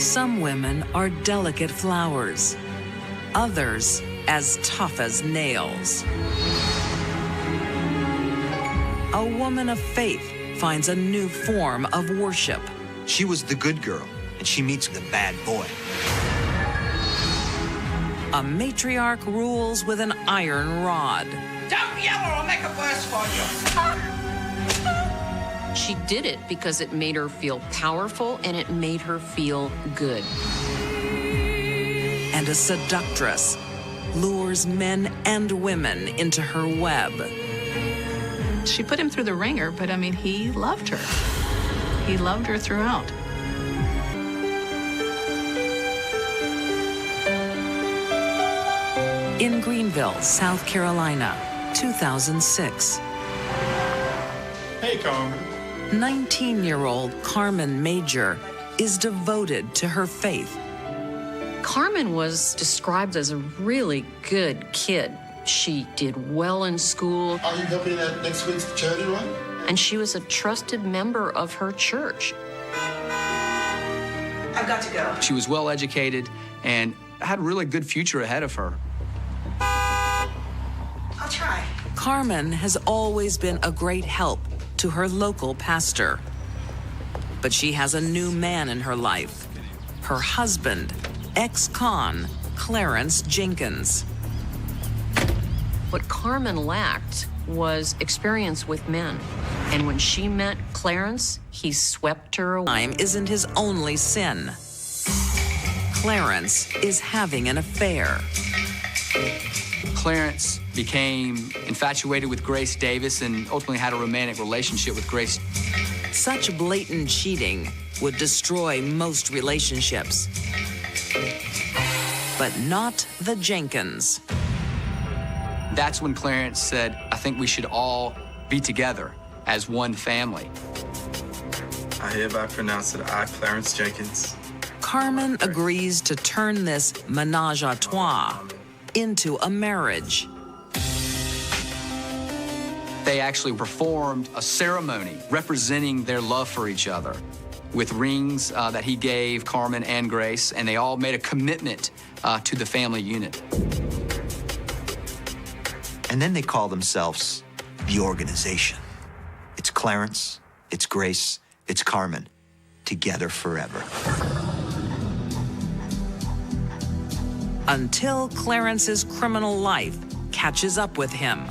Some women are delicate flowers, others as tough as nails. A woman of faith finds a new form of worship. She was the good girl, and she meets the bad boy. A matriarch rules with an iron rod. Don't yell or I'll make it worse for you. She did it because it made her feel powerful and it made her feel good. And a seductress lures men and women into her web. She put him through the ringer, but I mean, he loved her. He loved her throughout. In Greenville, South Carolina, 2006. Hey, Carmen. 19-year-old Carmen Major is devoted to her faith. Carmen was described as a really good kid. She did well in school. Are you helping at next week's charity run? And she was a trusted member of her church. I've got to go. She was well educated and had a really good future ahead of her. I'll try. Carmen has always been a great help to her local pastor. But she has a new man in her life, her husband, ex-con Clarence Jenkins. What Carmen lacked was experience with men. And when she met Clarence, he swept her away. Time isn't his only sin. Clarence is having an affair. Clarence became infatuated with Grace Davis and ultimately had a romantic relationship with Grace. Such blatant cheating would destroy most relationships. But not the Jenkins. That's when Clarence said, I think we should all be together as one family. I hereby pronounce that I, Clarence Jenkins. Carmen agrees to turn this menage a trois into a marriage. They actually performed a ceremony representing their love for each other with rings that he gave Carmen and Grace, and they all made a commitment to the family unit. And then they call themselves the organization. It's Clarence, it's Grace, it's Carmen, together forever. Until Clarence's criminal life catches up with him.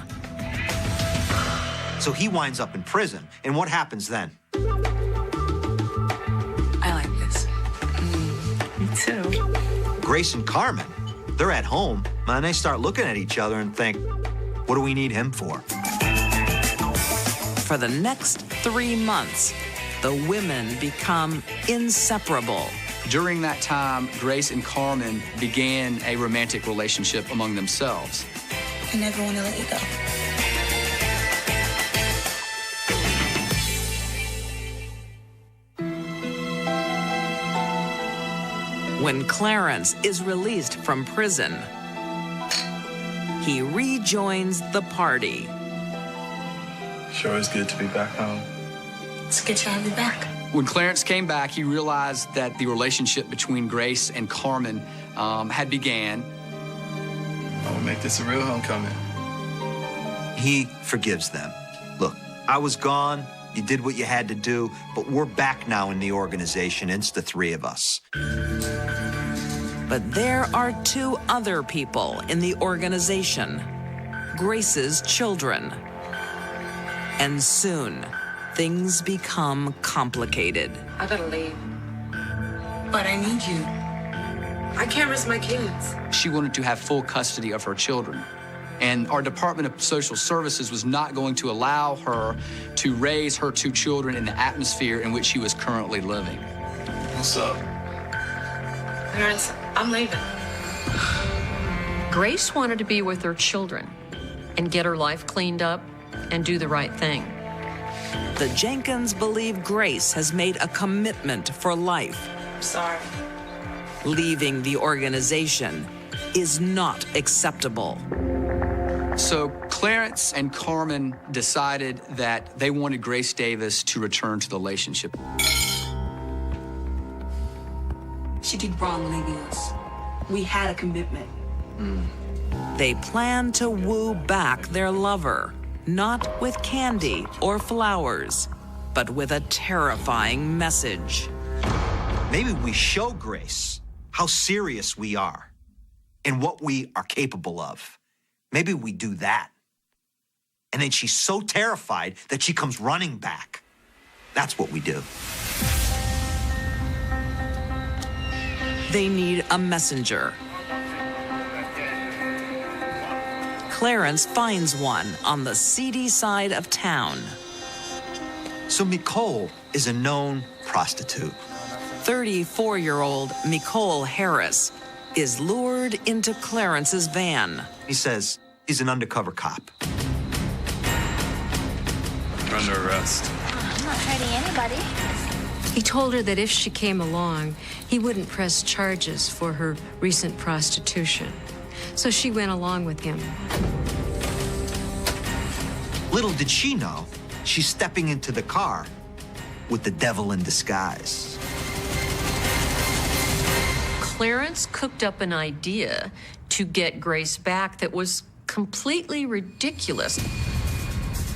So he winds up in prison, and what happens then? I like this. Me too. Grace and Carmen, they're at home, and they start looking at each other and think, what do we need him for? For the next 3 months, the women become inseparable. During that time, Grace and Carmen began a romantic relationship among themselves. I never want to let you go. When Clarence is released from prison, he rejoins the party. Sure is good to be back home. It's good to have you back. When Clarence came back, he realized that the relationship between Grace and Carmen had began. I will make this a real homecoming. He forgives them. Look, I was gone, you did what you had to do, but we're back now in the organization. It's the three of us. But there are 2 other people in the organization, Grace's children. And soon, things become complicated. I gotta leave. But I need you. I can't risk my kids. She wanted to have full custody of her children. And our Department of Social Services was not going to allow her to raise her 2 children in the atmosphere in which she was currently living. What's up? Parents, I'm leaving. Grace wanted to be with her children and get her life cleaned up and do the right thing. The Jenkins believe Grace has made a commitment for life. I'm sorry. Leaving the organization is not acceptable. So Clarence and Carmen decided that they wanted Grace Davis to return to the relationship. She did wrong leaving us. We had a commitment. They plan to woo back their lover, not with candy or flowers, but with a terrifying message. Maybe we show Grace how serious we are and what we are capable of. Maybe we do that. And then she's so terrified that she comes running back. That's what we do. They need a messenger. Clarence finds one on the seedy side of town. So Nicole is a known prostitute. 34-year-old Nicole Harris is lured into Clarence's van. He says he's an undercover cop. You're under arrest. I'm not hurting anybody. He told her that if she came along, he wouldn't press charges for her recent prostitution. So she went along with him. Little did she know, she's stepping into the car with the devil in disguise. Clarence cooked up an idea to get Grace back that was completely ridiculous.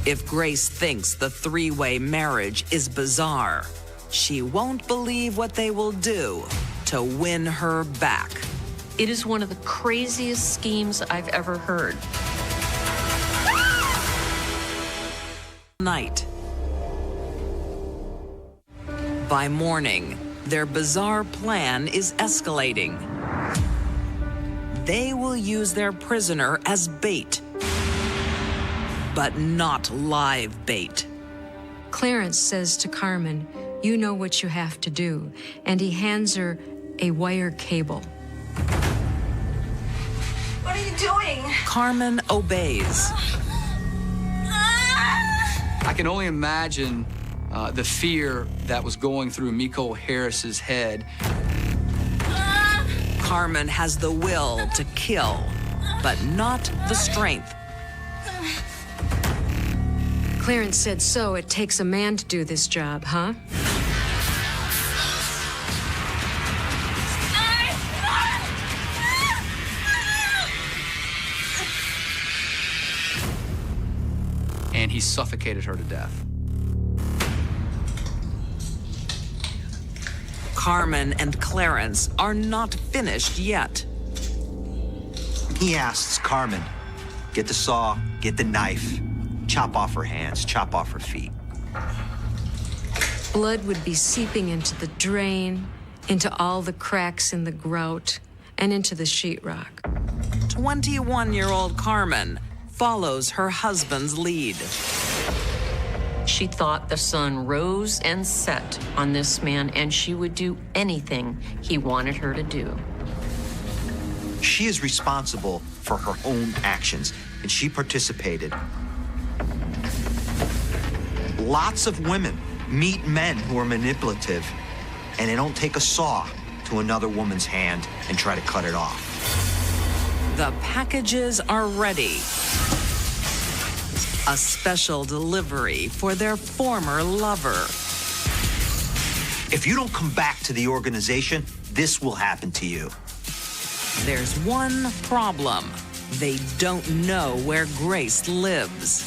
If Grace thinks the three-way marriage is bizarre, she won't believe what they will do to win her back. It is one of the craziest schemes I've ever heard. Night. By morning, their bizarre plan is escalating. They will use their prisoner as bait, but not live bait. Clarence says to Carmen, "You know what you have to do," and he hands her a wire cable. What are you doing? Carmen obeys. I can only imagine the fear that was going through Nicole Harris's head. Carmen has the will to kill, but not the strength. Clarence said, "So it takes a man to do this job, huh?" And he suffocated her to death. Carmen and Clarence are not finished yet. He asks Carmen, get the saw, get the knife, chop off her hands, chop off her feet. Blood would be seeping into the drain, into all the cracks in the grout, and into the sheetrock. 21-year-old Carmen follows her husband's lead. She thought the sun rose and set on this man, and she would do anything he wanted her to do. She is responsible for her own actions, and she participated. Lots of women meet men who are manipulative, and they don't take a saw to another woman's hand and try to cut it off. The packages are ready. A special delivery for their former lover. If you don't come back to the organization, this will happen to you. There's one problem. They don't know where Grace lives.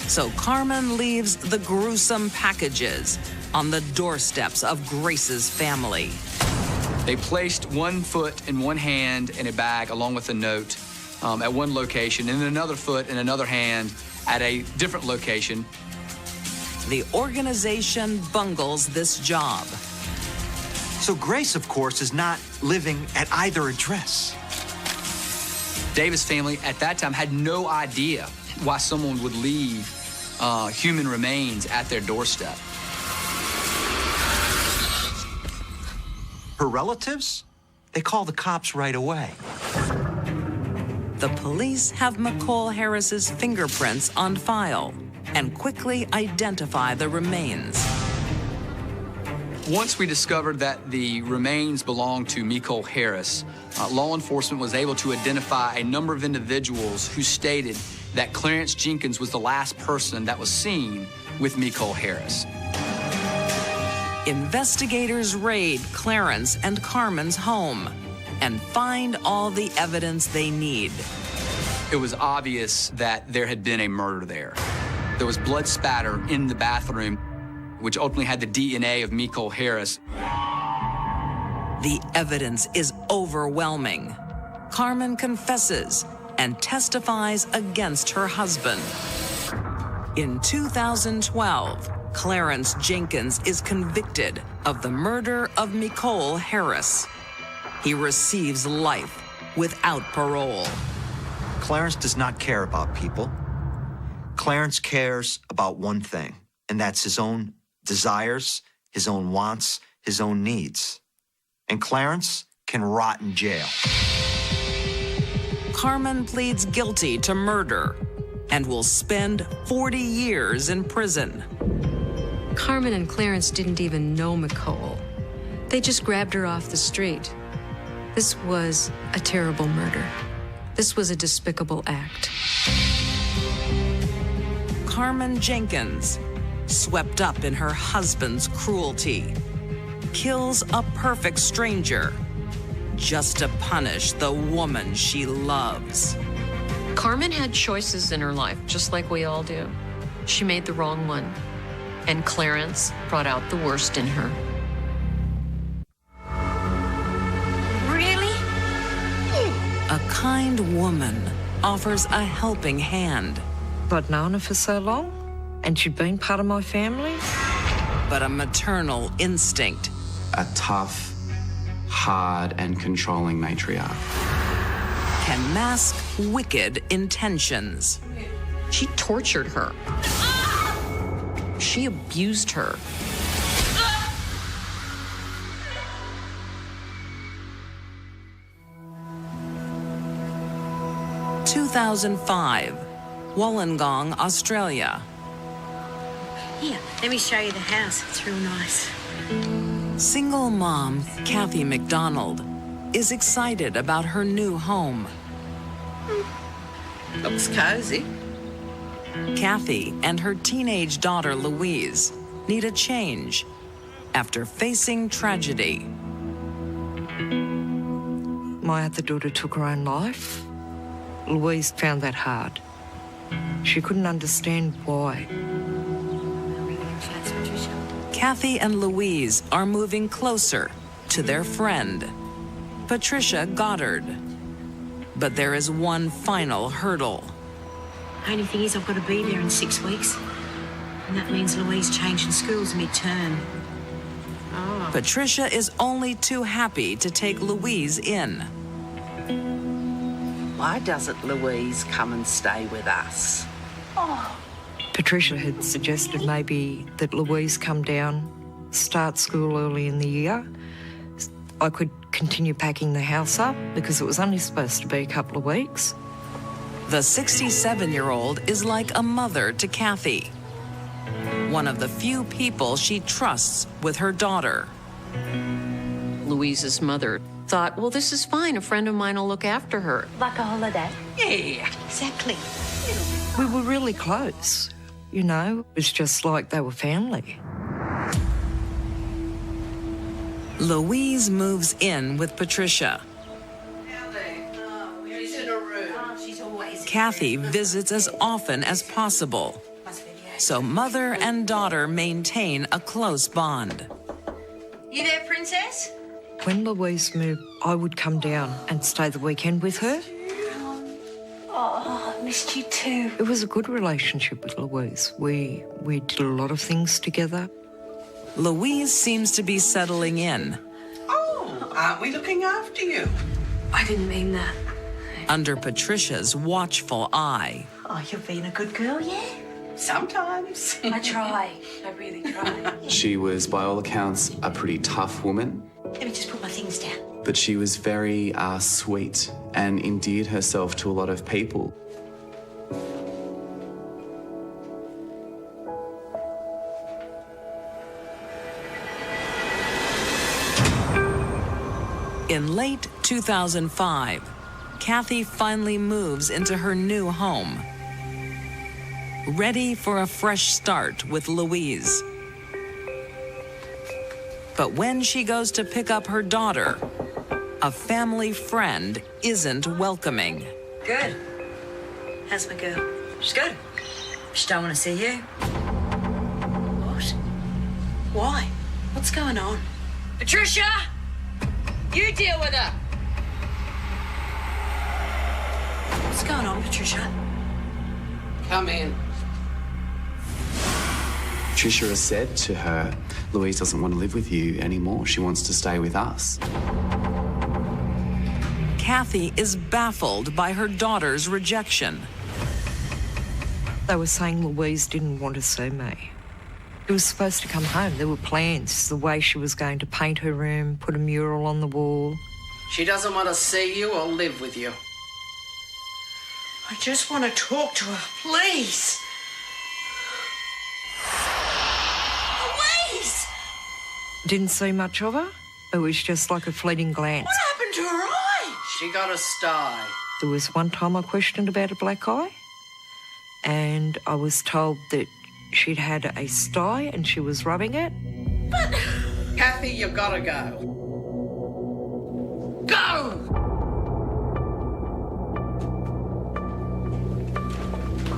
So Carmen leaves the gruesome packages on the doorsteps of Grace's family. They placed one foot in one hand in a bag along with a note at one location, and then another foot in another hand at a different location. The organization bungles this job. So Grace, of course, is not living at either address. Davis family at that time had no idea why someone would leave human remains at their doorstep. Her relatives, they call the cops right away. The police have Nicole Harris's fingerprints on file and quickly identify the remains. Once we discovered that the remains belonged to Nicole Harris, law enforcement was able to identify a number of individuals who stated that Clarence Jenkins was the last person that was seen with Nicole Harris. Investigators raid Clarence and Carmen's home and find all the evidence they need. It was obvious that there had been a murder there. There was blood spatter in the bathroom, which ultimately had the DNA of Nicole Harris. The evidence is overwhelming. Carmen confesses and testifies against her husband. In 2012, Clarence Jenkins is convicted of the murder of Nicole Harris. He receives life without parole. Clarence does not care about people. Clarence cares about one thing, and that's his own desires, his own wants, his own needs. And Clarence can rot in jail. Carmen pleads guilty to murder and will spend 40 years in prison. Carmen and Clarence didn't even know Nicole. They just grabbed her off the street. This was a terrible murder. This was a despicable act. Carmen Jenkins, swept up in her husband's cruelty, kills a perfect stranger just to punish the woman she loves. Carmen had choices in her life, just like we all do. She made the wrong one, and Clarence brought out the worst in her. Really? A kind woman offers a helping hand, I'd known her for so long, and she'd been part of my family. but a maternal instinct A tough, hard, and controlling matriarch. can mask wicked intentions. She tortured her. She abused her. In 2005, Wollongong, Australia. Here, let me show you the house. It's real nice. Single mom Kathy McDonald is excited about her new home. Looks cozy. Kathy and her teenage daughter Louise need a change after facing tragedy. My other daughter took her own life. Louise found that hard. She couldn't understand why. Kathy and Louise are moving closer to their friend, Patricia Goddard. But there is one final hurdle. Only thing is, I've got to be there in 6 weeks. And that means Louise changing schools mid-term. Patricia is only too happy to take Louise in. Why doesn't Louise come and stay with us? Patricia had suggested maybe that Louise come down, start school early in the year. I could continue packing the house up because it was only supposed to be a couple of weeks. The 67-year-old is like a mother to Kathy, one of the few people she trusts with her daughter. Louise's mother thought, well, this is fine. A friend of mine will look after her. Like a holiday. Yeah. Exactly. We were really close, you know. It was just like they were family. Louise moves in with Patricia. She's in her room. She's always... Kathy visits as often as possible, so mother and daughter maintain a close bond. You there, princess? When Louise moved, I would come down and stay the weekend with her. Oh, I missed you too. It was a good relationship with Louise. We did a lot of things together. Louise seems to be settling in. Oh, aren't we looking after you? I didn't mean that. Under Patricia's watchful eye. Oh, you're being a good girl, yeah? Sometimes. I try. I really try. She was, by all accounts, a pretty tough woman, Let me just put my things down. but she was very sweet and endeared herself to a lot of people. In late 2005, Kathy finally moves into her new home, ready for a fresh start with Louise. But when she goes to pick up her daughter, a family friend isn't welcoming. Good. How's my girl? She's good. She don't want to see you. What? Why? What's going on? Patricia! You deal with her! What's going on, Patricia? Come in. Patricia has said to her, Louise doesn't want to live with you anymore. She wants to stay with us. Kathy is baffled by her daughter's rejection. They were saying Louise didn't want to see me. She was supposed to come home. There were plans, the way she was going to paint her room, put a mural on the wall. She doesn't want to see you or live with you. I just want to talk to her, please. Louise! Didn't see much of her. It was just like a fleeting glance. What happened to her eye? She got a sty. There was one time I questioned about a black eye, and I was told that she'd had a sty and she was rubbing it. But... Kathy, you gotta go. Go!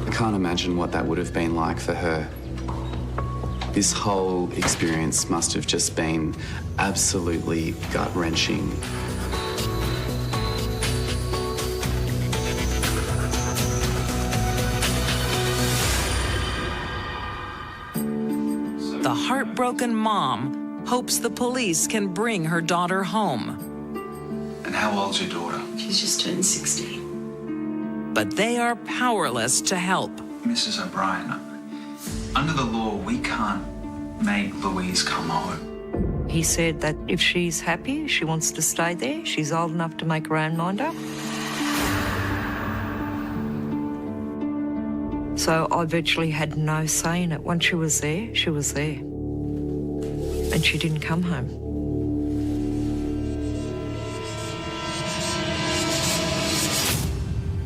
I can't imagine what that would have been like for her. This whole experience must have just been absolutely gut-wrenching. The heartbroken mom hopes the police can bring her daughter home. And how old's your daughter? She's just turned 16. But they are powerless to help. Mrs. O'Brien, under the law, we can't make Louise come home. He said that if she's happy, she wants to stay there, she's old enough to make her own mind up. So I virtually had no say in it. Once she was there, she was there. And she didn't come home.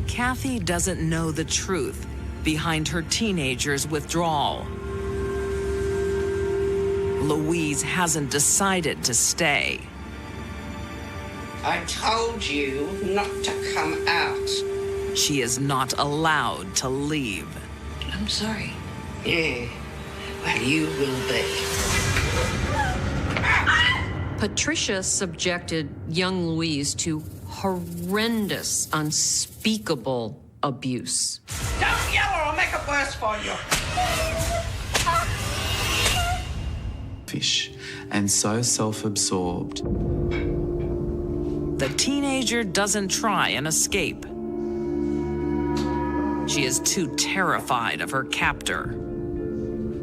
Kathy doesn't know the truth behind her teenager's withdrawal. Louise hasn't decided to stay. I told you not to come out. She is not allowed to leave. I'm sorry. Yeah, well, you will be. Patricia subjected young Louise to horrendous, unspeakable abuse. Don't yell or I'll make it worse for you. Fish, and so self-absorbed. The teenager doesn't try and escape. She is too terrified of her captor.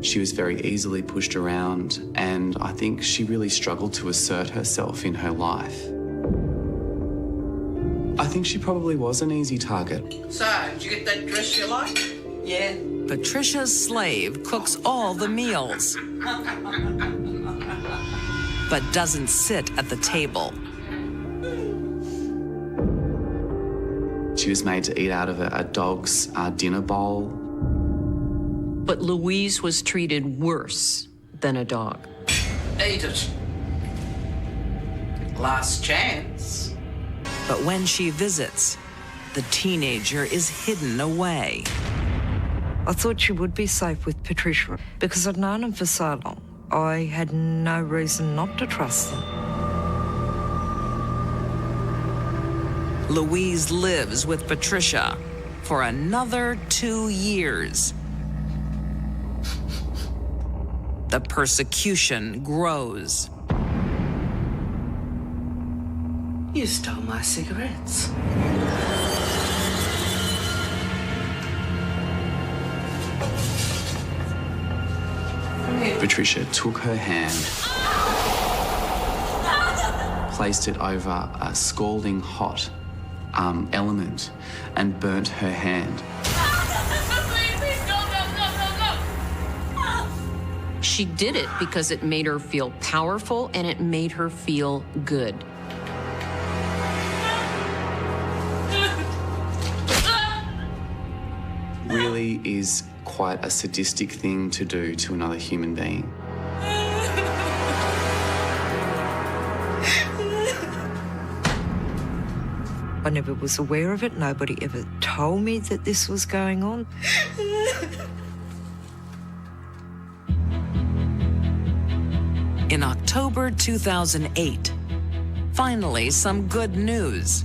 She was very easily pushed around, and I think she really struggled to assert herself in her life. I think she probably was an easy target. So, did you get that dress you like? Yeah. Patricia's slave cooks all the meals, but doesn't sit at the table. She was made to eat out of a dog's dinner bowl. But Louise was treated worse than a dog. Eat it. Last chance. But when she visits, the teenager is hidden away. I thought she would be safe with Patricia because I'd known them for so long. I had no reason not to trust them. Louise lives with Patricia for another 2 years. The persecution grows. You stole my cigarettes. Patricia took her hand, placed it over a scalding hot element, and burnt her hand. She did it because it made her feel powerful and it made her feel good. Really is quite a sadistic thing to do to another human being. I never was aware of it. Nobody ever told me that this was going on. In October 2008, finally some good news.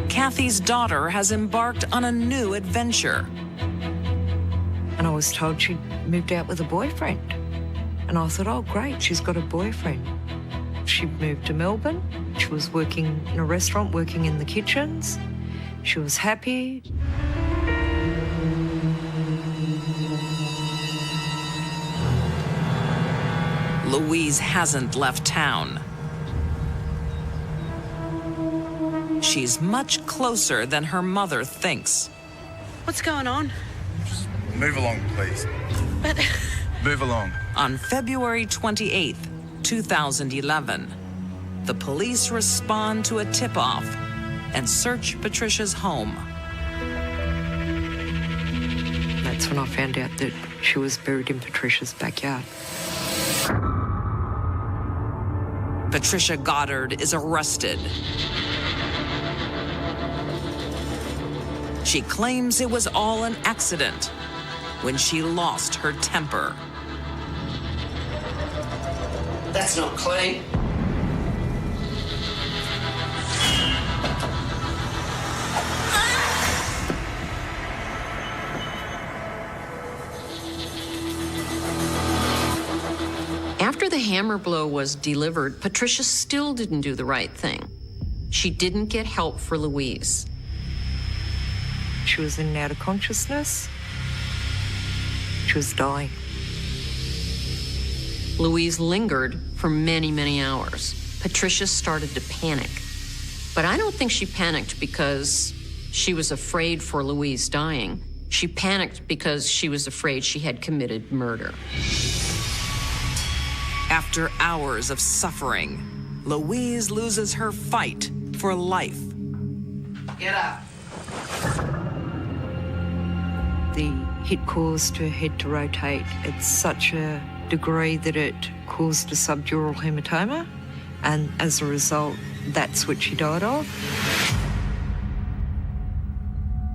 Kathy's daughter has embarked on a new adventure. And I was told she'd moved out with a boyfriend. And I thought, oh, great, she's got a boyfriend. She moved to Melbourne. She was working in a restaurant, working in the kitchens. She was happy. Louise hasn't left town. She's much closer than her mother thinks. What's going on? Move along, please. But... Move along. On February 28th, 2011, the police respond to a tip-off and search Patricia's home. That's when I found out that she was buried in Patricia's backyard. Patricia Goddard is arrested. She claims it was all an accident when she lost her temper. That's not clean. After the hammer blow was delivered, Patricia still didn't do the right thing. She didn't get help for Louise. She was in and out of consciousness. She was dying. Louise lingered for many, many hours. Patricia started to panic. But I don't think she panicked because she was afraid for Louise dying. She panicked because she was afraid she had committed murder. After hours of suffering, Louise loses her fight for life. Get up. The hit caused her head to rotate at such a degree that it caused a subdural hematoma, and as a result, that's what she died of.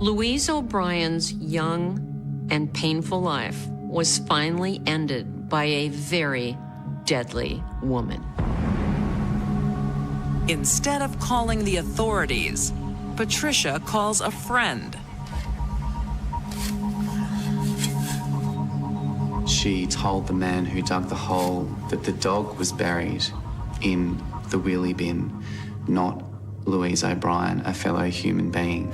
Louise O'Brien's young and painful life was finally ended by a very deadly woman. Instead of calling the authorities, Patricia calls a friend. She told the man who dug the hole that the dog was buried in the wheelie bin, not Louise O'Brien, a fellow human being.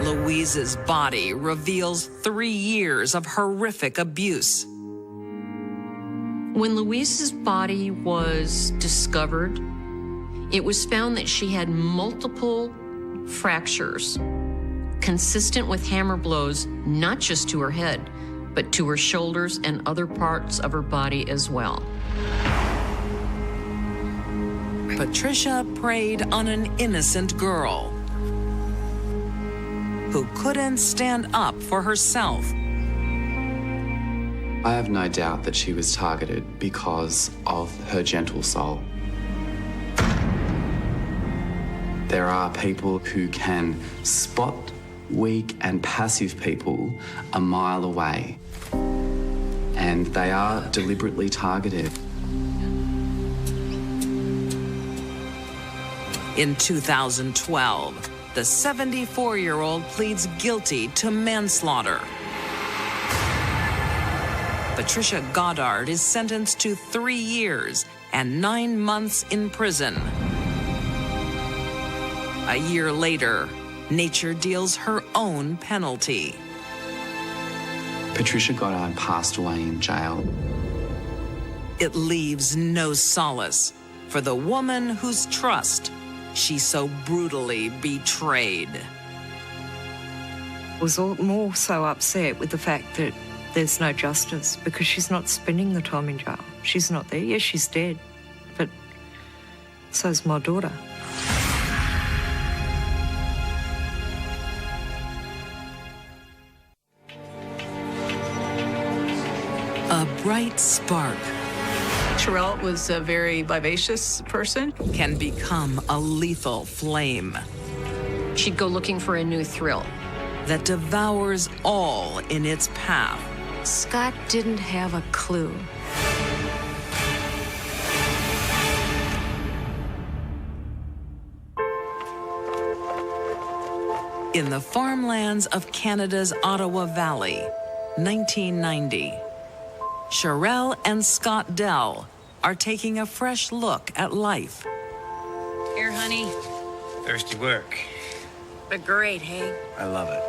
Louise's body reveals 3 years of horrific abuse. When Louise's body was discovered, it was found that she had multiple fractures, consistent with hammer blows, not just to her head, but to her shoulders and other parts of her body as well. Patricia preyed on an innocent girl who couldn't stand up for herself. I have no doubt that she was targeted because of her gentle soul. There are people who can spot weak and passive people a mile away, and they are deliberately targeted. In 2012, the 74-year-old pleads guilty to manslaughter. Patricia Goddard is sentenced to 3 years and 9 months in prison. A year later, nature deals her own penalty. Patricia Goddard passed away in jail. It leaves no solace for the woman whose trust she so brutally betrayed. I was more so upset with the fact that there's no justice because she's not spending the time in jail. She's not there. Yes, she's dead, but so's my daughter. A bright spark Sherelle was a very vivacious person. Can become a lethal flame She'd go looking for a new thrill. that devours all in its path. Scott didn't have a clue. In the farmlands of Canada's Ottawa Valley, 1990, Sherelle and Scott Dell are taking a fresh look at life. Here, honey. Thirsty work. But great, hey? I love it.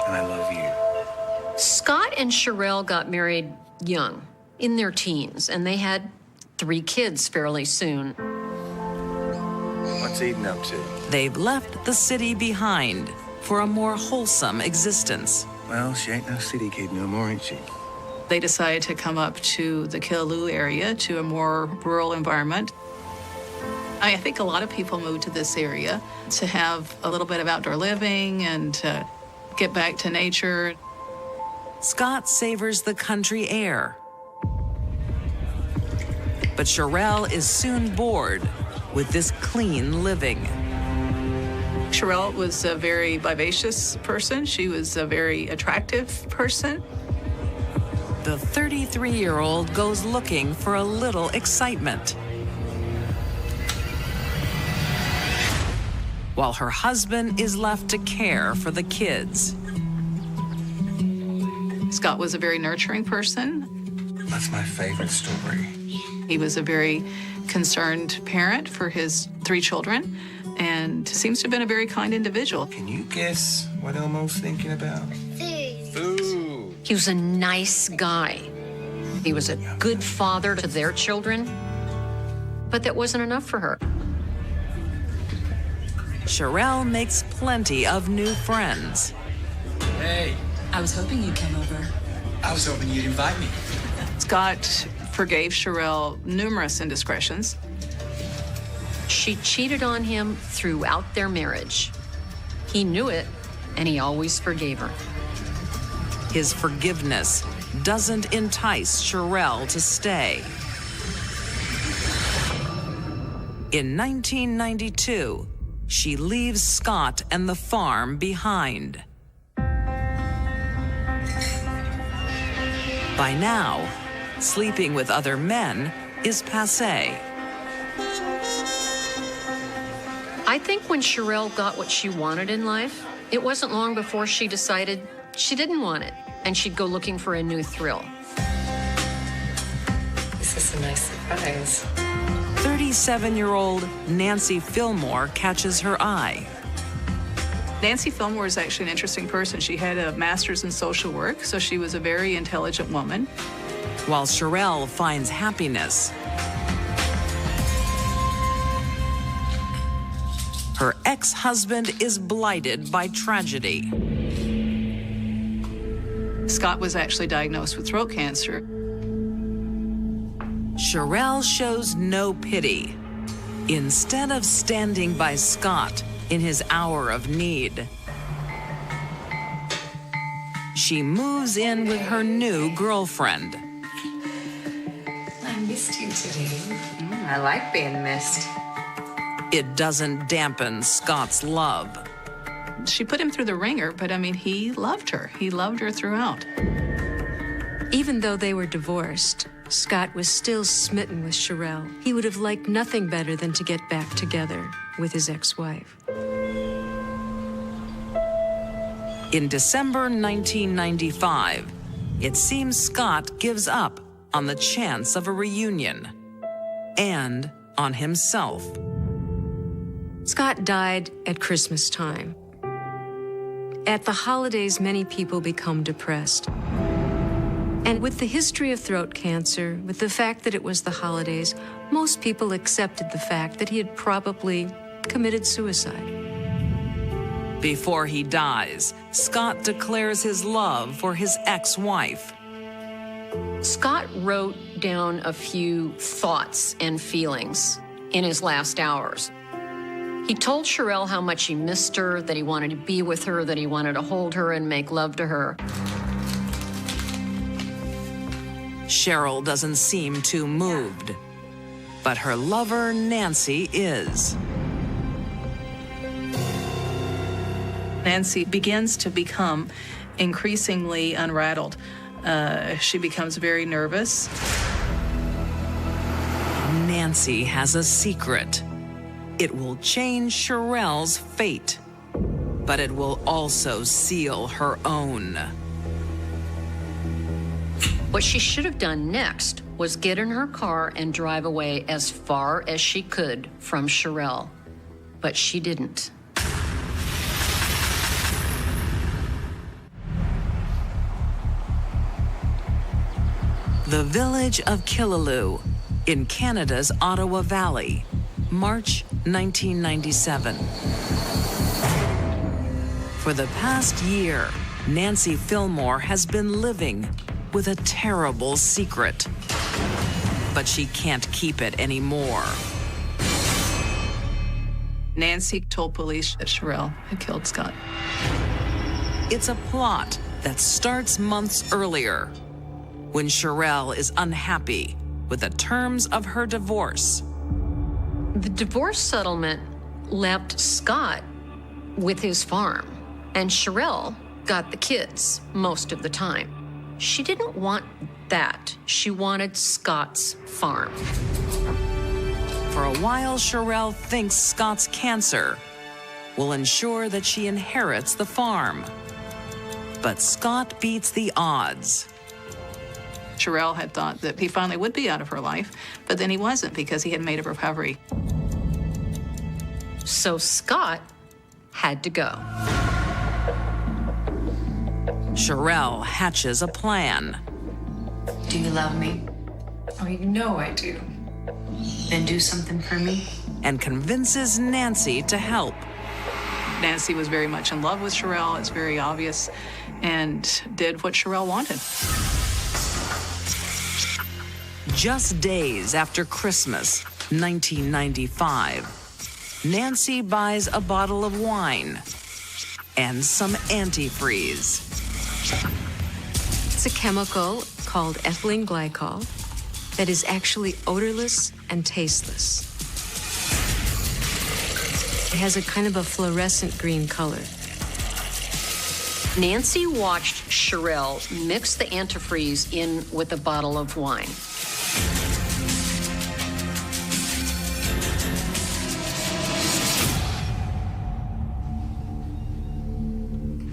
And I love you. Scott and Sherelle got married young, in their teens, and they had 3 kids fairly soon. What's Eden up to? They've left the city behind for a more wholesome existence. Well, she ain't no city kid no more, ain't she? They decided to come up to the Killaloe area, to a more rural environment. I think a lot of people move to this area to have a little bit of outdoor living and to get back to nature. Scott savors the country air. But Sherelle is soon bored with this clean living. Sherelle was a very vivacious person. She was a very attractive person. The 33-year-old goes looking for a little excitement, while her husband is left to care for the kids. Scott was a very nurturing person. That's my favorite story. He was a very concerned parent for his 3 children and seems to have been a very kind individual. Can you guess what Elmo's thinking about? Food. He was a nice guy. He was a good father to their children, but that wasn't enough for her. Sherelle makes plenty of new friends. Hey. I was hoping you'd come over. I was hoping you'd invite me. Scott forgave Sherelle numerous indiscretions. She cheated on him throughout their marriage. He knew it, and he always forgave her. His forgiveness doesn't entice Sherelle to stay. In 1992, she leaves Scott and the farm behind. By now, sleeping with other men is passé. I think when Sherelle got what she wanted in life, it wasn't long before she decided she didn't want it, and she'd go looking for a new thrill. This is a nice surprise. 37-year-old Nancy Fillmore catches her eye. Nancy Fillmore is actually an interesting person. She had a master's in social work, so she was a very intelligent woman. While Sherelle finds happiness, her ex-husband is blighted by tragedy. Scott was actually diagnosed with throat cancer. Sherelle shows no pity. Instead of standing by Scott in his hour of need, she moves in with her new girlfriend. I missed you today. I like being missed. It doesn't dampen Scott's love. She put him through the ringer, but I mean, he loved her. He loved her throughout. Even though they were divorced, Scott was still smitten with Sherelle. He would have liked nothing better than to get back together with his ex-wife. In December 1995, it seems Scott gives up on the chance of a reunion and on himself. Scott died at Christmas time. At the holidays, many people become depressed. And with the history of throat cancer, with the fact that it was the holidays, most people accepted the fact that he had probably committed suicide. Before he dies, Scott declares his love for his ex-wife. Scott wrote down a few thoughts and feelings in his last hours. He told Sherelle how much he missed her, that he wanted to be with her, that he wanted to hold her and make love to her. Cheryl doesn't seem too moved. But her lover, Nancy, is. Nancy begins to become increasingly unrattled. She becomes very nervous. Nancy has a secret. It will change Sherelle's fate, but it will also seal her own. What she should have done next was get in her car and drive away as far as she could from Sherelle, but she didn't. The village of Killaloe in Canada's Ottawa Valley, March 1997. For the past year, Nancy Fillmore has been living with a terrible secret. But she can't keep it anymore. Nancy told police that Sherelle had killed Scott. It's a plot that starts months earlier, when Sherelle is unhappy with the terms of her divorce. The divorce settlement left Scott with his farm, and Sherelle got the kids most of the time. She didn't want that. She wanted Scott's farm. For a while, Sherelle thinks Scott's cancer will ensure that she inherits the farm. But Scott beats the odds. Sherelle had thought that he finally would be out of her life, but then he wasn't because he had made a recovery. So Scott had to go. Sherelle hatches a plan. Do you love me? Oh, you know I do. Then do something for me. And convinces Nancy to help. Nancy was very much in love with Sherelle, it's very obvious, and did what Sherelle wanted. Just days after Christmas, 1995, Nancy buys a bottle of wine and some antifreeze. It's a chemical called ethylene glycol that is actually odorless and tasteless. It has a kind of a fluorescent green color. Nancy watched Sherelle mix the antifreeze in with a bottle of wine.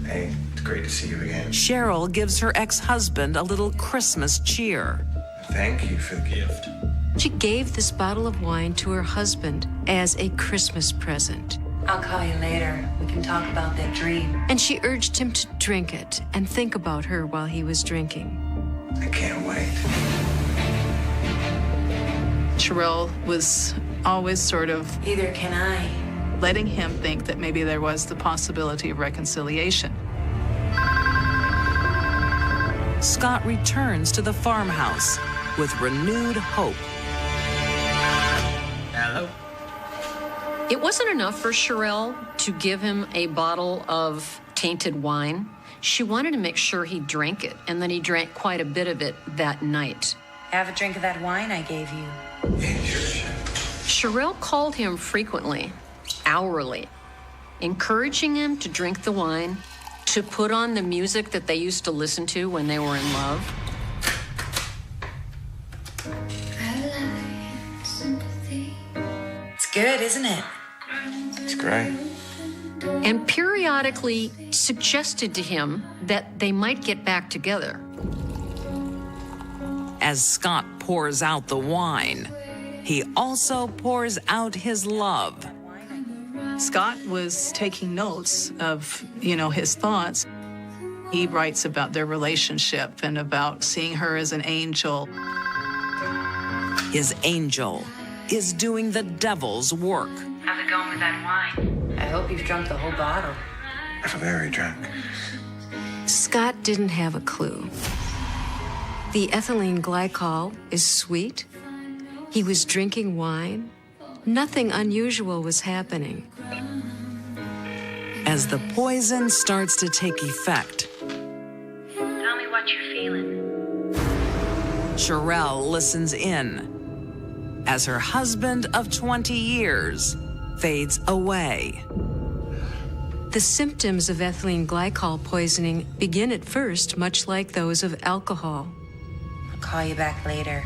Hey, it's great to see you again. Cheryl gives her ex-husband a little Christmas cheer. Thank you for the gift. She gave this bottle of wine to her husband as a Christmas present. I'll call you later. We can talk about that dream. And she urged him to drink it and think about her while he was drinking. I can't wait. Sherelle was always sort of Either can I. letting him think that maybe there was the possibility of reconciliation. Scott returns to the farmhouse with renewed hope. Hello? It wasn't enough for Sherelle to give him a bottle of tainted wine. She wanted to make sure he drank it, and then he drank quite a bit of it that night. Have a drink of that wine I gave you. Sherelle called him frequently, hourly, encouraging him to drink the wine, to put on the music that they used to listen to when they were in love. It's good, isn't it? It's great. And periodically suggested to him that they might get back together. As Scott pours out the wine, he also pours out his love. Scott was taking notes of, his thoughts. He writes about their relationship and about seeing her as an angel. His angel is doing the devil's work. How's it going with that wine? I hope you've drunk the whole bottle. I'm very drunk. Scott didn't have a clue. The ethylene glycol is sweet. He was drinking wine. Nothing unusual was happening. As the poison starts to take effect, Tell me what you're feeling. Sherelle listens in. as her husband of 20 years fades away. The symptoms of ethylene glycol poisoning begin at first much like those of alcohol. I'll call you back later.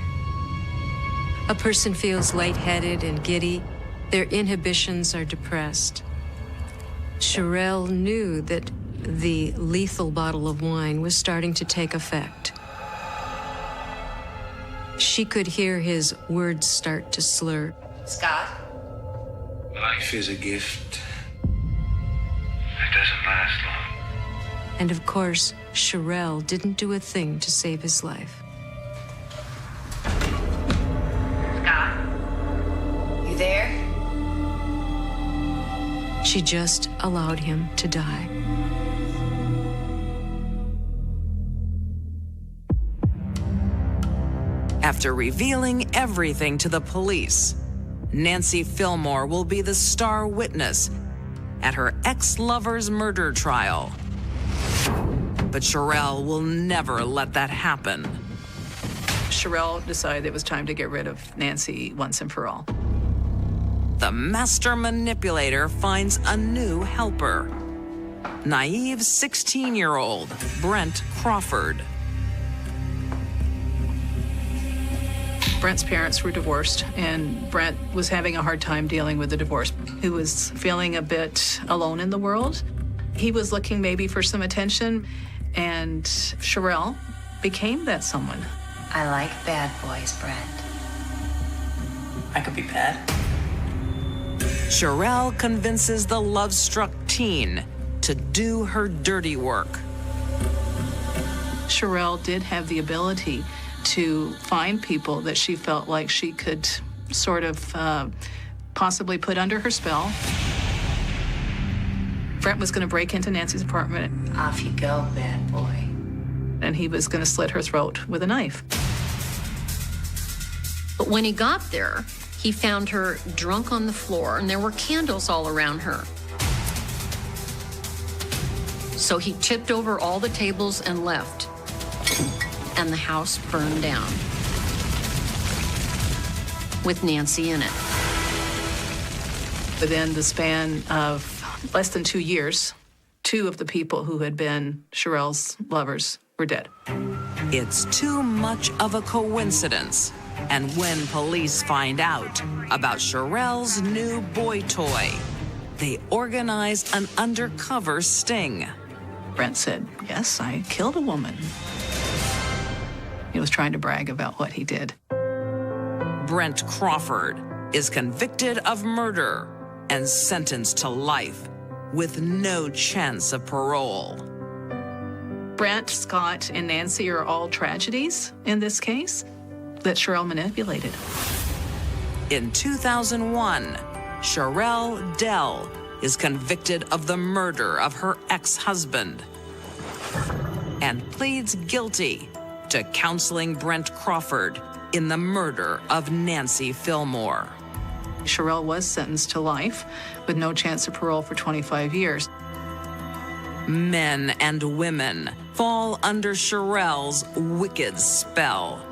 A person feels lightheaded and giddy. Their inhibitions are depressed. Sherelle knew that the lethal bottle of wine was starting to take effect. She could hear his words start to slur. Scott? Life is a gift. It doesn't last long. And of course, Sherelle didn't do a thing to save his life. Scott? You there? She just allowed him to die. After revealing everything to the police, Nancy Fillmore will be the star witness at her ex-lover's murder trial. But Sherelle will never let that happen. Sherelle decided it was time to get rid of Nancy once and for all. The master manipulator finds a new helper. Naive 16-year-old Brent Crawford. Brent's parents were divorced, and Brent was having a hard time dealing with the divorce. He was feeling a bit alone in the world. He was looking maybe for some attention, and Sherelle became that someone. I like bad boys, Brent. I could be bad. Sherelle convinces the love-struck teen to do her dirty work. Sherelle did have the ability to find people that she felt like she could sort of possibly put under her spell. Brent was going to break into Nancy's apartment. Off you go, bad boy. And he was going to slit her throat with a knife. But when he got there, he found her drunk on the floor, and there were candles all around her. So he tipped over all the tables and left, and the house burned down with Nancy in it. Within the span of less than 2 years, 2 of the people who had been Sherelle's lovers were dead. It's too much of a coincidence. And when police find out about Sherelle's new boy toy, they organize an undercover sting. Brent said, "Yes, I killed a woman." He was trying to brag about what he did. Brent Crawford is convicted of murder and sentenced to life with no chance of parole. Brent, Scott, and Nancy are all tragedies in this case that Sherelle manipulated. In 2001, Sherelle Dell is convicted of the murder of her ex-husband and pleads guilty to counseling Brent Crawford in the murder of Nancy Fillmore. Sherelle was sentenced to life with no chance of parole for 25 years. Men and women fall under Sherelle's wicked spell.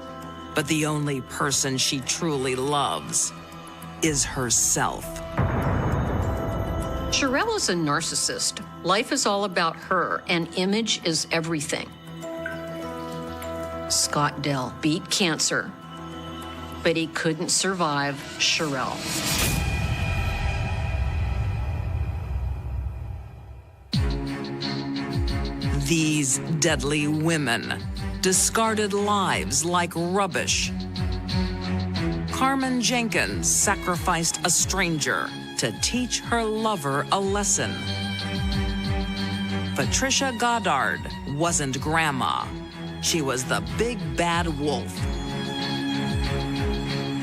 But the only person she truly loves is herself. Sherelle is a narcissist. Life is all about her, and image is everything. Scott Dell beat cancer, but he couldn't survive Sherelle. These deadly women discarded lives like rubbish. Carmen Jenkins sacrificed a stranger to teach her lover a lesson. Patricia Goddard wasn't grandma. She was the big bad wolf.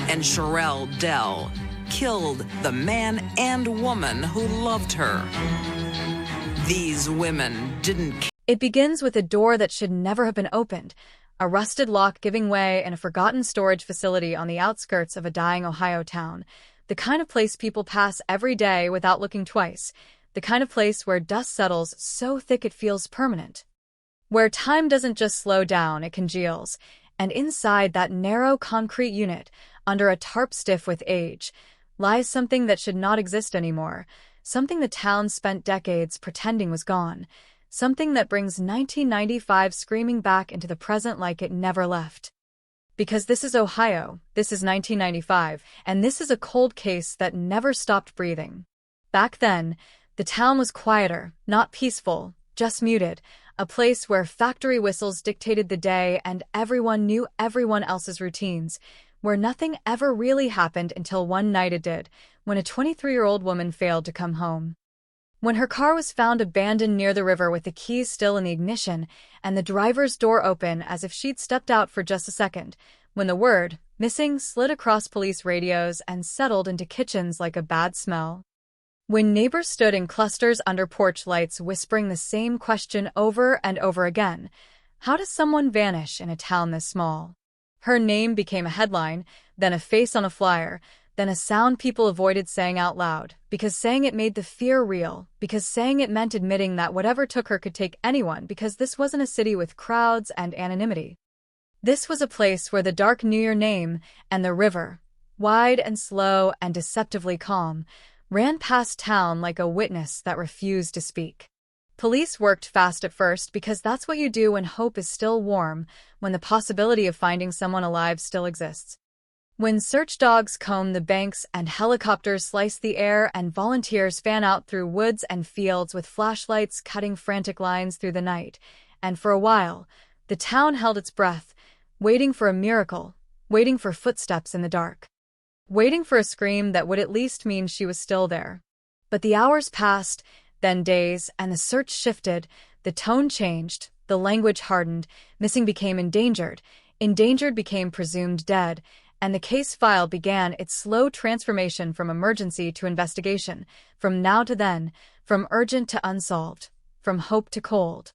And Sherelle Dell killed the man and woman who loved her. These women didn't. It begins with a door that should never have been opened, a rusted lock giving way in a forgotten storage facility on the outskirts of a dying Ohio town, the kind of place people pass every day without looking twice, the kind of place where dust settles so thick it feels permanent, where time doesn't just slow down, it congeals, and inside that narrow concrete unit, under a tarp stiff with age, lies something that should not exist anymore, something the town spent decades pretending was gone, something that brings 1995 screaming back into the present like it never left. Because this is Ohio, this is 1995, and this is a cold case that never stopped breathing. Back then, the town was quieter, not peaceful, just muted, a place where factory whistles dictated the day and everyone knew everyone else's routines, where nothing ever really happened until one night it did, when a 23-year-old woman failed to come home. When her car was found abandoned near the river with the keys still in the ignition and the driver's door open as if she'd stepped out for just a second, when the word, missing, slid across police radios and settled into kitchens like a bad smell. When neighbors stood in clusters under porch lights whispering the same question over and over again, how does someone vanish in a town this small? Her name became a headline, then a face on a flyer, then a sound people avoided saying out loud, because saying it made the fear real, because saying it meant admitting that whatever took her could take anyone, because this wasn't a city with crowds and anonymity. This was a place where the dark knew your name, and the river, wide and slow and deceptively calm, ran past town like a witness that refused to speak. Police worked fast at first because that's what you do when hope is still warm, when the possibility of finding someone alive still exists. When search dogs comb the banks and helicopters slice the air and volunteers fan out through woods and fields with flashlights cutting frantic lines through the night, and for a while, the town held its breath, waiting for a miracle, waiting for footsteps in the dark, waiting for a scream that would at least mean she was still there. But the hours passed, then days, and the search shifted, the tone changed, the language hardened, missing became endangered became presumed dead, and the case file began its slow transformation from emergency to investigation, from now to then, from urgent to unsolved, from hope to cold.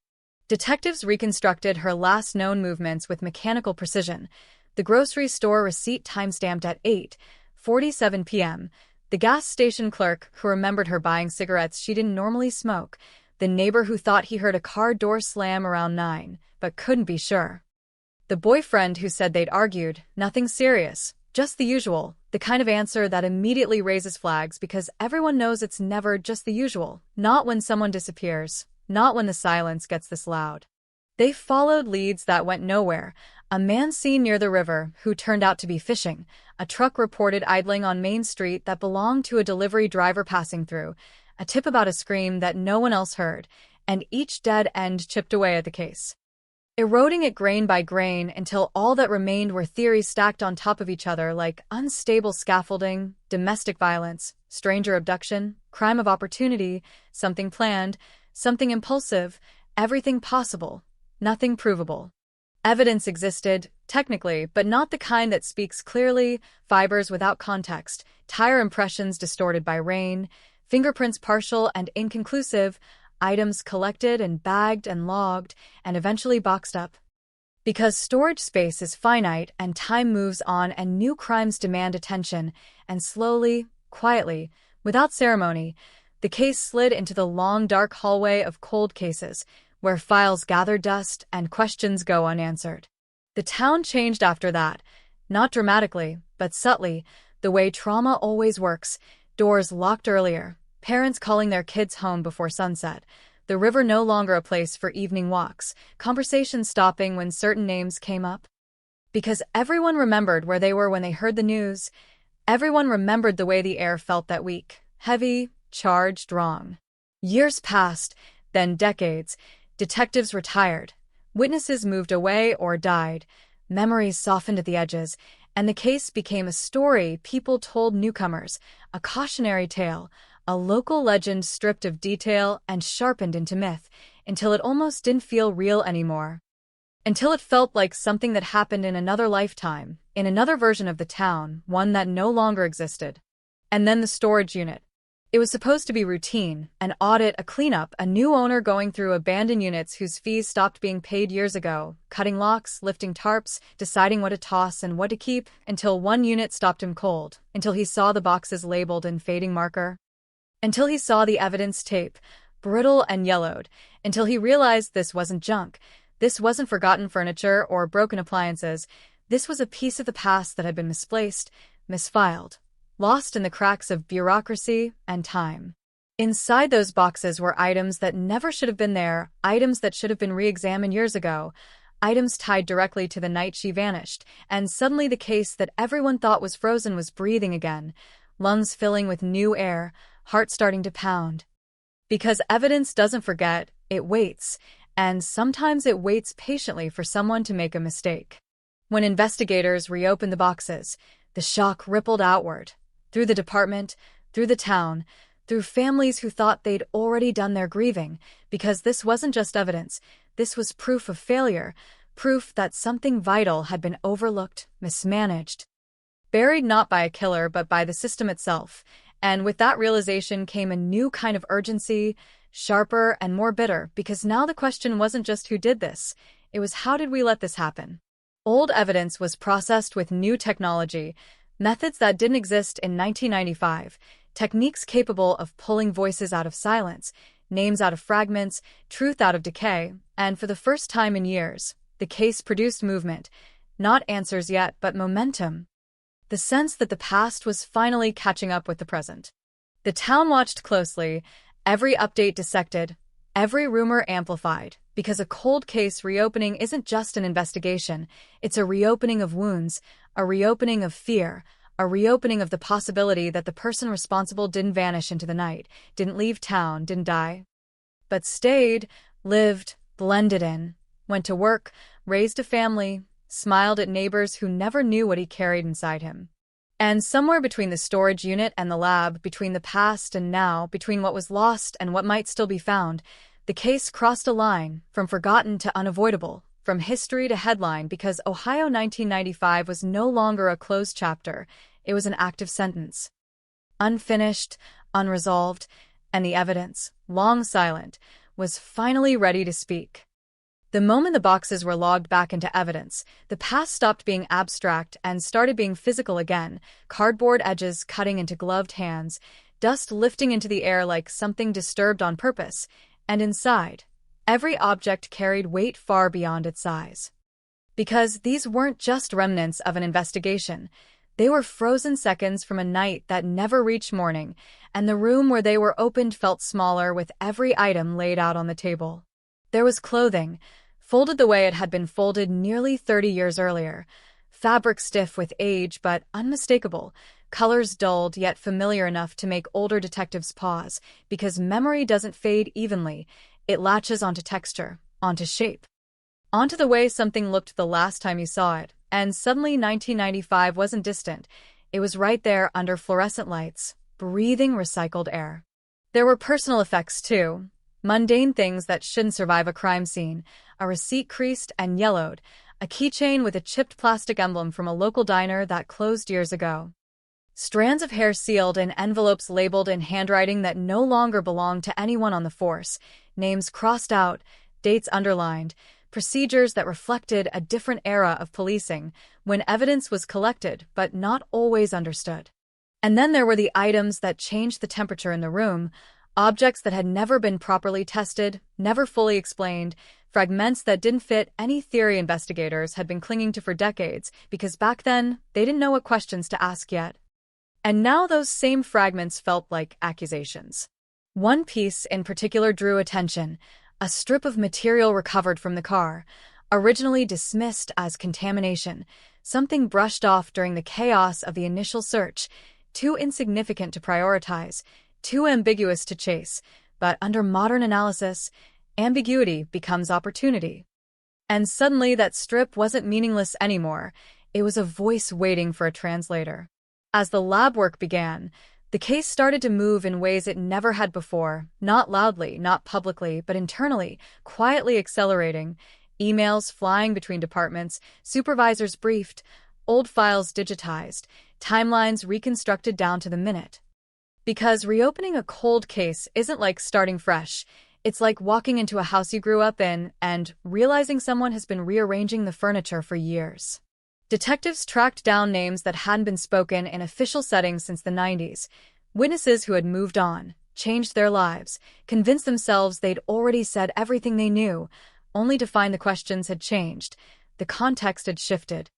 Detectives reconstructed her last known movements with mechanical precision. The grocery store receipt timestamped at 8:47 p.m., the gas station clerk who remembered her buying cigarettes she didn't normally smoke, the neighbor who thought he heard a car door slam around 9, but couldn't be sure. The boyfriend who said they'd argued, nothing serious, just the usual, the kind of answer that immediately raises flags because everyone knows it's never just the usual, not when someone disappears, not when the silence gets this loud. They followed leads that went nowhere. A man seen near the river who turned out to be fishing, a truck reported idling on Main Street that belonged to a delivery driver passing through, a tip about a scream that no one else heard, and each dead end chipped away at the case, eroding it grain by grain until all that remained were theories stacked on top of each other like unstable scaffolding, domestic violence, stranger abduction, crime of opportunity, something planned, something impulsive, everything possible, nothing provable. Evidence existed, technically, but not the kind that speaks clearly, fibers without context, tire impressions distorted by rain, fingerprints partial and inconclusive, items collected and bagged and logged, and eventually boxed up. Because storage space is finite and time moves on and new crimes demand attention, and slowly, quietly, without ceremony, the case slid into the long dark hallway of cold cases, where files gather dust and questions go unanswered. The town changed after that, not dramatically, but subtly, the way trauma always works, doors locked earlier, parents calling their kids home before sunset, the river no longer a place for evening walks, conversations stopping when certain names came up. Because everyone remembered where they were when they heard the news, everyone remembered the way the air felt that week, heavy, charged, wrong. Years passed, then decades. Detectives retired, witnesses moved away or died, memories softened at the edges, and the case became a story people told newcomers, a cautionary tale, a local legend stripped of detail and sharpened into myth, until it almost didn't feel real anymore. Until it felt like something that happened in another lifetime, in another version of the town, one that no longer existed. And then the storage unit. It was supposed to be routine, an audit, a cleanup, a new owner going through abandoned units whose fees stopped being paid years ago, cutting locks, lifting tarps, deciding what to toss and what to keep, until one unit stopped him cold, until he saw the boxes labeled in fading marker, until he saw the evidence tape, brittle and yellowed, until he realized this wasn't junk, this wasn't forgotten furniture or broken appliances, This was a piece of the past that had been misplaced, misfiled, lost in the cracks of bureaucracy and time. Inside those boxes were items that never should have been there, items that should have been re-examined years ago, items tied directly to the night she vanished, and suddenly the case that everyone thought was frozen was breathing again, lungs filling with new air, heart starting to pound. Because evidence doesn't forget, it waits, and sometimes it waits patiently for someone to make a mistake. When investigators reopened the boxes, the shock rippled outward, through the department, through the town, through families who thought they'd already done their grieving, because this wasn't just evidence, this was proof of failure, proof that something vital had been overlooked, mismanaged. Buried not by a killer but by the system itself, and with that realization came a new kind of urgency, sharper and more bitter, because now the question wasn't just who did this, it was how did we let this happen? Old evidence was processed with new technology, methods that didn't exist in 1995, techniques capable of pulling voices out of silence, names out of fragments, truth out of decay, and for the first time in years, the case produced movement, not answers yet, but momentum. The sense that the past was finally catching up with the present. The town watched closely, every update dissected, every rumor amplified, because a cold case reopening isn't just an investigation, it's a reopening of wounds, a reopening of fear, a reopening of the possibility that the person responsible didn't vanish into the night, didn't leave town, didn't die, but stayed, lived, blended in, went to work, raised a family, smiled at neighbors who never knew what he carried inside him. And somewhere between the storage unit and the lab, between the past and now, between what was lost and what might still be found, the case crossed a line, from forgotten to unavoidable, from history to headline, because Ohio 1995 was no longer a closed chapter, it was an active sentence. Unfinished, unresolved, and the evidence, long silent, was finally ready to speak. The moment the boxes were logged back into evidence, the past stopped being abstract and started being physical again, cardboard edges cutting into gloved hands, dust lifting into the air like something disturbed on purpose, and inside, every object carried weight far beyond its size. Because these weren't just remnants of an investigation, they were frozen seconds from a night that never reached morning, and the room where they were opened felt smaller with every item laid out on the table. There was clothing, folded the way it had been folded nearly 30 years earlier, fabric stiff with age but unmistakable, colors dulled yet familiar enough to make older detectives pause, because memory doesn't fade evenly, it latches onto texture, onto shape, onto the way something looked the last time you saw it, and suddenly 1995 wasn't distant, it was right there under fluorescent lights, breathing recycled air. There were personal effects too. Mundane things that shouldn't survive a crime scene, a receipt creased and yellowed, a keychain with a chipped plastic emblem from a local diner that closed years ago. Strands of hair sealed in envelopes labeled in handwriting that no longer belonged to anyone on the force, names crossed out, dates underlined, procedures that reflected a different era of policing, when evidence was collected but not always understood. And then there were the items that changed the temperature in the room, objects that had never been properly tested, never fully explained, fragments that didn't fit any theory investigators had been clinging to for decades, because back then, they didn't know what questions to ask yet. And now those same fragments felt like accusations. One piece in particular drew attention, a strip of material recovered from the car, originally dismissed as contamination, something brushed off during the chaos of the initial search, too insignificant to prioritize, too ambiguous to chase, but under modern analysis, ambiguity becomes opportunity. And suddenly that strip wasn't meaningless anymore, it was a voice waiting for a translator. As the lab work began, the case started to move in ways it never had before, not loudly, not publicly, but internally, quietly accelerating, emails flying between departments, supervisors briefed, old files digitized, timelines reconstructed down to the minute. Because reopening a cold case isn't like starting fresh. It's like walking into a house you grew up in and realizing someone has been rearranging the furniture for years. Detectives tracked down names that hadn't been spoken in official settings since the 90s, witnesses who had moved on, changed their lives, convinced themselves they'd already said everything they knew, only to find the questions had changed, the context had shifted.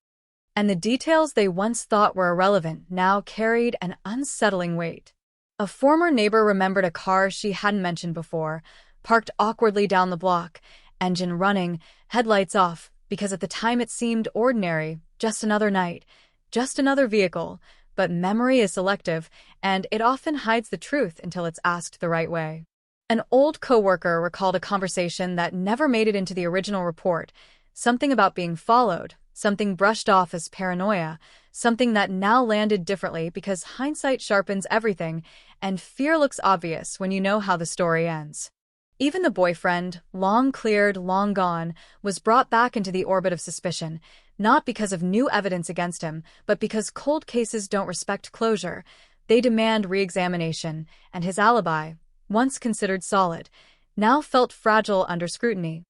and the details they once thought were irrelevant now carried an unsettling weight. A former neighbor remembered a car she hadn't mentioned before, parked awkwardly down the block, engine running, headlights off, because at the time it seemed ordinary, just another night, just another vehicle. But memory is selective, and it often hides the truth until it's asked the right way. An old coworker recalled a conversation that never made it into the original report, something about being followed, something brushed off as paranoia, something that now landed differently because hindsight sharpens everything, and fear looks obvious when you know how the story ends. Even the boyfriend, long cleared, long gone, was brought back into the orbit of suspicion, not because of new evidence against him, but because cold cases don't respect closure. They demand re-examination, and his alibi, once considered solid, now felt fragile under scrutiny.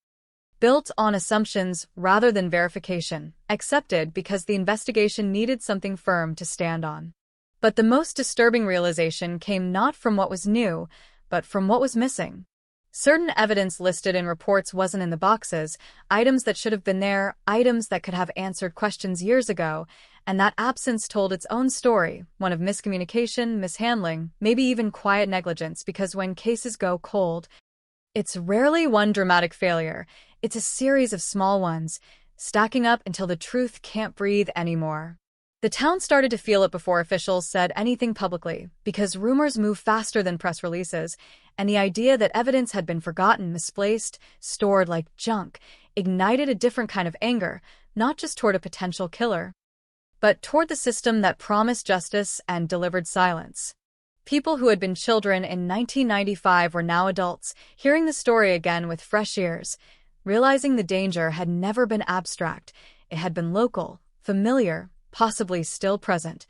Built on assumptions rather than verification, accepted because the investigation needed something firm to stand on. But the most disturbing realization came not from what was new, but from what was missing. Certain evidence listed in reports wasn't in the boxes, items that should have been there, items that could have answered questions years ago, and that absence told its own story, one of miscommunication, mishandling, maybe even quiet negligence, because when cases go cold, it's rarely one dramatic failure. It's a series of small ones, stacking up until the truth can't breathe anymore. The town started to feel it before officials said anything publicly, because rumors move faster than press releases, and the idea that evidence had been forgotten, misplaced, stored like junk, ignited a different kind of anger, not just toward a potential killer, but toward the system that promised justice and delivered silence. People who had been children in 1995 were now adults, hearing the story again with fresh ears, realizing the danger had never been abstract, it had been local, familiar, possibly still present.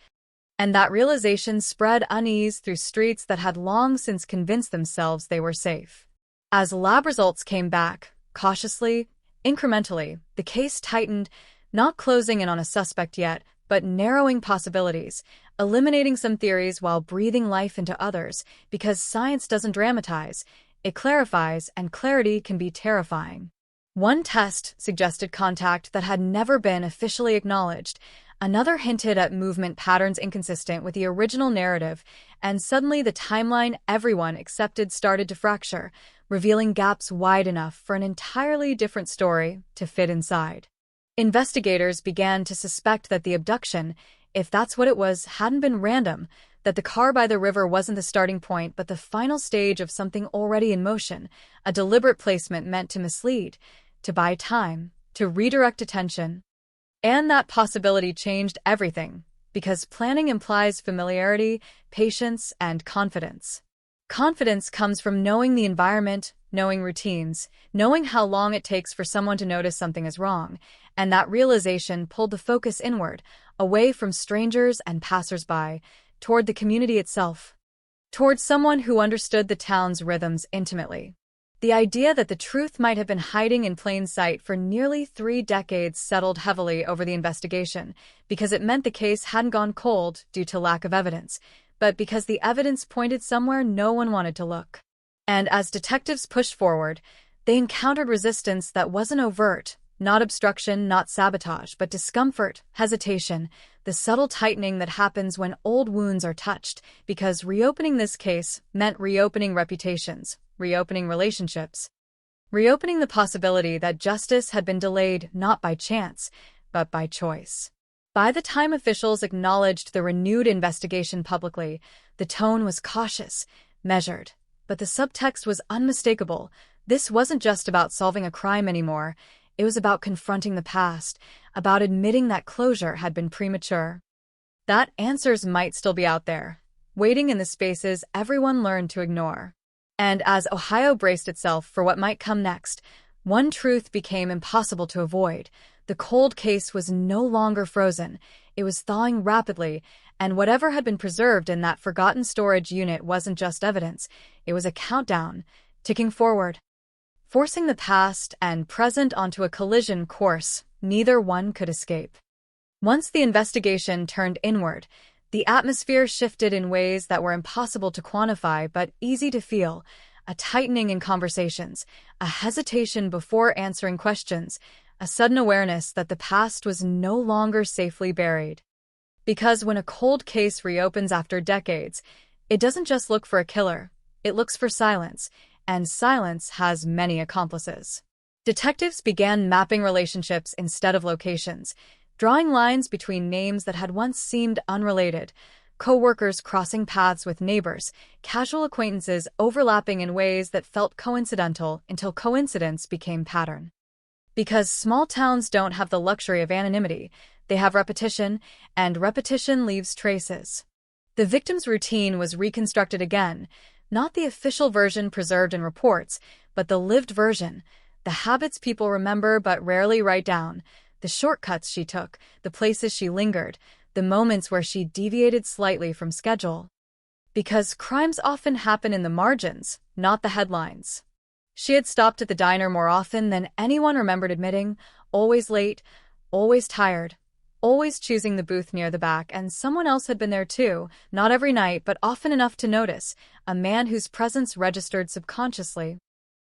And that realization spread unease through streets that had long since convinced themselves they were safe. As lab results came back, cautiously, incrementally, the case tightened, not closing in on a suspect yet, but narrowing possibilities, eliminating some theories while breathing life into others, because science doesn't dramatize, it clarifies, and clarity can be terrifying. One test suggested contact that had never been officially acknowledged. Another hinted at movement patterns inconsistent with the original narrative, and suddenly the timeline everyone accepted started to fracture, revealing gaps wide enough for an entirely different story to fit inside. Investigators began to suspect that the abduction, if that's what it was, hadn't been random, that the car by the river wasn't the starting point but the final stage of something already in motion, a deliberate placement meant to mislead, to buy time, to redirect attention. And that possibility changed everything, because planning implies familiarity, patience, and confidence. Confidence comes from knowing the environment, knowing routines, knowing how long it takes for someone to notice something is wrong, and that realization pulled the focus inward, away from strangers and passers-by, toward the community itself, toward someone who understood the town's rhythms intimately. The idea that the truth might have been hiding in plain sight for nearly 3 decades settled heavily over the investigation, because it meant the case hadn't gone cold due to lack of evidence, but because the evidence pointed somewhere no one wanted to look. And as detectives pushed forward, they encountered resistance that wasn't overt, not obstruction, not sabotage, but discomfort, hesitation, the subtle tightening that happens when old wounds are touched, because reopening this case meant reopening reputations, reopening relationships, reopening the possibility that justice had been delayed not by chance, but by choice. By the time officials acknowledged the renewed investigation publicly, the tone was cautious, measured, but the subtext was unmistakable. This wasn't just about solving a crime anymore. It was about confronting the past, about admitting that closure had been premature. That answers might still be out there, waiting in the spaces everyone learned to ignore. And as Ohio braced itself for what might come next, one truth became impossible to avoid. The cold case was no longer frozen. It was thawing rapidly, and whatever had been preserved in that forgotten storage unit wasn't just evidence. It was a countdown, ticking forward, forcing the past and present onto a collision course neither one could escape. Once the investigation turned inward, the atmosphere shifted in ways that were impossible to quantify but easy to feel, a tightening in conversations, a hesitation before answering questions, a sudden awareness that the past was no longer safely buried. Because when a cold case reopens after decades, it doesn't just look for a killer, it looks for silence, and silence has many accomplices. Detectives began mapping relationships instead of locations, drawing lines between names that had once seemed unrelated, co-workers crossing paths with neighbors, casual acquaintances overlapping in ways that felt coincidental until coincidence became pattern. Because small towns don't have the luxury of anonymity, they have repetition, and repetition leaves traces. The victim's routine was reconstructed again, not the official version preserved in reports, but the lived version, the habits people remember but rarely write down, the shortcuts she took, the places she lingered, the moments where she deviated slightly from schedule. Because crimes often happen in the margins, not the headlines. She had stopped at the diner more often than anyone remembered admitting, always late, always tired, always choosing the booth near the back, and someone else had been there too, not every night but often enough to notice, a man whose presence registered subconsciously.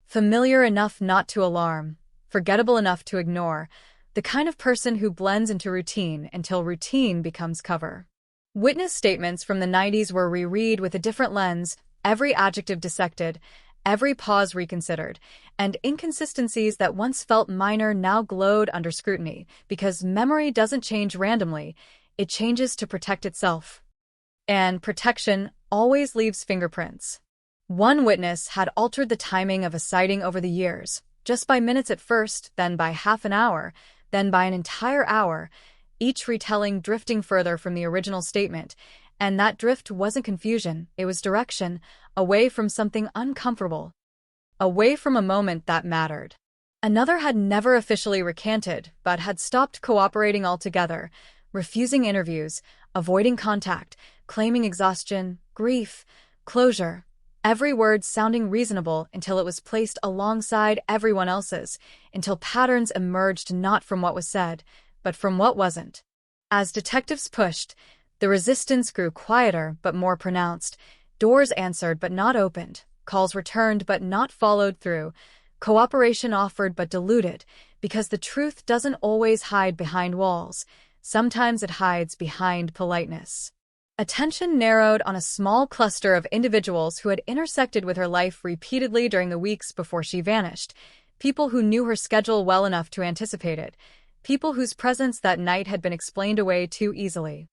Familiar enough not to alarm, forgettable enough to ignore, the kind of person who blends into routine until routine becomes cover. Witness statements from the 90s were reread with a different lens, every adjective dissected, every pause reconsidered, and inconsistencies that once felt minor now glowed under scrutiny, because memory doesn't change randomly, it changes to protect itself. And protection always leaves fingerprints. One witness had altered the timing of a sighting over the years, just by minutes at first, then by half an hour, then by an entire hour, each retelling drifting further from the original statement, and that drift wasn't confusion, it was direction, away from something uncomfortable, away from a moment that mattered. Another had never officially recanted, but had stopped cooperating altogether, refusing interviews, avoiding contact, claiming exhaustion, grief, closure, every word sounding reasonable until it was placed alongside everyone else's, until patterns emerged not from what was said, but from what wasn't. As detectives pushed, the resistance grew quieter but more pronounced, doors answered but not opened, calls returned but not followed through, cooperation offered but diluted, because the truth doesn't always hide behind walls, sometimes it hides behind politeness. Attention narrowed on a small cluster of individuals who had intersected with her life repeatedly during the weeks before she vanished, people who knew her schedule well enough to anticipate it, people whose presence that night had been explained away too easily,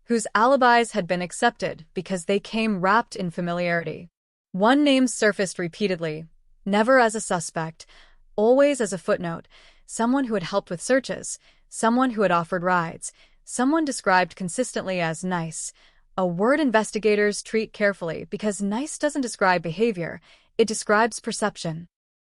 whose alibis had been accepted because they came wrapped in familiarity. One name surfaced repeatedly, never as a suspect, always as a footnote, someone who had helped with searches, someone who had offered rides, someone described consistently as nice, a word investigators treat carefully because nice doesn't describe behavior, it describes perception.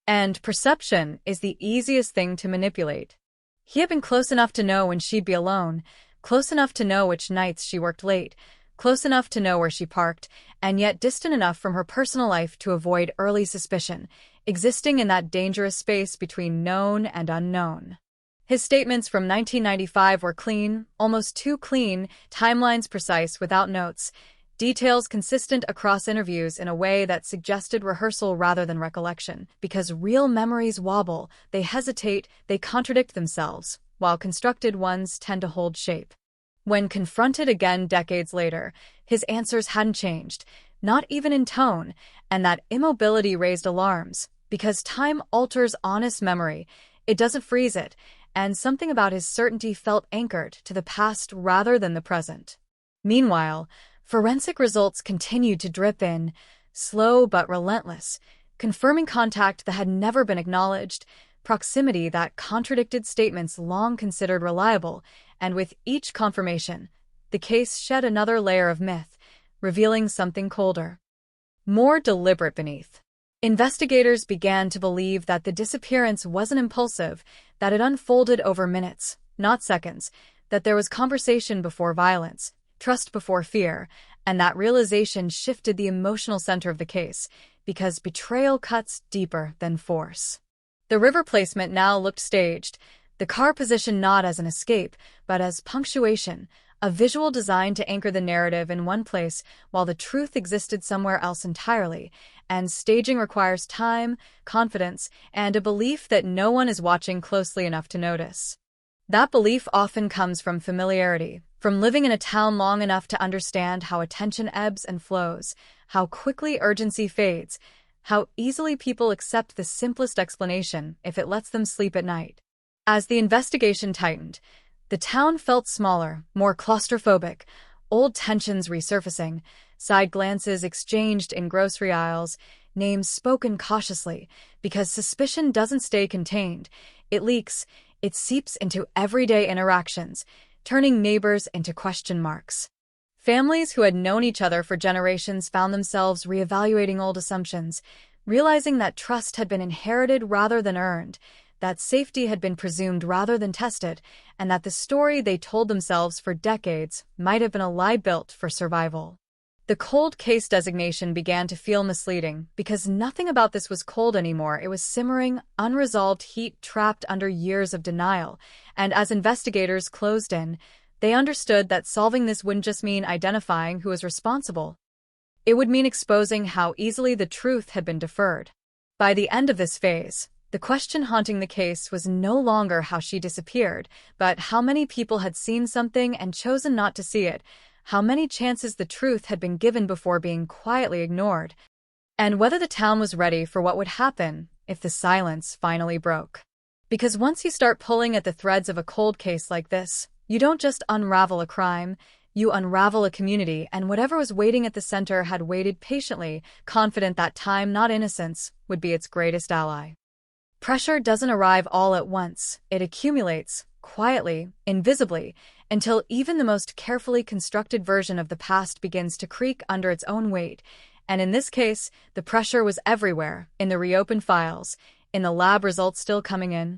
And perception is the easiest thing to manipulate. He had been close enough to know when she'd be alone, close enough to know which nights she worked late, close enough to know where she parked, and yet distant enough from her personal life to avoid early suspicion, existing in that dangerous space between known and unknown. His statements from 1995 were clean, almost too clean, timelines precise without notes, details consistent across interviews in a way that suggested rehearsal rather than recollection, because real memories wobble, they hesitate, they contradict themselves, while constructed ones tend to hold shape. When confronted again decades later, his answers hadn't changed, not even in tone, and that immobility raised alarms, because time alters honest memory, it doesn't freeze it, and something about his certainty felt anchored to the past rather than the present. Meanwhile, forensic results continued to drip in, slow but relentless, confirming contact that had never been acknowledged, proximity that contradicted statements long considered reliable, and with each confirmation, the case shed another layer of myth, revealing something colder, more deliberate beneath. Investigators began to believe that the disappearance wasn't impulsive, that it unfolded over minutes, not seconds, that there was conversation before violence, trust before fear, and that realization shifted the emotional center of the case, because betrayal cuts deeper than force. The river placement now looked staged, The car positioned not as an escape, but as punctuation, a visual design to anchor the narrative in one place while the truth existed somewhere else entirely, and staging requires time, confidence, and a belief that no one is watching closely enough to notice. That belief often comes from familiarity, from living in a town long enough to understand how attention ebbs and flows, how quickly urgency fades, how easily people accept the simplest explanation if it lets them sleep at night. As the investigation tightened, the town felt smaller, more claustrophobic, old tensions resurfacing, side glances exchanged in grocery aisles, names spoken cautiously, because suspicion doesn't stay contained. It leaks, it seeps into everyday interactions, turning neighbors into question marks. Families who had known each other for generations found themselves reevaluating old assumptions, realizing that trust had been inherited rather than earned, that safety had been presumed rather than tested, and that the story they told themselves for decades might have been a lie built for survival. The cold case designation began to feel misleading because nothing about this was cold anymore. It was simmering, unresolved heat trapped under years of denial, and as investigators closed in, they understood that solving this wouldn't just mean identifying who was responsible. It would mean exposing how easily the truth had been deferred. By the end of this phase, the question haunting the case was no longer how she disappeared, but how many people had seen something and chosen not to see it, how many chances the truth had been given before being quietly ignored, and whether the town was ready for what would happen if the silence finally broke. Because once you start pulling at the threads of a cold case like this, you don't just unravel a crime, you unravel a community, and whatever was waiting at the center had waited patiently, confident that time, not innocence, would be its greatest ally. Pressure doesn't arrive all at once. It accumulates, quietly, invisibly, until even the most carefully constructed version of the past begins to creak under its own weight. And in this case, the pressure was everywhere, in the reopened files, in the lab results still coming in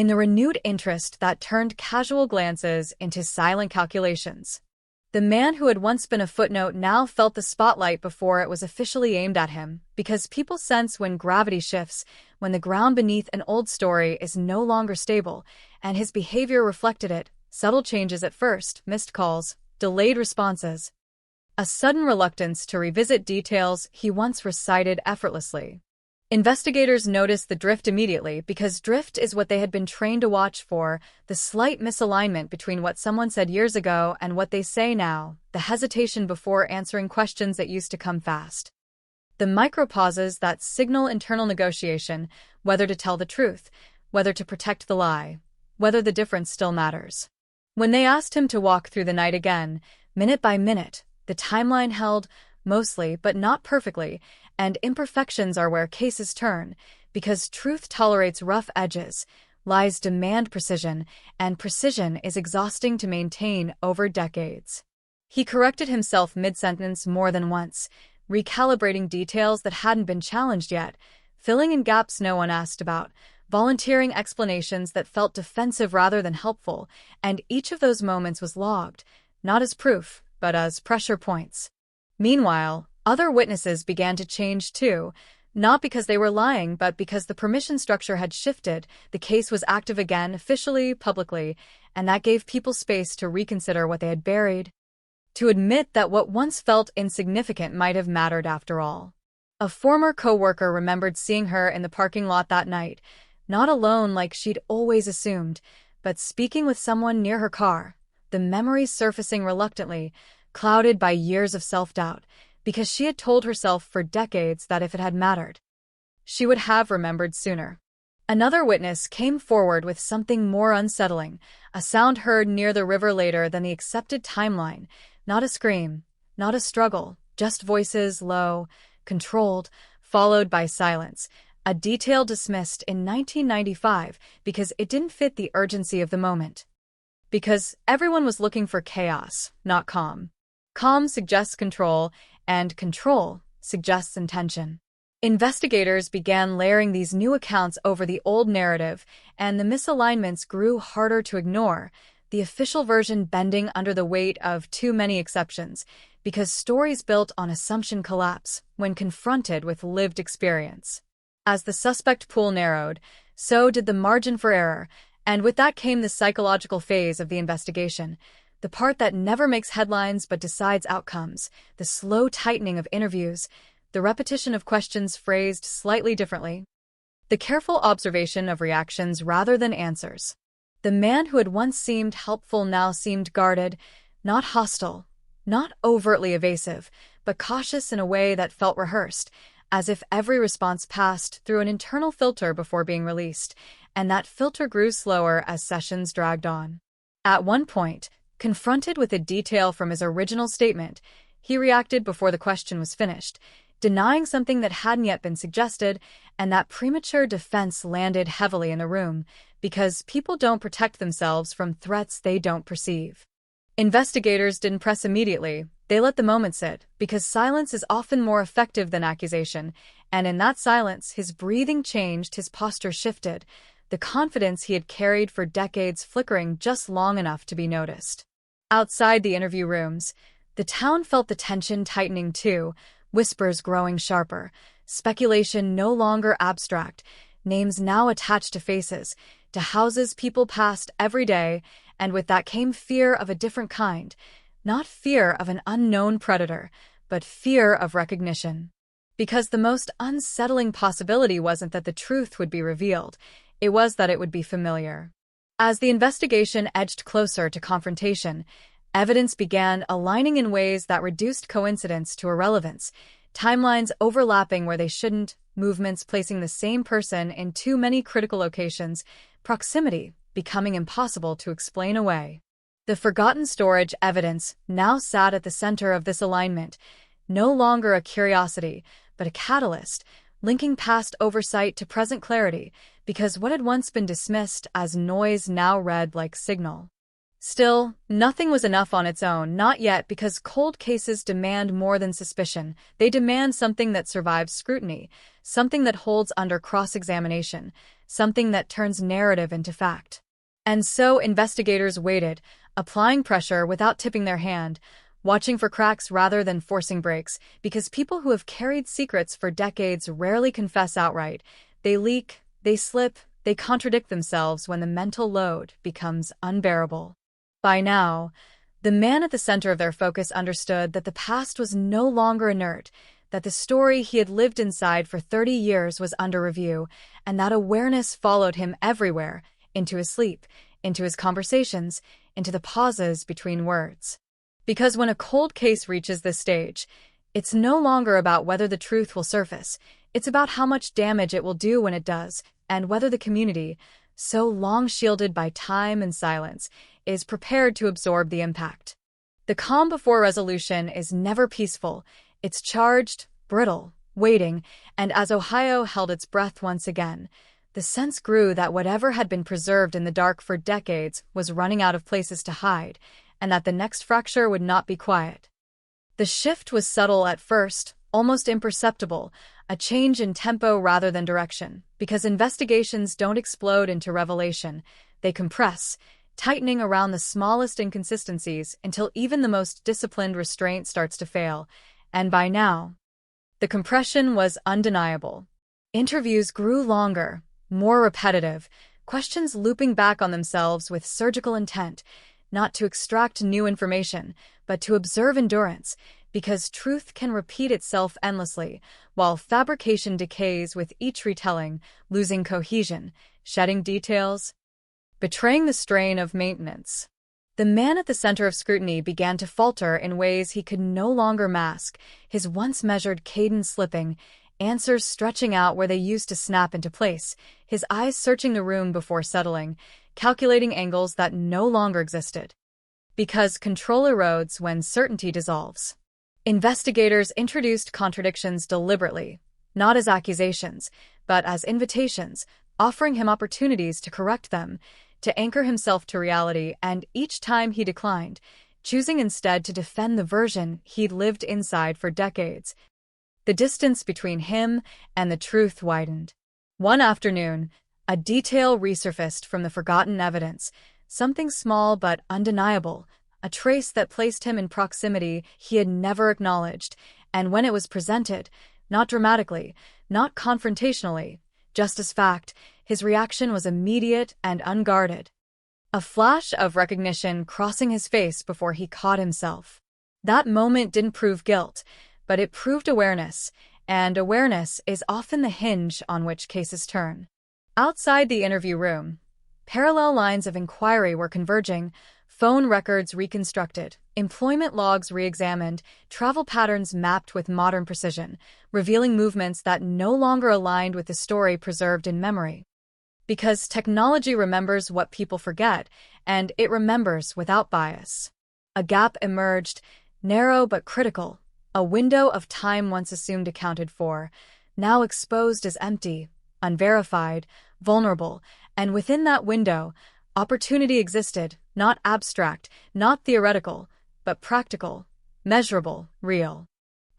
the renewed interest that turned casual glances into silent calculations. The man who had once been a footnote now felt the spotlight before it was officially aimed at him, because people sense when gravity shifts, when the ground beneath an old story is no longer stable, and his behavior reflected it. Subtle changes at first, missed calls, delayed responses, a sudden reluctance to revisit details he once recited effortlessly. Investigators noticed the drift immediately because drift is what they had been trained to watch for, the slight misalignment between what someone said years ago and what they say now, the hesitation before answering questions that used to come fast. The micropauses that signal internal negotiation, whether to tell the truth, whether to protect the lie, whether the difference still matters. When they asked him to walk through the night again, minute by minute, the timeline held, mostly but not perfectly, and imperfections are where cases turn, because truth tolerates rough edges, lies demand precision, and precision is exhausting to maintain over decades. He corrected himself mid-sentence more than once, recalibrating details that hadn't been challenged yet, filling in gaps no one asked about, volunteering explanations that felt defensive rather than helpful, and each of those moments was logged, not as proof, but as pressure points. Meanwhile, other witnesses began to change too, not because they were lying, but because the permission structure had shifted, the case was active again, officially, publicly, and that gave people space to reconsider what they had buried, to admit that what once felt insignificant might have mattered after all. A former co-worker remembered seeing her in the parking lot that night, not alone like she'd always assumed, but speaking with someone near her car, the memories surfacing reluctantly, clouded by years of self-doubt, because she had told herself for decades that if it had mattered, she would have remembered sooner. Another witness came forward with something more unsettling, a sound heard near the river later than the accepted timeline, not a scream, not a struggle, just voices, low, controlled, followed by silence, a detail dismissed in 1995 because it didn't fit the urgency of the moment. Because everyone was looking for chaos, not calm. Calm suggests control, and control suggests intention. Investigators began layering these new accounts over the old narrative, and the misalignments grew harder to ignore, the official version bending under the weight of too many exceptions, because stories built on assumption collapse when confronted with lived experience. As the suspect pool narrowed, so did the margin for error, And with that came the psychological phase of the investigation, the part that never makes headlines but decides outcomes, the slow tightening of interviews, the repetition of questions phrased slightly differently, the careful observation of reactions rather than answers. The man who had once seemed helpful now seemed guarded, not hostile, not overtly evasive, but cautious in a way that felt rehearsed, as if every response passed through an internal filter before being released, and that filter grew slower as sessions dragged on. At one point, confronted with a detail from his original statement, he reacted before the question was finished, denying something that hadn't yet been suggested, and that premature defense landed heavily in the room, because people don't protect themselves from threats they don't perceive. Investigators didn't press immediately. They let the moment sit, because silence is often more effective than accusation, and in that silence, his breathing changed, his posture shifted, the confidence he had carried for decades flickering just long enough to be noticed. Outside the interview rooms, the town felt the tension tightening too, whispers growing sharper, speculation no longer abstract, names now attached to faces, to houses people passed every day, and with that came fear of a different kind, not fear of an unknown predator, but fear of recognition. Because the most unsettling possibility wasn't that the truth would be revealed, it was that it would be familiar. As the investigation edged closer to confrontation, evidence began aligning in ways that reduced coincidence to irrelevance, timelines overlapping where they shouldn't, movements placing the same person in too many critical locations, proximity becoming impossible to explain away. The forgotten storage evidence now sat at the center of this alignment, no longer a curiosity, but a catalyst, linking past oversight to present clarity, because what had once been dismissed as noise now read like signal. Still, nothing was enough on its own, not yet, because cold cases demand more than suspicion. They demand something that survives scrutiny, something that holds under cross-examination, something that turns narrative into fact. And so investigators waited, applying pressure without tipping their hand, watching for cracks rather than forcing breaks, because people who have carried secrets for decades rarely confess outright. They leak, they slip, they contradict themselves when the mental load becomes unbearable. By now, the man at the center of their focus understood that the past was no longer inert, that the story he had lived inside for 30 years was under review, and that awareness followed him everywhere, into his sleep, into his conversations, into the pauses between words. Because when a cold case reaches this stage, it's no longer about whether the truth will surface, it's about how much damage it will do when it does, and whether the community, so long shielded by time and silence, is prepared to absorb the impact. The calm before resolution is never peaceful. It's charged, brittle, waiting, and as Ohio held its breath once again, the sense grew that whatever had been preserved in the dark for decades was running out of places to hide, and that the next fracture would not be quiet. The shift was subtle at first, almost imperceptible, a change in tempo rather than direction, because investigations don't explode into revelation, they compress, tightening around the smallest inconsistencies until even the most disciplined restraint starts to fail, and by now, the compression was undeniable. Interviews grew longer, more repetitive, questions looping back on themselves with surgical intent, not to extract new information, but to observe endurance, because truth can repeat itself endlessly, while fabrication decays with each retelling, losing cohesion, shedding details, betraying the strain of maintenance. The man at the center of scrutiny began to falter in ways he could no longer mask, his once measured cadence slipping, answers stretching out where they used to snap into place, his eyes searching the room before settling, calculating angles that no longer existed. Because control erodes when certainty dissolves. Investigators introduced contradictions deliberately, not as accusations, but as invitations, offering him opportunities to correct them, to anchor himself to reality, and each time he declined, choosing instead to defend the version he'd lived inside for decades. The distance between him and the truth widened. One afternoon, a detail resurfaced from the forgotten evidence, something small but undeniable, a trace that placed him in proximity he had never acknowledged, and when it was presented, not dramatically, not confrontationally, just as fact, His reaction was immediate and unguarded. A flash of recognition crossing his face before he caught himself. That moment didn't prove guilt, but it proved awareness, and awareness is often the hinge on which cases turn. Outside the interview room, parallel lines of inquiry were converging, phone records reconstructed, employment logs re-examined, travel patterns mapped with modern precision, revealing movements that no longer aligned with the story preserved in memory. Because technology remembers what people forget, and it remembers without bias. A gap emerged, narrow but critical, a window of time once assumed accounted for, now exposed as empty, unverified, vulnerable, and within that window, opportunity existed, not abstract, not theoretical, but practical, measurable, real.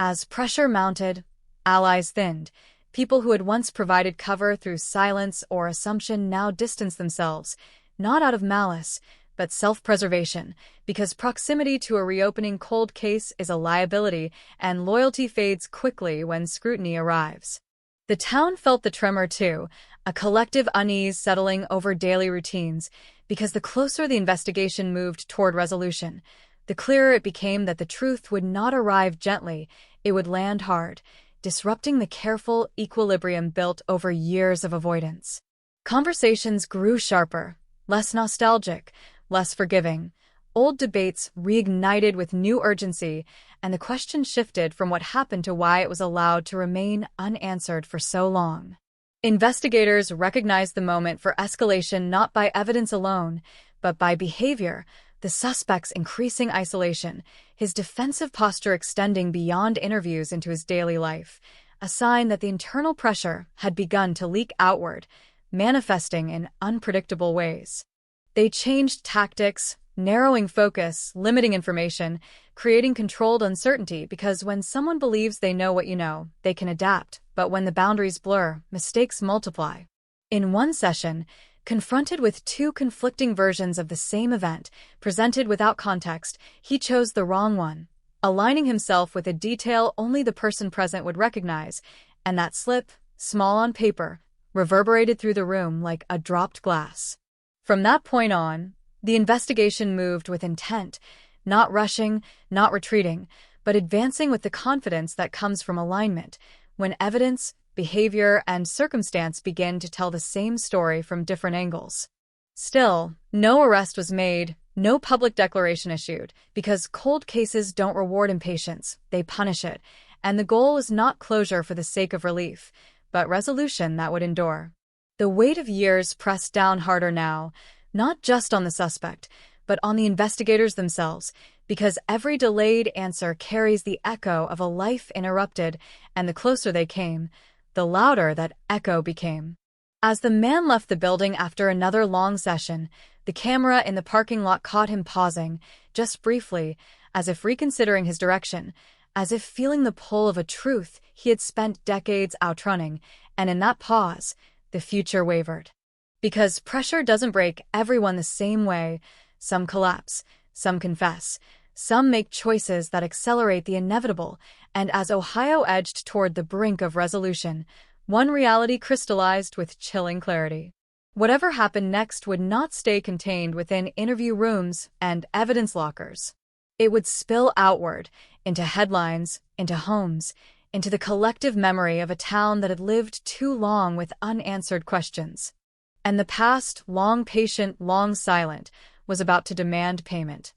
As pressure mounted, allies thinned. People who had once provided cover through silence or assumption now distanced themselves, not out of malice, but self-preservation, because proximity to a reopening cold case is a liability and loyalty fades quickly when scrutiny arrives. The town felt the tremor too, a collective unease settling over daily routines, because the closer the investigation moved toward resolution, the clearer it became that the truth would not arrive gently, it would land hard, disrupting the careful equilibrium built over years of avoidance. Conversations grew sharper, less nostalgic, less forgiving. Old debates reignited with new urgency, and the question shifted from what happened to why it was allowed to remain unanswered for so long. Investigators recognized the moment for escalation not by evidence alone, but by behavior, the suspect's increasing isolation, his defensive posture extending beyond interviews into his daily life, a sign that the internal pressure had begun to leak outward, manifesting in unpredictable ways. They changed tactics, narrowing focus, limiting information, creating controlled uncertainty, because when someone believes they know what you know, they can adapt, but when the boundaries blur, mistakes multiply. In one session, confronted with two conflicting versions of the same event, presented without context, he chose the wrong one, aligning himself with a detail only the person present would recognize, and that slip, small on paper, reverberated through the room like a dropped glass. From that point on, the investigation moved with intent, not rushing, not retreating, but advancing with the confidence that comes from alignment, when evidence, behavior, and circumstance begin to tell the same story from different angles. Still, no arrest was made, no public declaration issued, because cold cases don't reward impatience, they punish it, and the goal is not closure for the sake of relief, but resolution that would endure. The weight of years pressed down harder now, not just on the suspect, but on the investigators themselves, because every delayed answer carries the echo of a life interrupted, and the closer they came, the louder that echo became. As the man left the building after another long session, the camera in the parking lot caught him pausing, just briefly, as if reconsidering his direction, as if feeling the pull of a truth he had spent decades outrunning, and in that pause, the future wavered. Because pressure doesn't break everyone the same way, some collapse, some confess, some make choices that accelerate the inevitable, and as Ohio edged toward the brink of resolution, one reality crystallized with chilling clarity. Whatever happened next would not stay contained within interview rooms and evidence lockers. It would spill outward, into headlines, into homes, into the collective memory of a town that had lived too long with unanswered questions. And the past, long patient, long silent, was about to demand payment.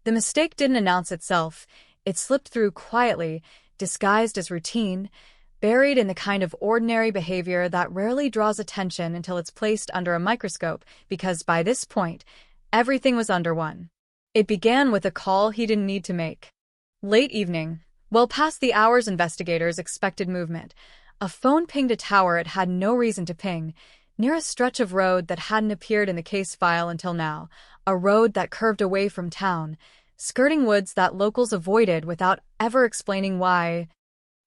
The mistake didn't announce itself. It slipped through quietly, disguised as routine, buried in the kind of ordinary behavior that rarely draws attention until it's placed under a microscope, because by this point, everything was under one. It began with a call he didn't need to make. Late evening, well past the hours investigators expected movement, a phone pinged a tower it had no reason to ping, near a stretch of road that hadn't appeared in the case file until now, a road that curved away from town, skirting woods that locals avoided without ever explaining why.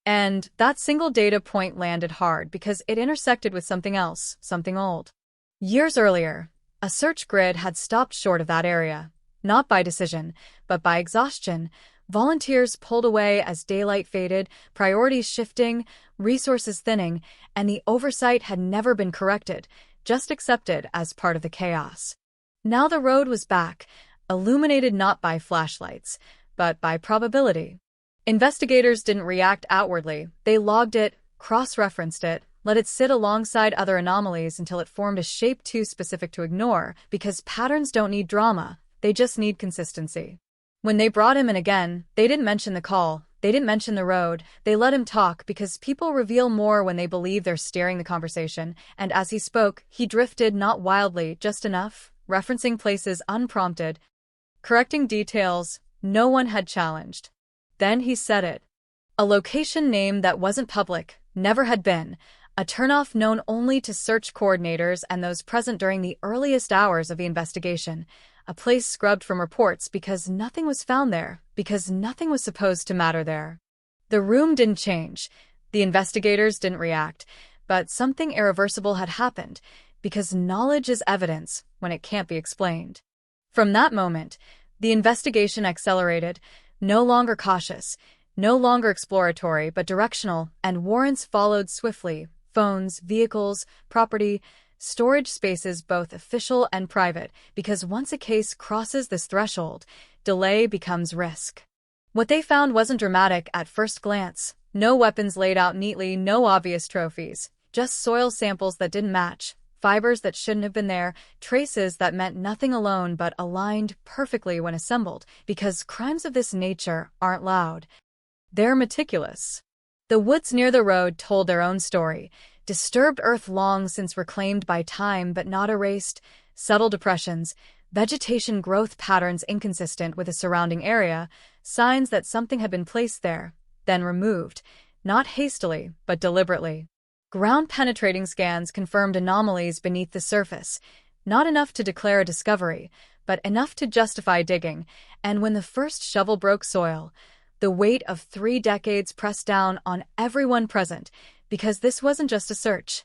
And that single data point landed hard because it intersected with something else, something old. Years earlier, a search grid had stopped short of that area, not by decision, but by exhaustion. Volunteers pulled away as daylight faded, priorities shifting, resources thinning, and the oversight had never been corrected. just accepted as part of the chaos. Now the road was back, illuminated not by flashlights, but by probability. Investigators didn't react outwardly. They logged it, cross-referenced it, let it sit alongside other anomalies until it formed a shape too specific to ignore, because patterns don't need drama, they just need consistency. When they brought him in again, they didn't mention the call, they didn't mention the road, they let him talk because people reveal more when they believe they're steering the conversation, and as he spoke, he drifted not wildly, just enough, referencing places unprompted, correcting details no one had challenged. Then he said it. A location name that wasn't public, never had been, a turnoff known only to search coordinators and those present during the earliest hours of the investigation, a place scrubbed from reports because nothing was found there, because nothing was supposed to matter there. The room didn't change, the investigators didn't react, but something irreversible had happened, because knowledge is evidence when it can't be explained. From that moment, the investigation accelerated, no longer cautious, no longer exploratory but directional, and warrants followed swiftly. Phones, vehicles, property, storage spaces both official and private, because once a case crosses this threshold, delay becomes risk. What they found wasn't dramatic at first glance. No weapons laid out neatly, no obvious trophies, just soil samples that didn't match, fibers that shouldn't have been there, traces that meant nothing alone but aligned perfectly when assembled, because crimes of this nature aren't loud. They're meticulous. The woods near the road told their own story. Disturbed earth long since reclaimed by time but not erased, subtle depressions, vegetation growth patterns inconsistent with the surrounding area, signs that something had been placed there, then removed, not hastily but deliberately. Ground-penetrating scans confirmed anomalies beneath the surface, not enough to declare a discovery, but enough to justify digging, and when the first shovel broke soil, the weight of 3 decades pressed down on everyone present, because this wasn't just a search.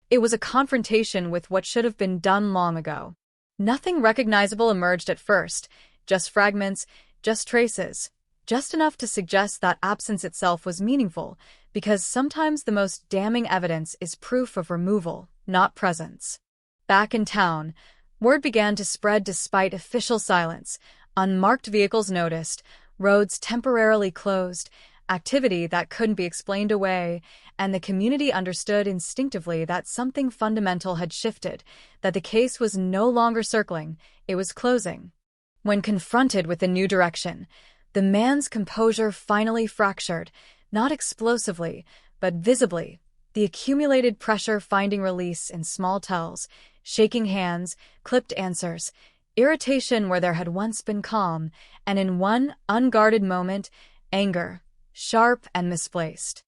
It was a confrontation with what should have been done long ago. Nothing recognizable emerged at first, just fragments, just traces, just enough to suggest that absence itself was meaningful, because sometimes the most damning evidence is proof of removal, not presence. Back in town, word began to spread despite official silence. Unmarked vehicles noticed, roads temporarily closed, activity that couldn't be explained away, and the community understood instinctively that something fundamental had shifted, that the case was no longer circling, it was closing. When confronted with a new direction, the man's composure finally fractured, not explosively, but visibly, the accumulated pressure finding release in small tells, shaking hands, clipped answers, irritation where there had once been calm, and in one unguarded moment, anger, sharp and misplaced.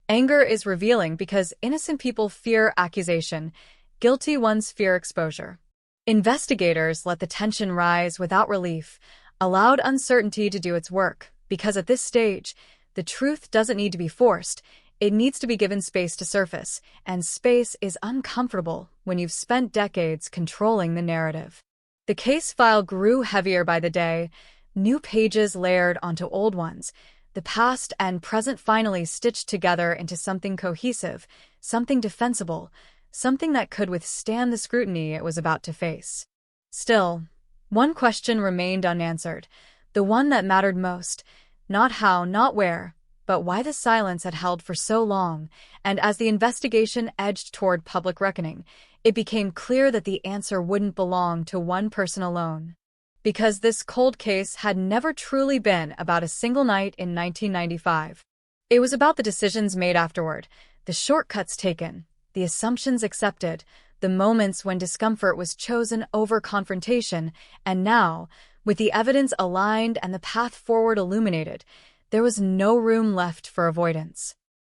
Anger is revealing because innocent people fear accusation, guilty ones fear exposure. Investigators let the tension rise without relief, allowed uncertainty to do its work, because at this stage, the truth doesn't need to be forced, it needs to be given space to surface, and space is uncomfortable when you've spent decades controlling the narrative. The case file grew heavier by the day, new pages layered onto old ones, the past and present finally stitched together into something cohesive, something defensible, something that could withstand the scrutiny it was about to face. Still, one question remained unanswered, the one that mattered most, not how, not where, but why the silence had held for so long, and as the investigation edged toward public reckoning, it became clear that the answer wouldn't belong to one person alone. Because this cold case had never truly been about a single night in 1995. It was about the decisions made afterward, the shortcuts taken, the assumptions accepted, the moments when discomfort was chosen over confrontation, and now, with the evidence aligned and the path forward illuminated, there was no room left for avoidance.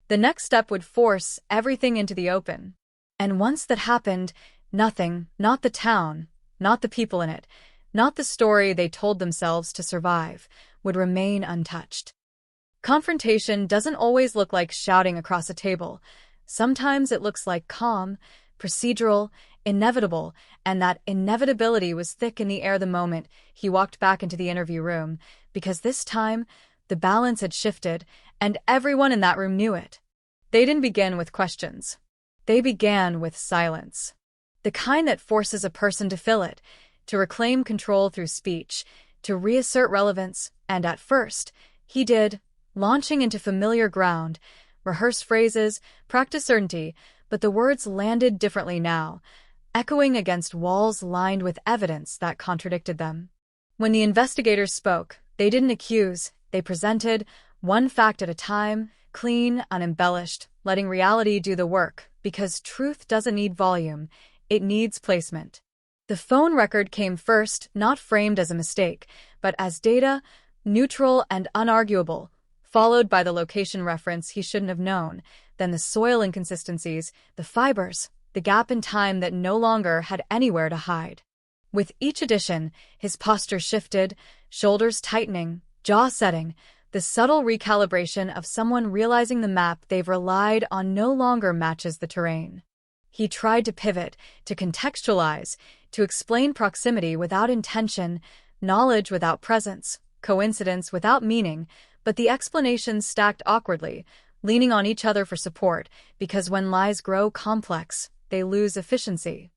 The next step would force everything into the open. And once that happened, nothing, not the town, not the people in it, not the story they told themselves to survive, would remain untouched. Confrontation doesn't always look like shouting across a table. Sometimes it looks like calm, procedural, inevitable, and that inevitability was thick in the air the moment he walked back into the interview room, because this time, the balance had shifted, and everyone in that room knew it. They didn't begin with questions. They began with silence. the kind that forces a person to fill it, to reclaim control through speech, to reassert relevance, and at first, he did, launching into familiar ground, rehearsed phrases, practiced certainty, but the words landed differently now, echoing against walls lined with evidence that contradicted them. When the investigators spoke, they didn't accuse, they presented, one fact at a time, clean, unembellished, letting reality do the work, because truth doesn't need volume, it needs placement. The phone record came first, not framed as a mistake, but as data, neutral and unarguable, followed by the location reference he shouldn't have known, then the soil inconsistencies, the fibers, the gap in time that no longer had anywhere to hide. With each addition, his posture shifted, shoulders tightening, jaw setting, the subtle recalibration of someone realizing the map they've relied on no longer matches the terrain. He tried to pivot, to contextualize, to explain proximity without intention, knowledge without presence, coincidence without meaning, but the explanations stacked awkwardly, leaning on each other for support, because when lies grow complex, they lose efficiency.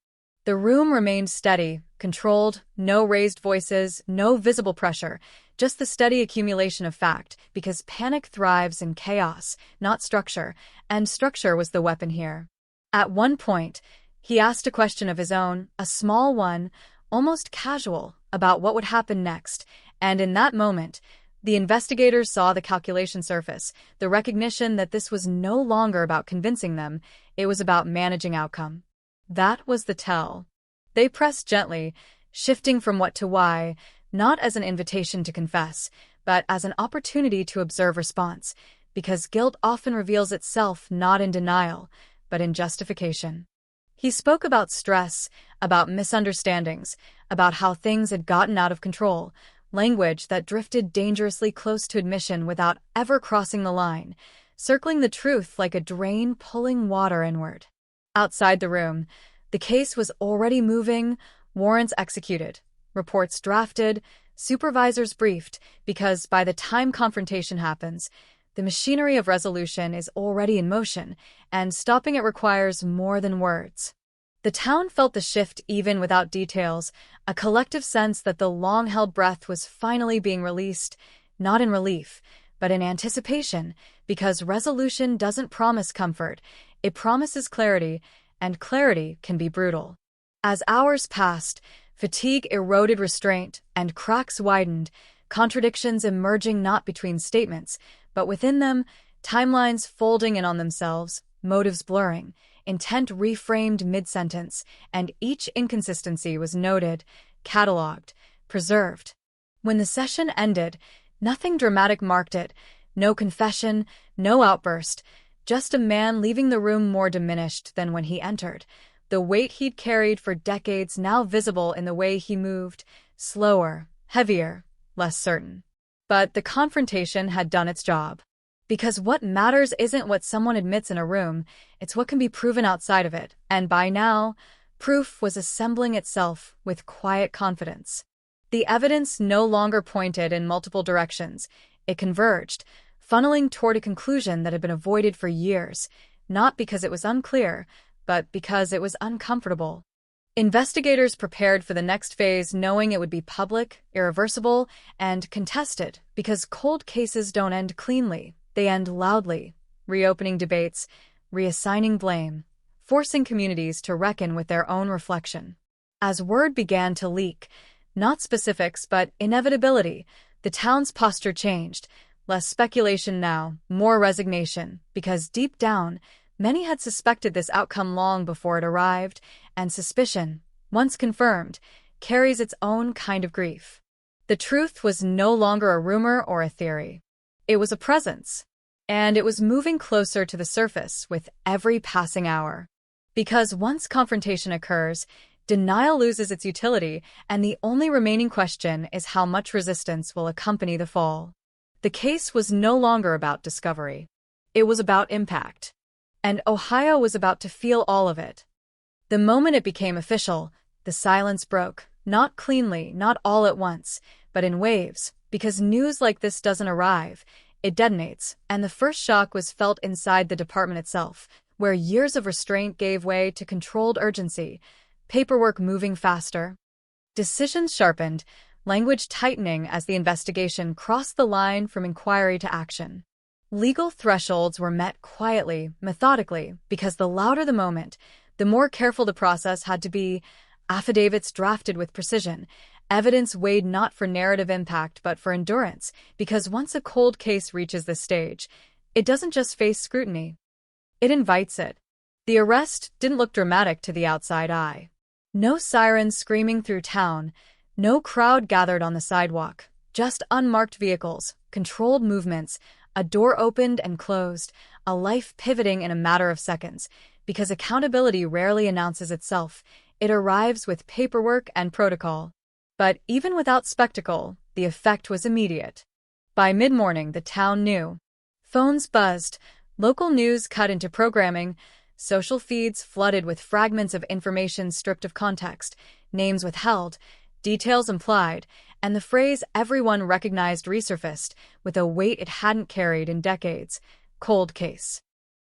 The room remained steady, controlled, no raised voices, no visible pressure, just the steady accumulation of fact, because panic thrives in chaos, not structure, and structure was the weapon here. At one point, he asked a question of his own, a small one, almost casual, about what would happen next, and in that moment, the investigators saw the calculation surface, the recognition that this was no longer about convincing them, it was about managing outcome. That was the tell. They pressed gently, shifting from what to why, not as an invitation to confess, but as an opportunity to observe response, because guilt often reveals itself not in denial, but in justification. He spoke about stress, about misunderstandings, about how things had gotten out of control, language that drifted dangerously close to admission without ever crossing the line, circling the truth like a drain pulling water inward. Outside the room, the case was already moving, warrants executed, reports drafted, supervisors briefed, because by the time confrontation happens, the machinery of resolution is already in motion, and stopping it requires more than words. The town felt the shift even without details, a collective sense that the long-held breath was finally being released, not in relief, but in anticipation, because resolution doesn't promise comfort, it promises clarity, and clarity can be brutal. As hours passed, fatigue eroded restraint, and cracks widened, contradictions emerging not between statements, but within them, timelines folding in on themselves, motives blurring, intent reframed mid-sentence, and each inconsistency was noted, catalogued, preserved. When the session ended, nothing dramatic marked it, no confession, no outburst, just a man leaving the room more diminished than when he entered, the weight he'd carried for decades now visible in the way he moved, slower, heavier, less certain. But the confrontation had done its job. Because what matters isn't what someone admits in a room, it's what can be proven outside of it, and by now, proof was assembling itself with quiet confidence. The evidence no longer pointed in multiple directions, it converged, funneling toward a conclusion that had been avoided for years, not because it was unclear, but because it was uncomfortable. Investigators prepared for the next phase knowing it would be public, irreversible, and contested, because cold cases don't end cleanly, they end loudly, reopening debates, reassigning blame, forcing communities to reckon with their own reflection. As word began to leak, not specifics but inevitability, the town's posture changed, less speculation now, more resignation, because deep down, many had suspected this outcome long before it arrived, and suspicion, once confirmed, carries its own kind of grief. The truth was no longer a rumor or a theory. It was a presence, and it was moving closer to the surface with every passing hour. Because once confrontation occurs, denial loses its utility, and the only remaining question is how much resistance will accompany the fall. The case was no longer about discovery. It was about impact. And Ohio was about to feel all of it. The moment it became official, the silence broke, not cleanly, not all at once, but in waves, because news like this doesn't arrive, it detonates, and the first shock was felt inside the department itself, where years of restraint gave way to controlled urgency, paperwork moving faster, decisions sharpened, language tightening as the investigation crossed the line from inquiry to action. Legal thresholds were met quietly, methodically, because the louder the moment, the more careful the process had to be. Affidavits drafted with precision, evidence weighed not for narrative impact but for endurance, because once a cold case reaches this stage, it doesn't just face scrutiny. It invites it. The arrest didn't look dramatic to the outside eye. No sirens screaming through town, no crowd gathered on the sidewalk, just unmarked vehicles, controlled movements, a door opened and closed, a life pivoting in a matter of seconds, because accountability rarely announces itself. It arrives with paperwork and protocol. But even without spectacle, the effect was immediate. By mid-morning, the town knew. Phones buzzed, local news cut into programming, social feeds flooded with fragments of information stripped of context, names withheld, details implied, and the phrase everyone recognized resurfaced with a weight it hadn't carried in decades: cold case.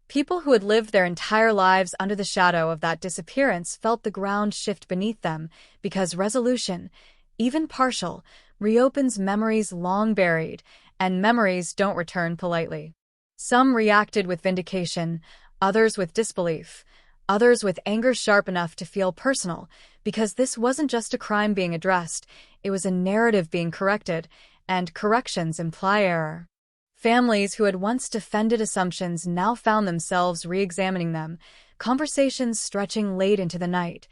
People who had lived their entire lives under the shadow of that disappearance felt the ground shift beneath them, because resolution, even partial, reopens memories long buried, and memories don't return politely. Some reacted with vindication, others with disbelief, others with anger sharp enough to feel personal, because this wasn't just a crime being addressed, it was a narrative being corrected, and corrections imply error. Families who had once defended assumptions now found themselves re-examining them, conversations stretching late into the night.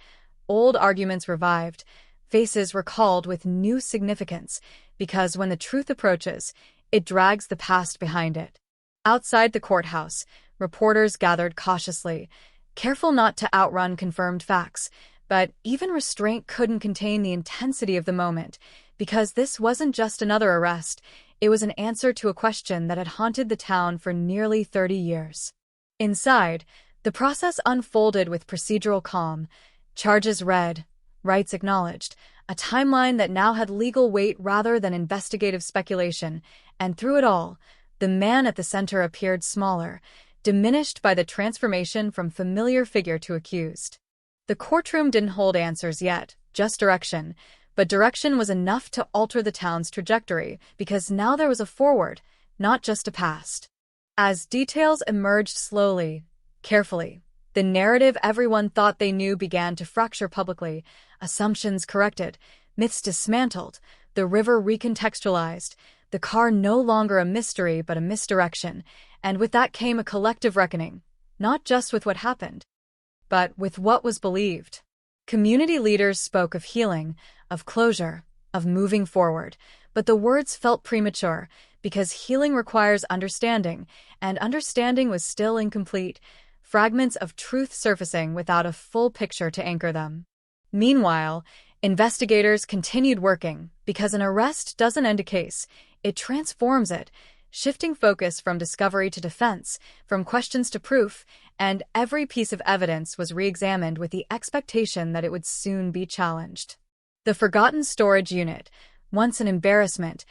Old arguments revived, faces recalled with new significance, because when the truth approaches, it drags the past behind it. Outside the courthouse, reporters gathered cautiously, careful not to outrun confirmed facts, but even restraint couldn't contain the intensity of the moment, because this wasn't just another arrest. It was an answer to a question that had haunted the town for nearly 30 years. Inside, the process unfolded with procedural calm, charges read, rights acknowledged, a timeline that now had legal weight rather than investigative speculation, and through it all, the man at the center appeared smaller, diminished by the transformation from familiar figure to accused. The courtroom didn't hold answers yet, just direction, but direction was enough to alter the town's trajectory, because now there was a forward, not just a past. As details emerged slowly, carefully, the narrative everyone thought they knew began to fracture publicly, assumptions corrected, myths dismantled, the river recontextualized, the car no longer a mystery but a misdirection, and with that came a collective reckoning, not just with what happened, but with what was believed. Community leaders spoke of healing, of closure, of moving forward, but the words felt premature, because healing requires understanding, and understanding was still incomplete, fragments of truth surfacing without a full picture to anchor them. Meanwhile, investigators continued working, because an arrest doesn't end a case, it transforms it, shifting focus from discovery to defense, from questions to proof, and every piece of evidence was re-examined with the expectation that it would soon be challenged. The forgotten storage unit, once an embarrassment,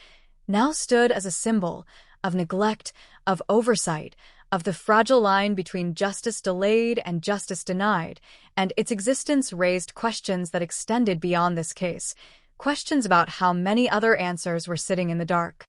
now stood as a symbol of neglect, of oversight, of the fragile line between justice delayed and justice denied, and its existence raised questions that extended beyond this case, questions about how many other answers were sitting in the dark,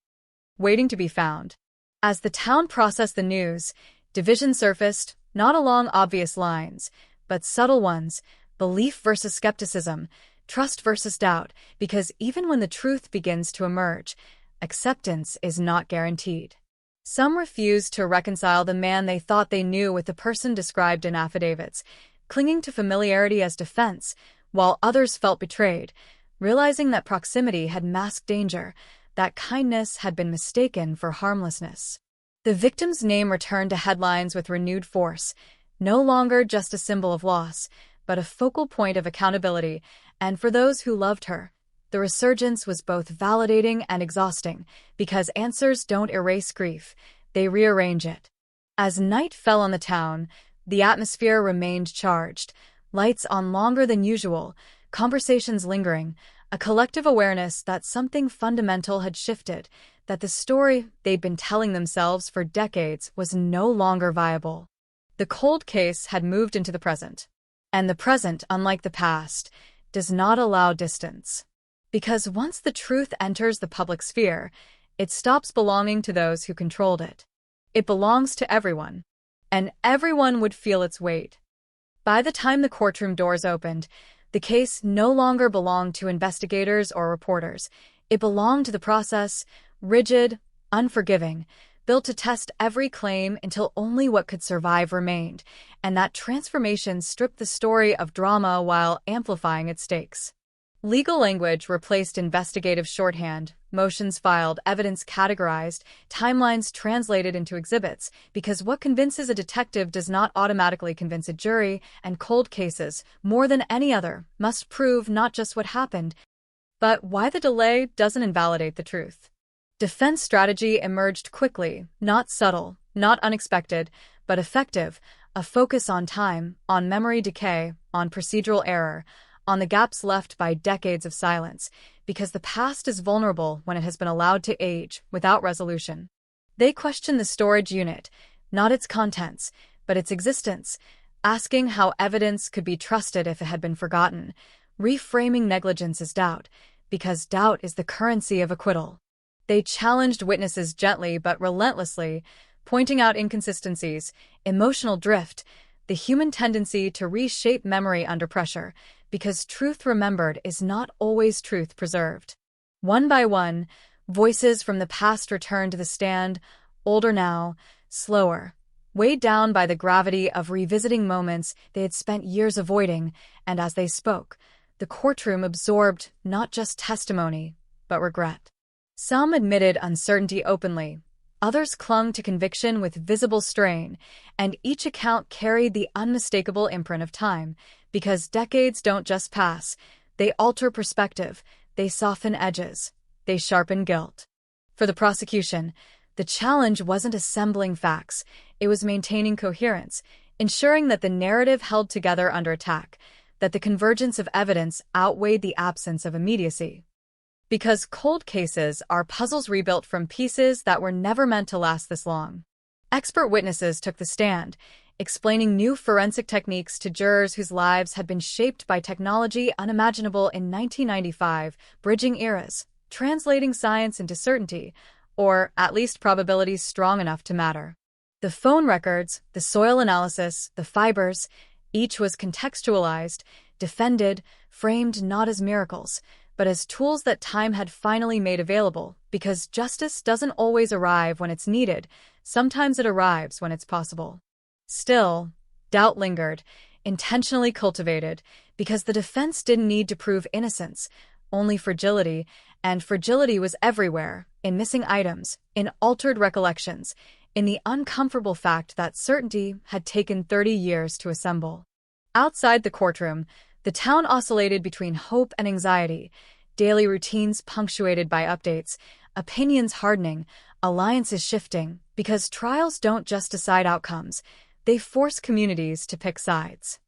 waiting to be found. As the town processed the news, division surfaced, not along obvious lines, but subtle ones, belief versus skepticism, trust versus doubt, because even when the truth begins to emerge, acceptance is not guaranteed. Some refused to reconcile the man they thought they knew with the person described in affidavits, clinging to familiarity as defense, while others felt betrayed, realizing that proximity had masked danger, that kindness had been mistaken for harmlessness. The victim's name returned to headlines with renewed force, no longer just a symbol of loss, but a focal point of accountability, and for those who loved her, the resurgence was both validating and exhausting, because answers don't erase grief, they rearrange it. As night fell on the town, the atmosphere remained charged, lights on longer than usual, conversations lingering, a collective awareness that something fundamental had shifted, that the story they'd been telling themselves for decades was no longer viable. The cold case had moved into the present. And the present, unlike the past, does not allow distance. Because once the truth enters the public sphere, it stops belonging to those who controlled it. It belongs to everyone, and everyone would feel its weight. By the time the courtroom doors opened, the case no longer belonged to investigators or reporters. It belonged to the process, rigid, unforgiving, built to test every claim until only what could survive remained, and that transformation stripped the story of drama while amplifying its stakes. Legal language replaced investigative shorthand, motions filed, evidence categorized, timelines translated into exhibits, because what convinces a detective does not automatically convince a jury, and cold cases, more than any other, must prove not just what happened, but why the delay doesn't invalidate the truth. Defense strategy emerged quickly, not subtle, not unexpected, but effective, a focus on time, on memory decay, on procedural error, on the gaps left by decades of silence, because the past is vulnerable when it has been allowed to age without resolution. They question the storage unit, not its contents, but its existence, asking how evidence could be trusted if it had been forgotten, reframing negligence as doubt, because doubt is the currency of acquittal. They challenged witnesses gently but relentlessly, pointing out inconsistencies, emotional drift, the human tendency to reshape memory under pressure, because truth remembered is not always truth preserved. One by one, voices from the past returned to the stand, older now, slower, weighed down by the gravity of revisiting moments they had spent years avoiding, and as they spoke, the courtroom absorbed not just testimony, but regret. Some admitted uncertainty openly, others clung to conviction with visible strain, and each account carried the unmistakable imprint of time, because decades don't just pass, they alter perspective, they soften edges, they sharpen guilt. For the prosecution, the challenge wasn't assembling facts, it was maintaining coherence, ensuring that the narrative held together under attack, that the convergence of evidence outweighed the absence of immediacy. Because cold cases are puzzles rebuilt from pieces that were never meant to last this long. Expert witnesses took the stand, explaining new forensic techniques to jurors whose lives had been shaped by technology unimaginable in 1995, bridging eras, translating science into certainty, or at least probabilities strong enough to matter. The phone records, the soil analysis, the fibers, each was contextualized, defended, framed not as miracles, but as tools that time had finally made available, because justice doesn't always arrive when it's needed, sometimes it arrives when it's possible. Still, doubt lingered, intentionally cultivated, because the defense didn't need to prove innocence, only fragility, and fragility was everywhere, in missing items, in altered recollections, in the uncomfortable fact that certainty had taken 30 years to assemble. Outside the courtroom, the town oscillated between hope and anxiety, daily routines punctuated by updates, opinions hardening, alliances shifting, because trials don't just decide outcomes, they force communities to pick sides.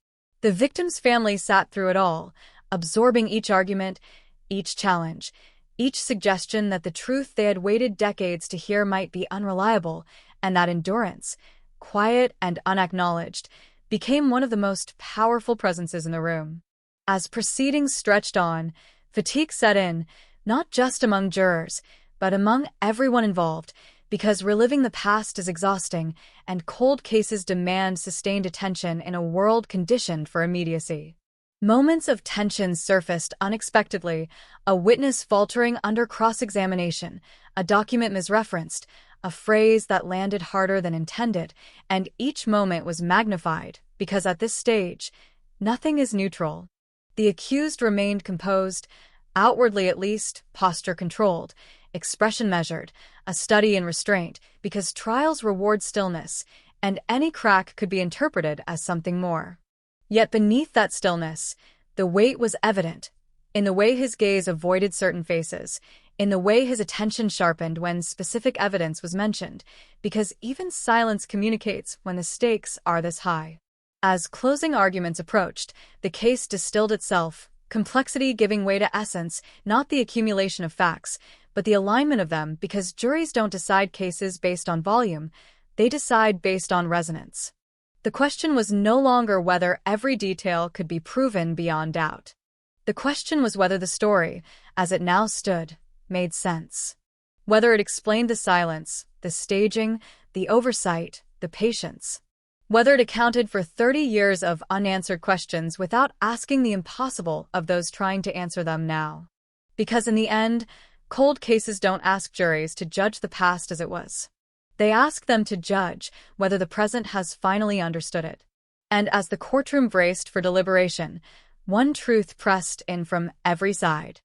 The victim's family sat through it all, absorbing each argument, each challenge, each suggestion that the truth they had waited decades to hear might be unreliable, and that endurance, quiet and unacknowledged, became one of the most powerful presences in the room. As proceedings stretched on, fatigue set in, not just among jurors, but among everyone involved, because reliving the past is exhausting, and cold cases demand sustained attention in a world conditioned for immediacy. Moments of tension surfaced unexpectedly, a witness faltering under cross-examination, a document misreferenced, a phrase that landed harder than intended, and each moment was magnified, because at this stage, nothing is neutral. The accused remained composed, outwardly at least, posture controlled, expression measured, a study in restraint, because trials reward stillness, and any crack could be interpreted as something more. Yet beneath that stillness, the weight was evident, in the way his gaze avoided certain faces, in the way his attention sharpened when specific evidence was mentioned, because even silence communicates when the stakes are this high. As closing arguments approached, the case distilled itself, complexity giving way to essence, not the accumulation of facts, but the alignment of them, because juries don't decide cases based on volume, they decide based on resonance. The question was no longer whether every detail could be proven beyond doubt. The question was whether the story, as it now stood, made sense. Whether it explained the silence, the staging, the oversight, the patience. Whether it accounted for 30 years of unanswered questions without asking the impossible of those trying to answer them now. Because in the end, cold cases don't ask juries to judge the past as it was. They ask them to judge whether the present has finally understood it. And as the courtroom braced for deliberation, one truth pressed in from every side.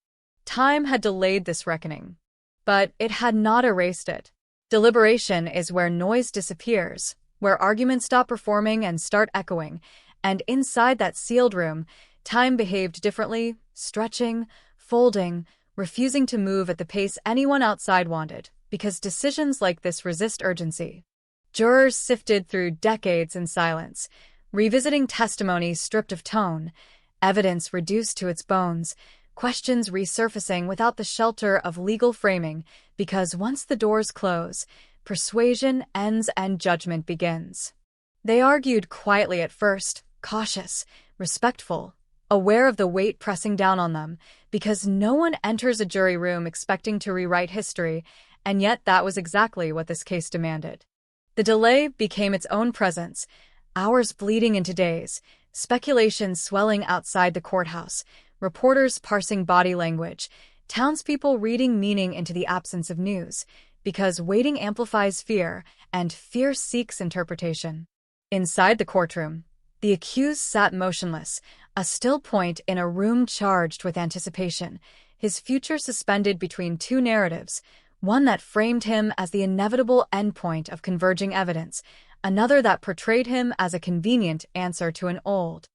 Time had delayed this reckoning, but it had not erased it. Deliberation is where noise disappears, where arguments stop performing and start echoing, and inside that sealed room, time behaved differently, stretching, folding, refusing to move at the pace anyone outside wanted, because decisions like this resist urgency. Jurors sifted through decades in silence, revisiting testimony stripped of tone, evidence reduced to its bones, questions resurfacing without the shelter of legal framing, because once the doors close, persuasion ends and judgment begins. They argued quietly at first, cautious, respectful, aware of the weight pressing down on them, because no one enters a jury room expecting to rewrite history, and yet that was exactly what this case demanded. The delay became its own presence, hours bleeding into days, speculation swelling outside the courthouse, reporters parsing body language, townspeople reading meaning into the absence of news, because waiting amplifies fear, and fear seeks interpretation. Inside the courtroom, the accused sat motionless, a still point in a room charged with anticipation, his future suspended between two narratives, one that framed him as the inevitable endpoint of converging evidence, another that portrayed him as a convenient answer to an old,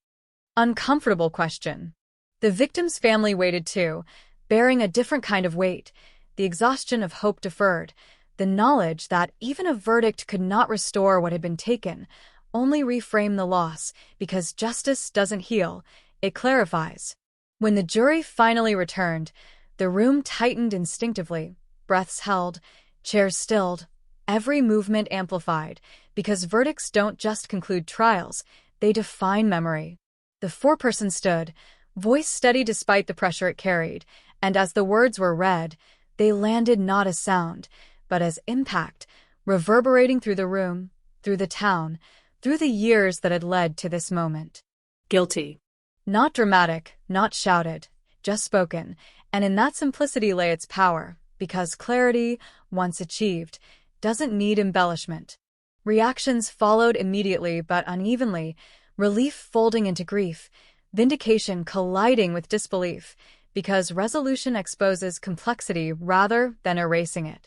uncomfortable question. The victim's family waited too, bearing a different kind of weight, the exhaustion of hope deferred, the knowledge that even a verdict could not restore what had been taken, only reframe the loss, because justice doesn't heal, it clarifies. When the jury finally returned, the room tightened instinctively, breaths held, chairs stilled, every movement amplified, because verdicts don't just conclude trials, they define memory. The foreperson stood, voice steady despite the pressure it carried, and as the words were read, they landed not as sound, but as impact, reverberating through the room, through the town, through the years that had led to this moment. Guilty. Not dramatic, not shouted, just spoken, and in that simplicity lay its power, because clarity, once achieved, doesn't need embellishment. Reactions followed immediately but unevenly, relief folding into grief, vindication colliding with disbelief, because resolution exposes complexity rather than erasing it.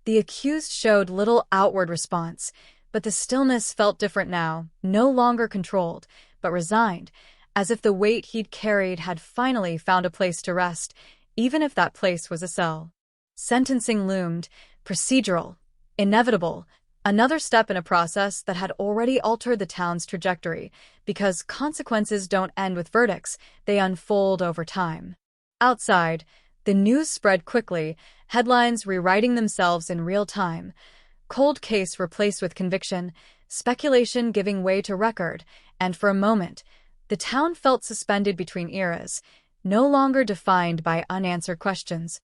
The accused showed little outward response, but the stillness felt different now, no longer controlled, but resigned, as if the weight he'd carried had finally found a place to rest, even if that place was a cell. Sentencing loomed, procedural, inevitable, another step in a process that had already altered the town's trajectory, because consequences don't end with verdicts, they unfold over time. Outside, the news spread quickly, headlines rewriting themselves in real time, cold case replaced with conviction, speculation giving way to record, and for a moment, the town felt suspended between eras, no longer defined by unanswered questions.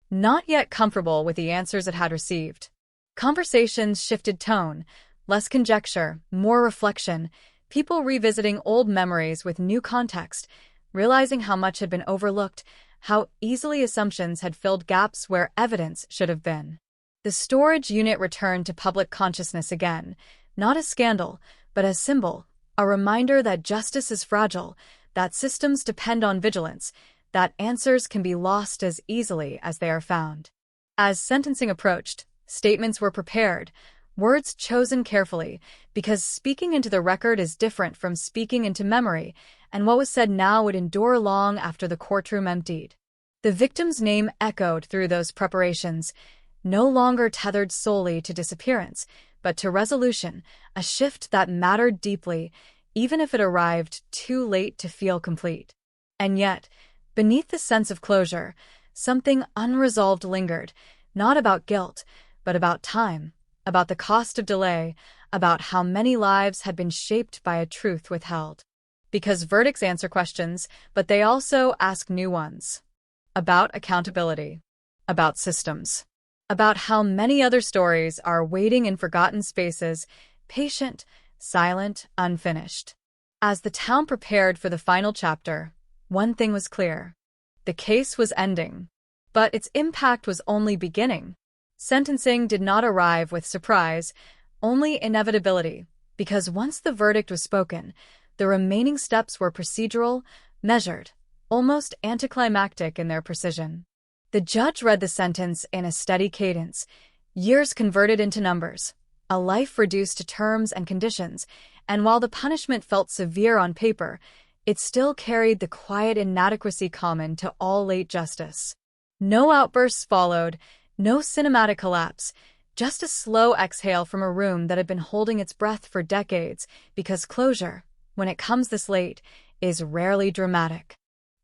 Not yet comfortable with the answers it had received. Conversations shifted tone, less conjecture, more reflection, people revisiting old memories with new context, realizing how much had been overlooked, how easily assumptions had filled gaps where evidence should have been. The storage unit returned to public consciousness again, not a scandal, but a symbol, a reminder that justice is fragile, that systems depend on vigilance, that answers can be lost as easily as they are found. As sentencing approached, statements were prepared, words chosen carefully, because speaking into the record is different from speaking into memory, and what was said now would endure long after the courtroom emptied. The victim's name echoed through those preparations, no longer tethered solely to disappearance, but to resolution, a shift that mattered deeply, even if it arrived too late to feel complete. And yet, beneath the sense of closure, something unresolved lingered, not about guilt, but about time, about the cost of delay, about how many lives had been shaped by a truth withheld. Because verdicts answer questions, but they also ask new ones. About accountability, about systems, about how many other stories are waiting in forgotten spaces, patient, silent, unfinished. As the town prepared for the final chapter, one thing was clear. The case was ending. But its impact was only beginning. Sentencing did not arrive with surprise, only inevitability, because once the verdict was spoken, the remaining steps were procedural, measured, almost anticlimactic in their precision. The judge read the sentence in a steady cadence, years converted into numbers, a life reduced to terms and conditions, and while the punishment felt severe on paper, it still carried the quiet inadequacy common to all late justice. No outbursts followed, no cinematic collapse, just a slow exhale from a room that had been holding its breath for decades, because closure, when it comes this late, is rarely dramatic.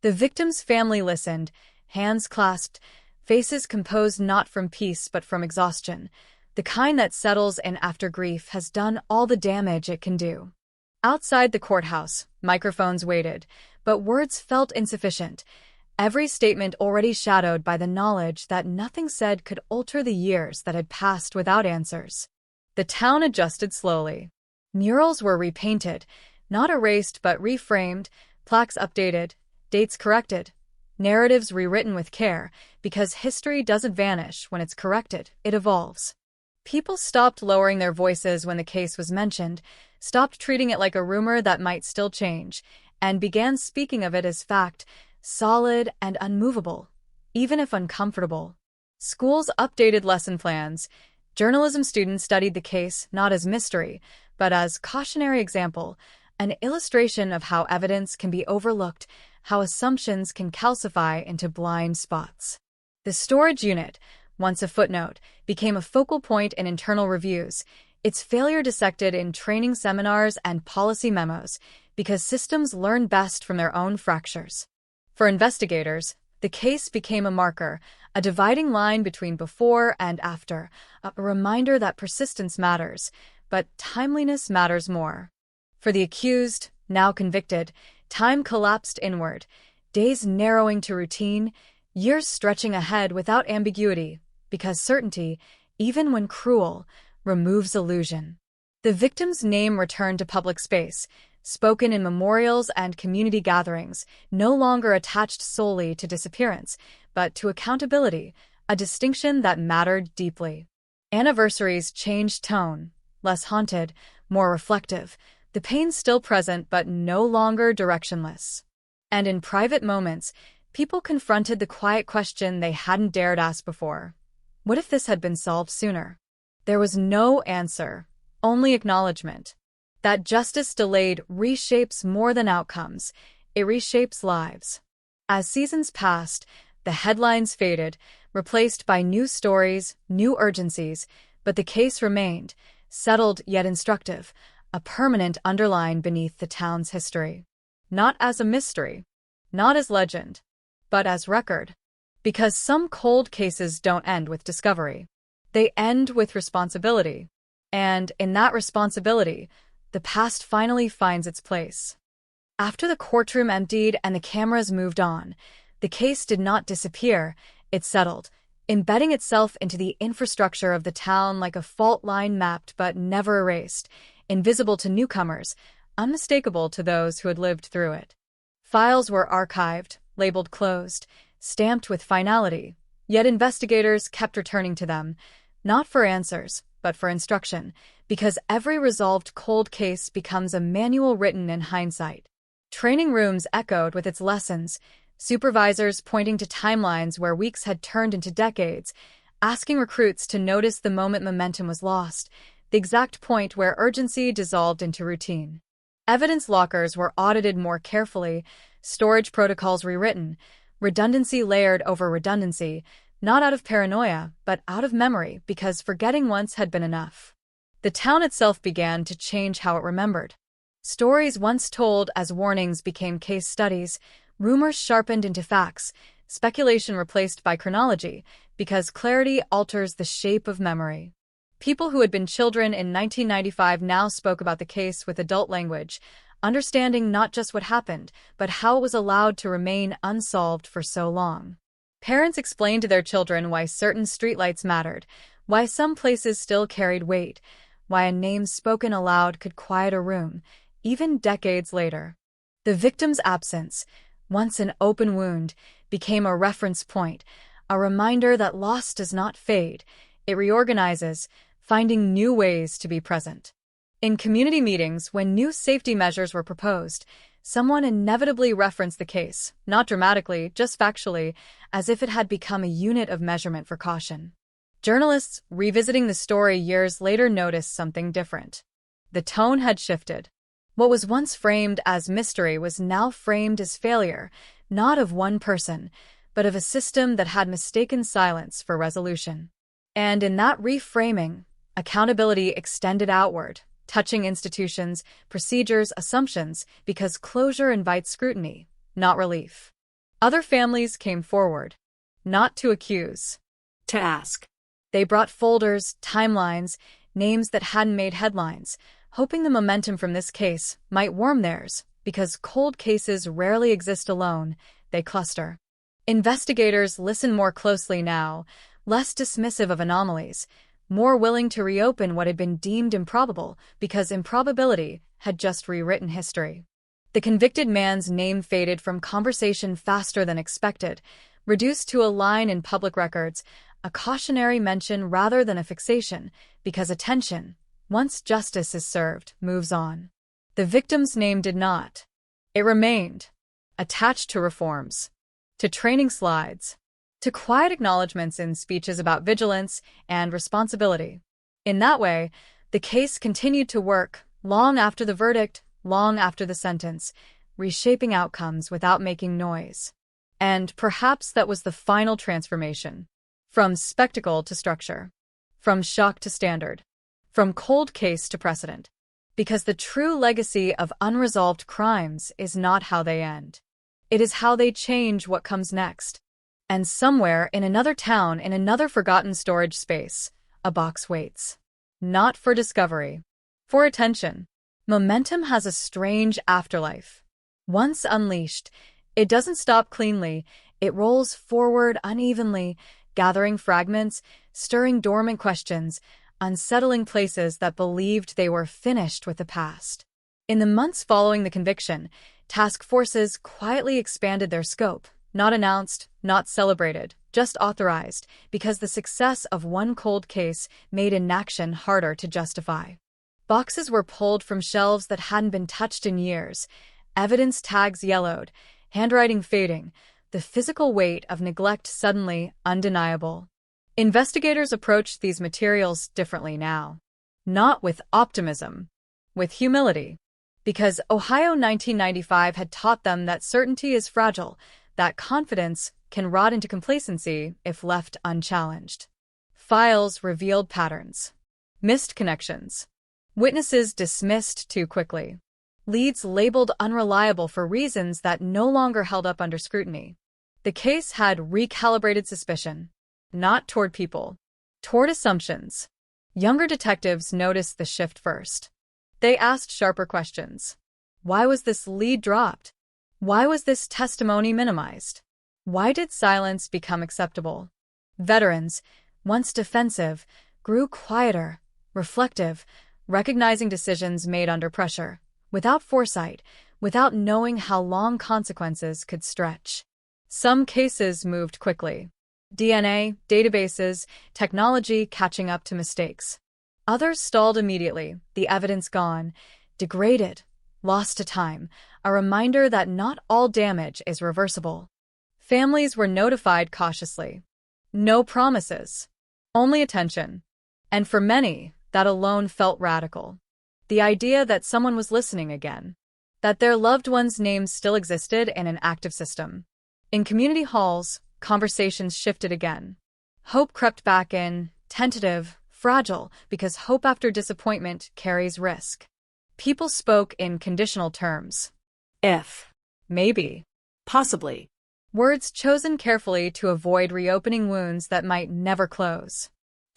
The victim's family listened, hands clasped, faces composed not from peace but from exhaustion. The kind that settles in after grief has done all the damage it can do. Outside the courthouse, microphones waited, but words felt insufficient. Every statement already shadowed by the knowledge that nothing said could alter the years that had passed without answers. The town adjusted slowly. Murals were repainted, not erased but reframed, plaques updated, dates corrected, narratives rewritten with care, because history doesn't vanish when it's corrected, it evolves. People stopped lowering their voices when the case was mentioned, stopped treating it like a rumor that might still change, and began speaking of it as fact, solid and unmovable, even if uncomfortable. Schools updated lesson plans. Journalism students studied the case not as mystery, but as cautionary example, an illustration of how evidence can be overlooked, how assumptions can calcify into blind spots. The storage unit, once a footnote, became a focal point in internal reviews, its failure dissected in training seminars and policy memos, because systems learn best from their own fractures. For investigators, the case became a marker, a dividing line between before and after, a reminder that persistence matters, but timeliness matters more. For the accused, now convicted, time collapsed inward, days narrowing to routine, years stretching ahead without ambiguity, because certainty, even when cruel, removes illusion. The victim's name returned to public space, spoken in memorials and community gatherings, no longer attached solely to disappearance, but to accountability, a distinction that mattered deeply. Anniversaries changed tone, less haunted, more reflective, the pain still present but no longer directionless. And in private moments, people confronted the quiet question they hadn't dared ask before. What if this had been solved sooner? There was no answer, only acknowledgement. That justice delayed reshapes more than outcomes. It reshapes lives. As seasons passed, the headlines faded, replaced by new stories, new urgencies, but the case remained, settled yet instructive, a permanent underline beneath the town's history. Not as a mystery, not as legend, but as record. Because some cold cases don't end with discovery. They end with responsibility. And in that responsibility, the past finally finds its place. After the courtroom emptied and the cameras moved on, the case did not disappear, it settled, embedding itself into the infrastructure of the town like a fault line mapped but never erased, invisible to newcomers, unmistakable to those who had lived through it. Files were archived, labeled closed, stamped with finality, yet investigators kept returning to them, not for answers, but for instruction, because every resolved cold case becomes a manual written in hindsight. Training rooms echoed with its lessons, supervisors pointing to timelines where weeks had turned into decades, asking recruits to notice the moment momentum was lost, the exact point where urgency dissolved into routine. Evidence lockers were audited more carefully, storage protocols rewritten, redundancy layered over redundancy, not out of paranoia, but out of memory, because forgetting once had been enough. The town itself began to change how it remembered. Stories once told as warnings became case studies, rumors sharpened into facts, speculation replaced by chronology, because clarity alters the shape of memory. People who had been children in 1995 now spoke about the case with adult language, understanding not just what happened, but how it was allowed to remain unsolved for so long. Parents explained to their children why certain streetlights mattered, why some places still carried weight, why a name spoken aloud could quiet a room, even decades later. The victim's absence, once an open wound, became a reference point, a reminder that loss does not fade. It reorganizes, finding new ways to be present. In community meetings, when new safety measures were proposed, someone inevitably referenced the case, not dramatically, just factually, as if it had become a unit of measurement for caution. Journalists revisiting the story years later noticed something different. The tone had shifted. What was once framed as mystery was now framed as failure, not of one person, but of a system that had mistaken silence for resolution. And in that reframing, accountability extended outward, touching institutions, procedures, assumptions, because closure invites scrutiny, not relief. Other families came forward, not to accuse, to ask. They brought folders, timelines, names that hadn't made headlines, hoping the momentum from this case might warm theirs, because cold cases rarely exist alone, they cluster. Investigators listen more closely now, less dismissive of anomalies, more willing to reopen what had been deemed improbable because improbability had just rewritten history. The convicted man's name faded from conversation faster than expected, reduced to a line in public records, a cautionary mention rather than a fixation, because attention, once justice is served, moves on. The victim's name did not. It remained, attached to reforms, to training slides, to quiet acknowledgments in speeches about vigilance and responsibility. In that way, the case continued to work long after the verdict, long after the sentence, reshaping outcomes without making noise. And perhaps that was the final transformation. From spectacle to structure. From shock to standard. From cold case to precedent. Because the true legacy of unresolved crimes is not how they end. It is how they change what comes next. And somewhere in another town, in another forgotten storage space, a box waits. Not for discovery. For attention. Momentum has a strange afterlife. Once unleashed, it doesn't stop cleanly. It rolls forward unevenly, gathering fragments, stirring dormant questions, unsettling places that believed they were finished with the past. In the months following the conviction, task forces quietly expanded their scope. Not announced, not celebrated, just authorized, because the success of one cold case made inaction harder to justify. Boxes were pulled from shelves that hadn't been touched in years, evidence tags yellowed, handwriting fading, the physical weight of neglect suddenly undeniable. Investigators approached these materials differently now. Not with optimism, with humility. Because Ohio 1995 had taught them that certainty is fragile, that confidence can rot into complacency if left unchallenged. Files revealed patterns. Missed connections. Witnesses dismissed too quickly. Leads labeled unreliable for reasons that no longer held up under scrutiny. The case had recalibrated suspicion. Not toward people. Toward assumptions. Younger detectives noticed the shift first. They asked sharper questions. Why was this lead dropped? Why was this testimony minimized? Why did silence become acceptable? Veterans, once defensive, grew quieter, reflective, recognizing decisions made under pressure, without foresight, without knowing how long consequences could stretch. Some cases moved quickly. DNA, databases, technology catching up to mistakes. Others stalled immediately, the evidence gone, degraded, lost to time, a reminder that not all damage is reversible. Families were notified cautiously. No promises. Only attention. And for many, that alone felt radical. The idea that someone was listening again. That their loved one's names still existed in an active system. In community halls, conversations shifted again. Hope crept back in, tentative, fragile, because hope after disappointment carries risk. People spoke in conditional terms. If. Maybe. Possibly. Words chosen carefully to avoid reopening wounds that might never close.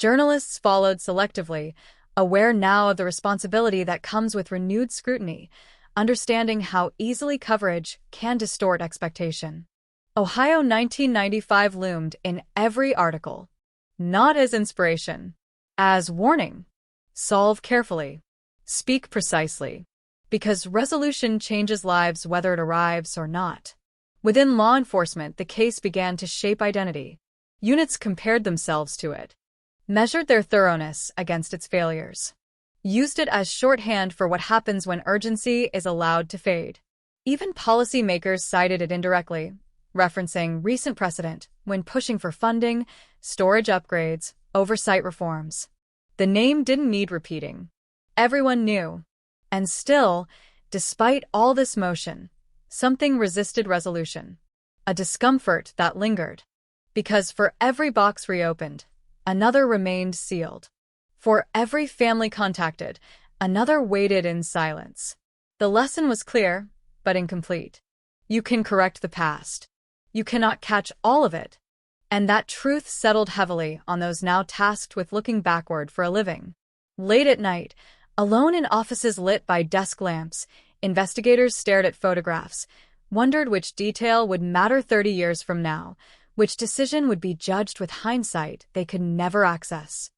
Journalists followed selectively, aware now of the responsibility that comes with renewed scrutiny, understanding how easily coverage can distort expectation. Ohio 1995 loomed in every article, not as inspiration, as warning. Solve carefully. Speak precisely. Because resolution changes lives whether it arrives or not. Within law enforcement, the case began to shape identity. Units compared themselves to it, measured their thoroughness against its failures, used it as shorthand for what happens when urgency is allowed to fade. Even policymakers cited it indirectly, referencing recent precedent when pushing for funding, storage upgrades, oversight reforms. The name didn't need repeating. Everyone knew. And still, despite all this motion, something resisted resolution. A discomfort that lingered. Because for every box reopened, another remained sealed. For every family contacted, another waited in silence. The lesson was clear, but incomplete. You can correct the past. You cannot catch all of it. And that truth settled heavily on those now tasked with looking backward for a living. Late at night, alone in offices lit by desk lamps, investigators stared at photographs, wondered which detail would matter 30 years from now, which decision would be judged with hindsight they could never access.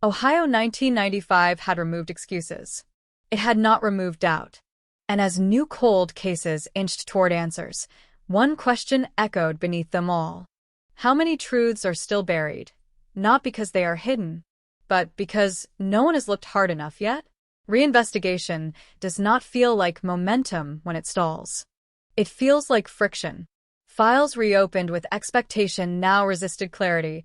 Ohio 1995 had removed excuses. It had not removed doubt. And as new cold cases inched toward answers, one question echoed beneath them all. How many truths are still buried? Not because they are hidden, but because no one has looked hard enough yet? Reinvestigation does not feel like momentum when it stalls. It feels like friction. Files reopened with expectation now resisted clarity,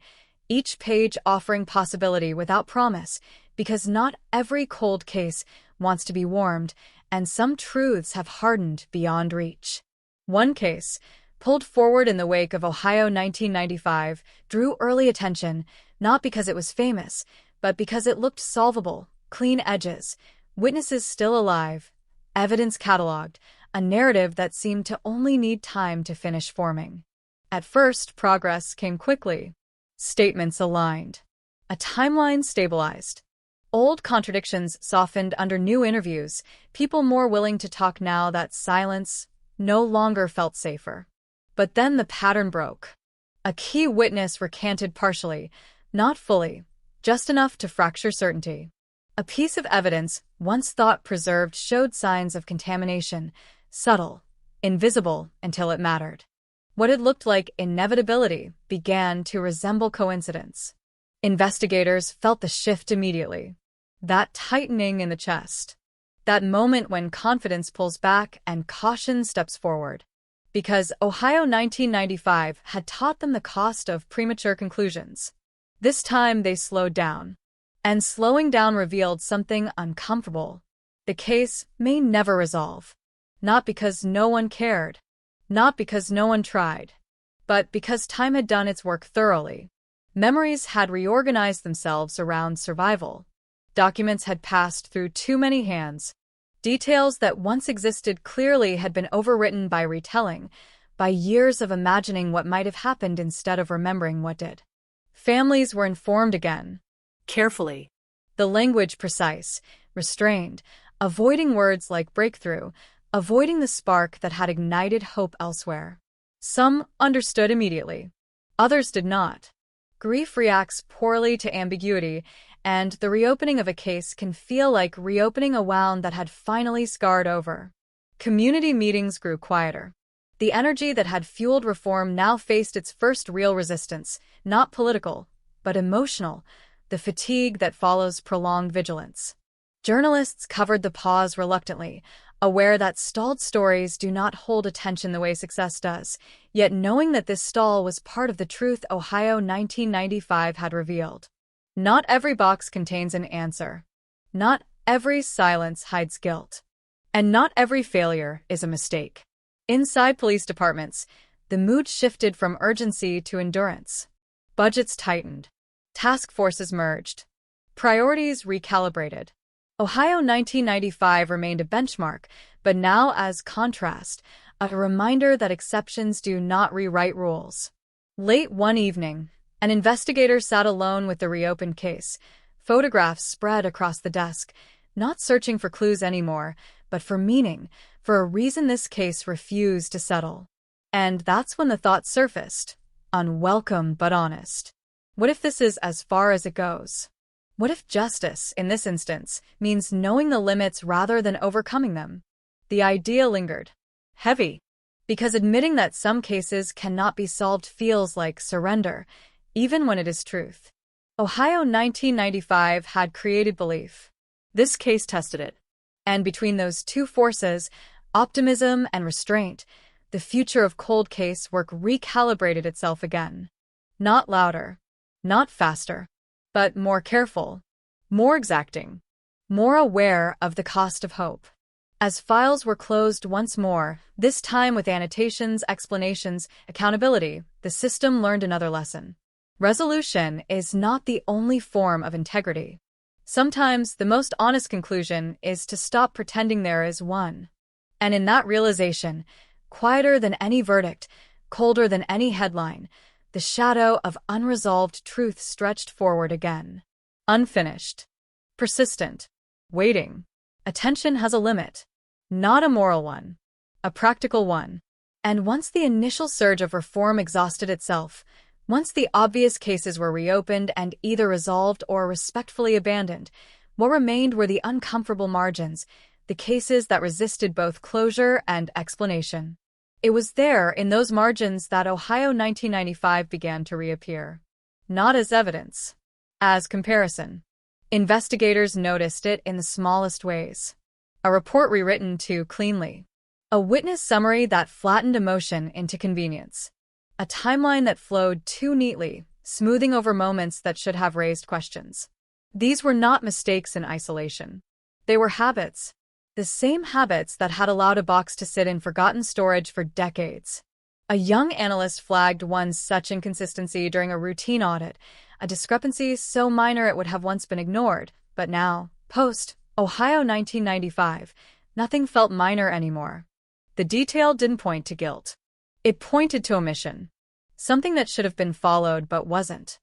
each page offering possibility without promise, because not every cold case wants to be warmed, and some truths have hardened beyond reach. One case, pulled forward in the wake of Ohio 1995, drew early attention, not because it was famous, but because it looked solvable, clean edges, witnesses still alive, evidence cataloged, a narrative that seemed to only need time to finish forming. At first, progress came quickly. Statements aligned. A timeline stabilized. Old contradictions softened under new interviews, people more willing to talk now that silence no longer felt safer. But then the pattern broke. A key witness recanted partially, not fully, just enough to fracture certainty. A piece of evidence, once thought preserved, showed signs of contamination, subtle, invisible until it mattered. What had looked like inevitability began to resemble coincidence. Investigators felt the shift immediately. That tightening in the chest. That moment when confidence pulls back and caution steps forward. Because Ohio 1995 had taught them the cost of premature conclusions. This time they slowed down. And slowing down revealed something uncomfortable. The case may never resolve. Not because no one cared. Not because no one tried. But because time had done its work thoroughly. Memories had reorganized themselves around survival. Documents had passed through too many hands. Details that once existed clearly had been overwritten by retelling, by years of imagining what might have happened instead of remembering what did. Families were informed again. Carefully. The language precise, restrained, avoiding words like breakthrough, avoiding the spark that had ignited hope elsewhere. Some understood immediately. Others did not. Grief reacts poorly to ambiguity, and the reopening of a case can feel like reopening a wound that had finally scarred over. Community meetings grew quieter. The energy that had fueled reform now faced its first real resistance, not political, but emotional, the fatigue that follows prolonged vigilance. Journalists covered the pause reluctantly, aware that stalled stories do not hold attention the way success does, yet knowing that this stall was part of the truth Ohio 1995 had revealed. Not every box contains an answer. Not every silence hides guilt. And not every failure is a mistake. Inside police departments, the mood shifted from urgency to endurance. Budgets tightened. Task forces merged. Priorities recalibrated. Ohio 1995 remained a benchmark, but now as contrast, a reminder that exceptions do not rewrite rules. Late one evening, An investigator sat alone with the reopened case. Photographs spread across the desk, not searching for clues anymore, but for meaning, for a reason this case refused to settle. And that's when the thought surfaced, unwelcome but honest. What if this is as far as it goes? What if justice, in this instance, means knowing the limits rather than overcoming them? The idea lingered. Heavy. Because admitting that some cases cannot be solved feels like surrender, even when it is truth. Ohio 1995 had created belief. This case tested it. And between those two forces, optimism and restraint, the future of cold case work recalibrated itself again. Not louder, not faster, but more careful, more exacting, more aware of the cost of hope. As files were closed once more, this time with annotations, explanations, accountability, the system learned another lesson. Resolution is not the only form of integrity. Sometimes the most honest conclusion is to stop pretending there is one. And in that realization, quieter than any verdict, colder than any headline, the shadow of unresolved truth stretched forward again. Unfinished. Persistent. Waiting. Attention has a limit. Not a moral one. A practical one. And once the initial surge of reform exhausted itself, once the obvious cases were reopened and either resolved or respectfully abandoned, what remained were the uncomfortable margins, the cases that resisted both closure and explanation. It was there, in those margins, that Ohio 1995 began to reappear. Not as evidence. As comparison. Investigators noticed it in the smallest ways. A report rewritten too cleanly. A witness summary that flattened emotion into convenience. A timeline that flowed too neatly, smoothing over moments that should have raised questions. These were not mistakes in isolation. They were habits. The same habits that had allowed a box to sit in forgotten storage for decades. A young analyst flagged one such inconsistency during a routine audit, a discrepancy so minor it would have once been ignored, but now, post-Ohio 1995, nothing felt minor anymore. The detail didn't point to guilt. It pointed to omission. Something that should have been followed but wasn't.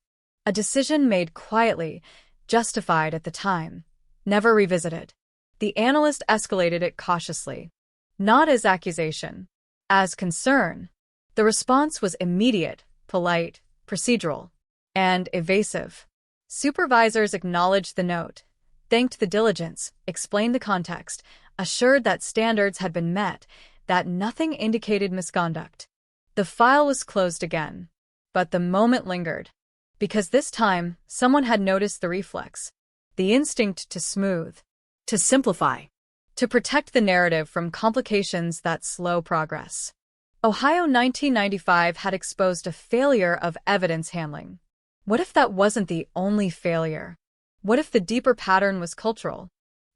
A decision made quietly, justified at the time, never revisited. The analyst escalated it cautiously. Not as accusation. As concern. The response was immediate, polite, procedural, and evasive. Supervisors acknowledged the note, thanked the diligence, explained the context, assured that standards had been met, that nothing indicated misconduct. The file was closed again. But the moment lingered. Because this time, someone had noticed the reflex. The instinct to smooth. To simplify. To protect the narrative from complications that slow progress. Ohio 1995 had exposed a failure of evidence handling. What if that wasn't the only failure? What if the deeper pattern was cultural?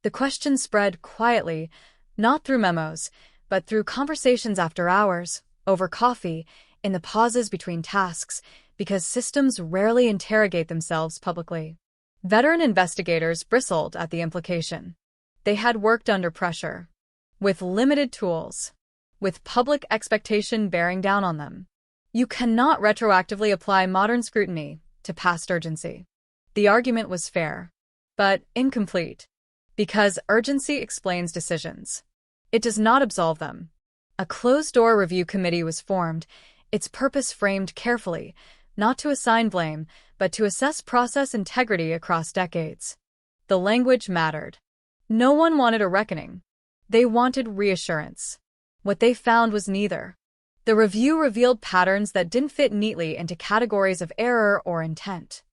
The question spread quietly, not through memos, but through conversations after hours, over coffee, in the pauses between tasks, because systems rarely interrogate themselves publicly. Veteran investigators bristled at the implication. They had worked under pressure, with limited tools, with public expectation bearing down on them. You cannot retroactively apply modern scrutiny to past urgency. The argument was fair, but incomplete, because urgency explains decisions. It does not absolve them. A closed-door review committee was formed, its purpose framed carefully, not to assign blame, but to assess process integrity across decades. The language mattered. No one wanted a reckoning. They wanted reassurance. What they found was neither. The review revealed patterns that didn't fit neatly into categories of error or intent.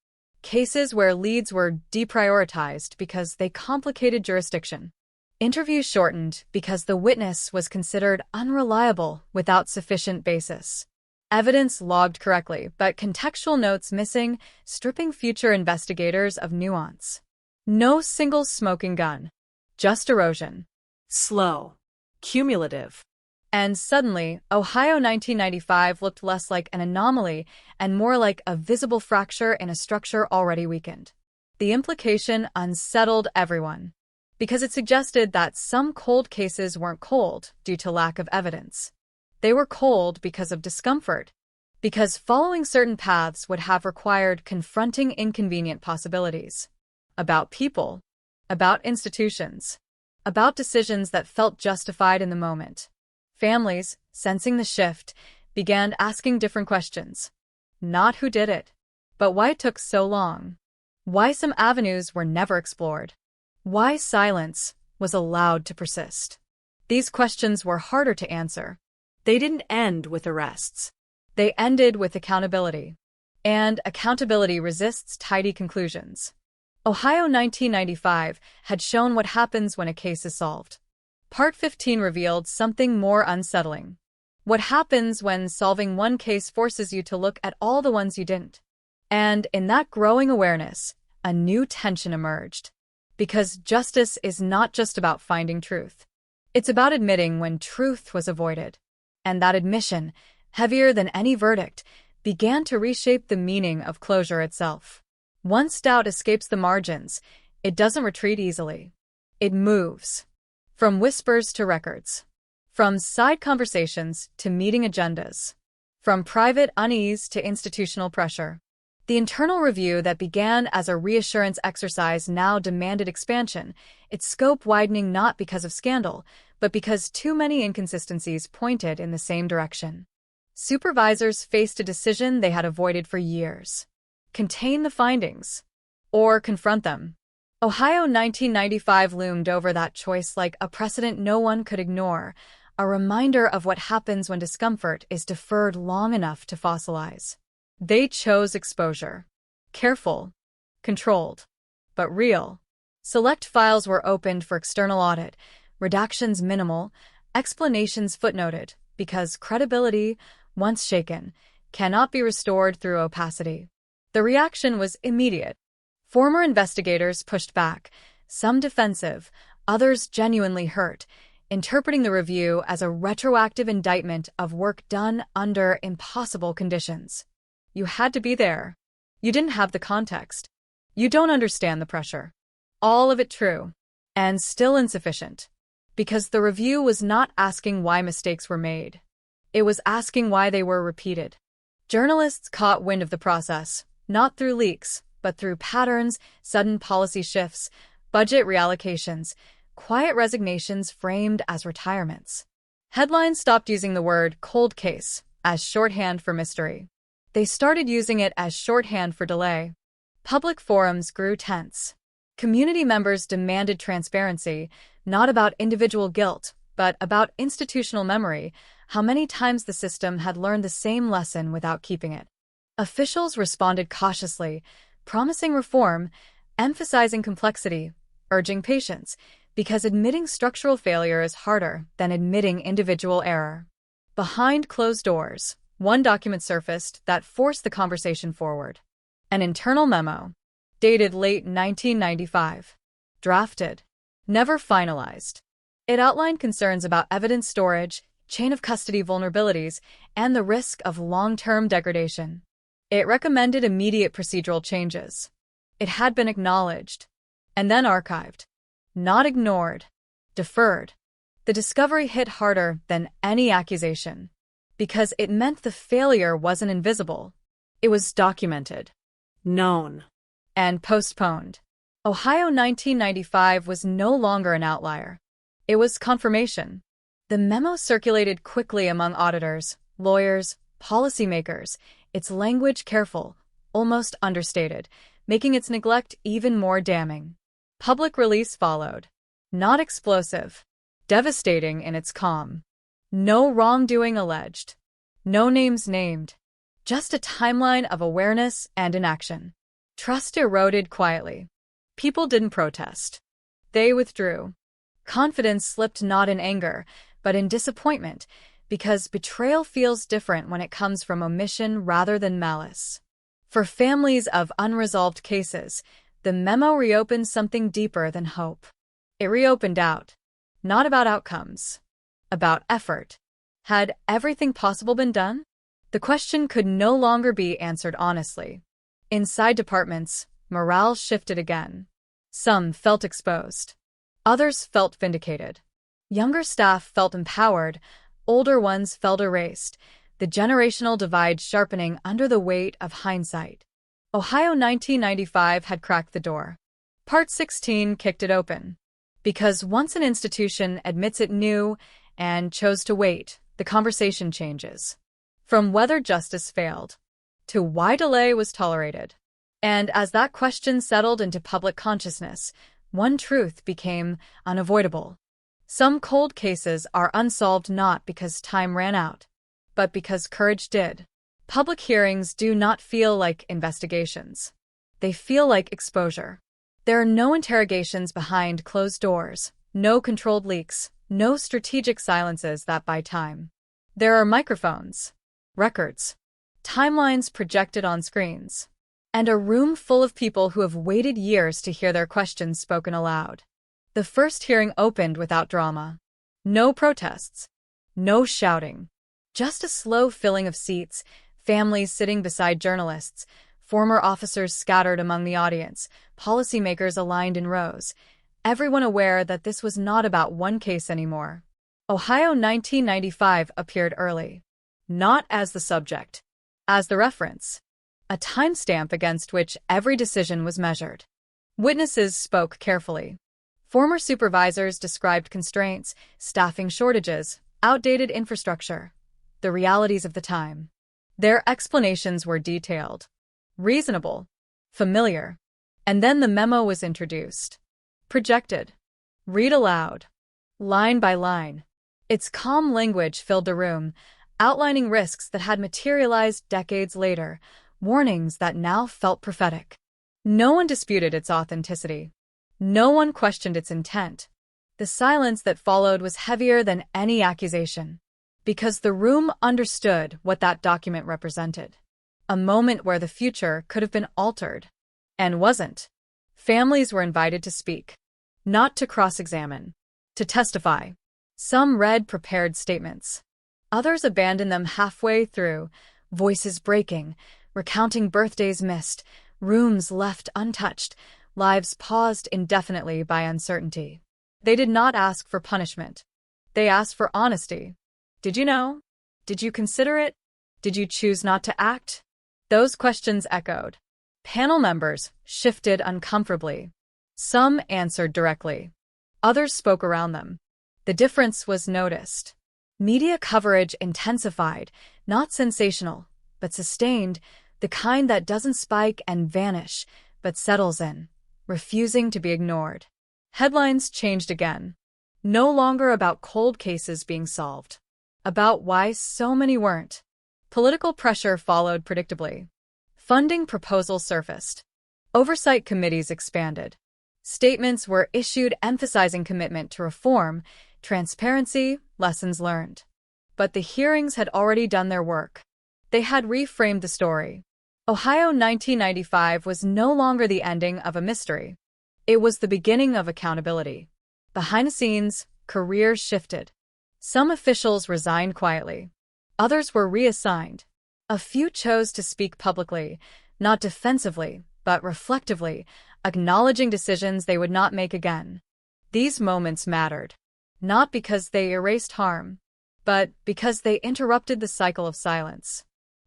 Cases where leads were deprioritized because they complicated jurisdiction. Interviews shortened because the witness was considered unreliable without sufficient basis. Evidence logged correctly, but contextual notes missing, stripping future investigators of nuance. No single smoking gun. Just erosion. Slow. Cumulative. And suddenly, Ohio 1995 looked less like an anomaly and more like a visible fracture in a structure already weakened. The implication unsettled everyone, because it suggested that some cold cases weren't cold due to lack of evidence. They were cold because of discomfort, Because following certain paths would have required confronting inconvenient possibilities. About people, about institutions, about decisions that felt justified in the moment. Families, sensing the shift, began asking different questions. Not who did it, but why it took so long. Why some avenues were never explored. Why silence was allowed to persist. These questions were harder to answer. They didn't end with arrests. They ended with accountability. And accountability resists tidy conclusions. Ohio 1995 had shown what happens when a case is solved. Part 15 revealed something more unsettling. What happens when solving one case forces you to look at all the ones you didn't. And in that growing awareness, a new tension emerged. Because justice is not just about finding truth. It's about admitting when truth was avoided. And that admission, heavier than any verdict, began to reshape the meaning of closure itself. Once doubt escapes the margins, it doesn't retreat easily. It moves. From whispers to records. From side conversations to meeting agendas. From private unease to institutional pressure. The internal review that began as a reassurance exercise now demanded expansion, its scope widening not because of scandal, but because too many inconsistencies pointed in the same direction. Supervisors faced a decision they had avoided for years. Contain the findings. Or confront them. Ohio 1995 loomed over that choice like a precedent no one could ignore, a reminder of what happens when discomfort is deferred long enough to fossilize. They chose exposure. Careful, controlled, but real. Select files were opened for external audit, redactions minimal, explanations footnoted, because credibility, once shaken, cannot be restored through opacity. The reaction was immediate. Former investigators pushed back, some defensive, others genuinely hurt, interpreting the review as a retroactive indictment of work done under impossible conditions. You had to be there. You didn't have the context. You don't understand the pressure. All of it true, and still insufficient. Because the review was not asking why mistakes were made. It was asking why they were repeated. Journalists caught wind of the process, not through leaks, but through patterns, sudden policy shifts, budget reallocations, quiet resignations framed as retirements. Headlines stopped using the word cold case as shorthand for mystery. They started using it as shorthand for delay. Public forums grew tense. Community members demanded transparency, not about individual guilt, but about institutional memory, how many times the system had learned the same lesson without keeping it. Officials responded cautiously, promising reform, emphasizing complexity, urging patience, because admitting structural failure is harder than admitting individual error. Behind closed doors, one document surfaced that forced the conversation forward. An internal memo, dated late 1995. Drafted. Never finalized. It outlined concerns about evidence storage, chain of custody vulnerabilities, and the risk of long-term degradation. It recommended immediate procedural changes. It had been acknowledged, and then archived. Not ignored. Deferred. The discovery hit harder than any accusation. Because it meant the failure wasn't invisible. It was documented, known, and postponed. Ohio 1995 was no longer an outlier. It was confirmation. The memo circulated quickly among auditors, lawyers, policymakers, its language careful, almost understated, making its neglect even more damning. Public release followed. Not explosive. Devastating in its calm. No wrongdoing alleged. No names named. Just a timeline of awareness and inaction. Trust eroded quietly. People didn't protest. They withdrew. Confidence slipped not in anger, but in disappointment, because betrayal feels different when it comes from omission rather than malice. For families of unresolved cases, the memo reopened something deeper than hope. It reopened doubt. Not about outcomes. About effort. Had everything possible been done? The question could no longer be answered honestly. Inside departments, morale shifted again. Some felt exposed. Others felt vindicated. Younger staff felt empowered, older ones felt erased, the generational divide sharpening under the weight of hindsight. Ohio 1995 had cracked the door. Part 16 kicked it open. Because once an institution admits it knew and chose to wait, the conversation changes. From whether justice failed to why delay was tolerated. And as that question settled into public consciousness, one truth became unavoidable. Some cold cases are unsolved not because time ran out, but because courage did. Public hearings do not feel like investigations. They feel like exposure. There are no interrogations behind closed doors, no controlled leaks, no strategic silences that buy time. There are microphones, records, timelines projected on screens, and a room full of people who have waited years to hear their questions spoken aloud. The first hearing opened without drama. No protests, no shouting, just a slow filling of seats, families sitting beside journalists, former officers scattered among the audience, policymakers aligned in rows, everyone aware that this was not about one case anymore. Ohio 1995 appeared early, not as the subject, as the reference, a timestamp against which every decision was measured. Witnesses spoke carefully. Former supervisors described constraints, staffing shortages, outdated infrastructure, the realities of the time. Their explanations were detailed, reasonable, familiar. And then the memo was introduced. Projected. Read aloud. Line by line. Its calm language filled the room, outlining risks that had materialized decades later, warnings that now felt prophetic. No one disputed its authenticity. No one questioned its intent. The silence that followed was heavier than any accusation, because the room understood what that document represented. A moment where the future could have been altered, and wasn't. Families were invited to speak, not to cross-examine, to testify. Some read prepared statements. Others abandoned them halfway through, voices breaking, recounting birthdays missed, rooms left untouched, lives paused indefinitely by uncertainty. They did not ask for punishment. They asked for honesty. Did you know? Did you consider it? Did you choose not to act? Those questions echoed. Panel members shifted uncomfortably. Some answered directly. Others spoke around them. The difference was noticed. Media coverage intensified, not sensational, but sustained, the kind that doesn't spike and vanish, but settles in, refusing to be ignored. Headlines changed again. No longer about cold cases being solved. About why so many weren't. Political pressure followed predictably. Funding proposals surfaced. Oversight committees expanded. Statements were issued emphasizing commitment to reform, transparency, lessons learned. But the hearings had already done their work. They had reframed the story. Ohio 1995 was no longer the ending of a mystery. It was the beginning of accountability. Behind the scenes, careers shifted. Some officials resigned quietly. Others were reassigned. A few chose to speak publicly, not defensively, but reflectively, acknowledging decisions they would not make again. These moments mattered, not because they erased harm, but because they interrupted the cycle of silence.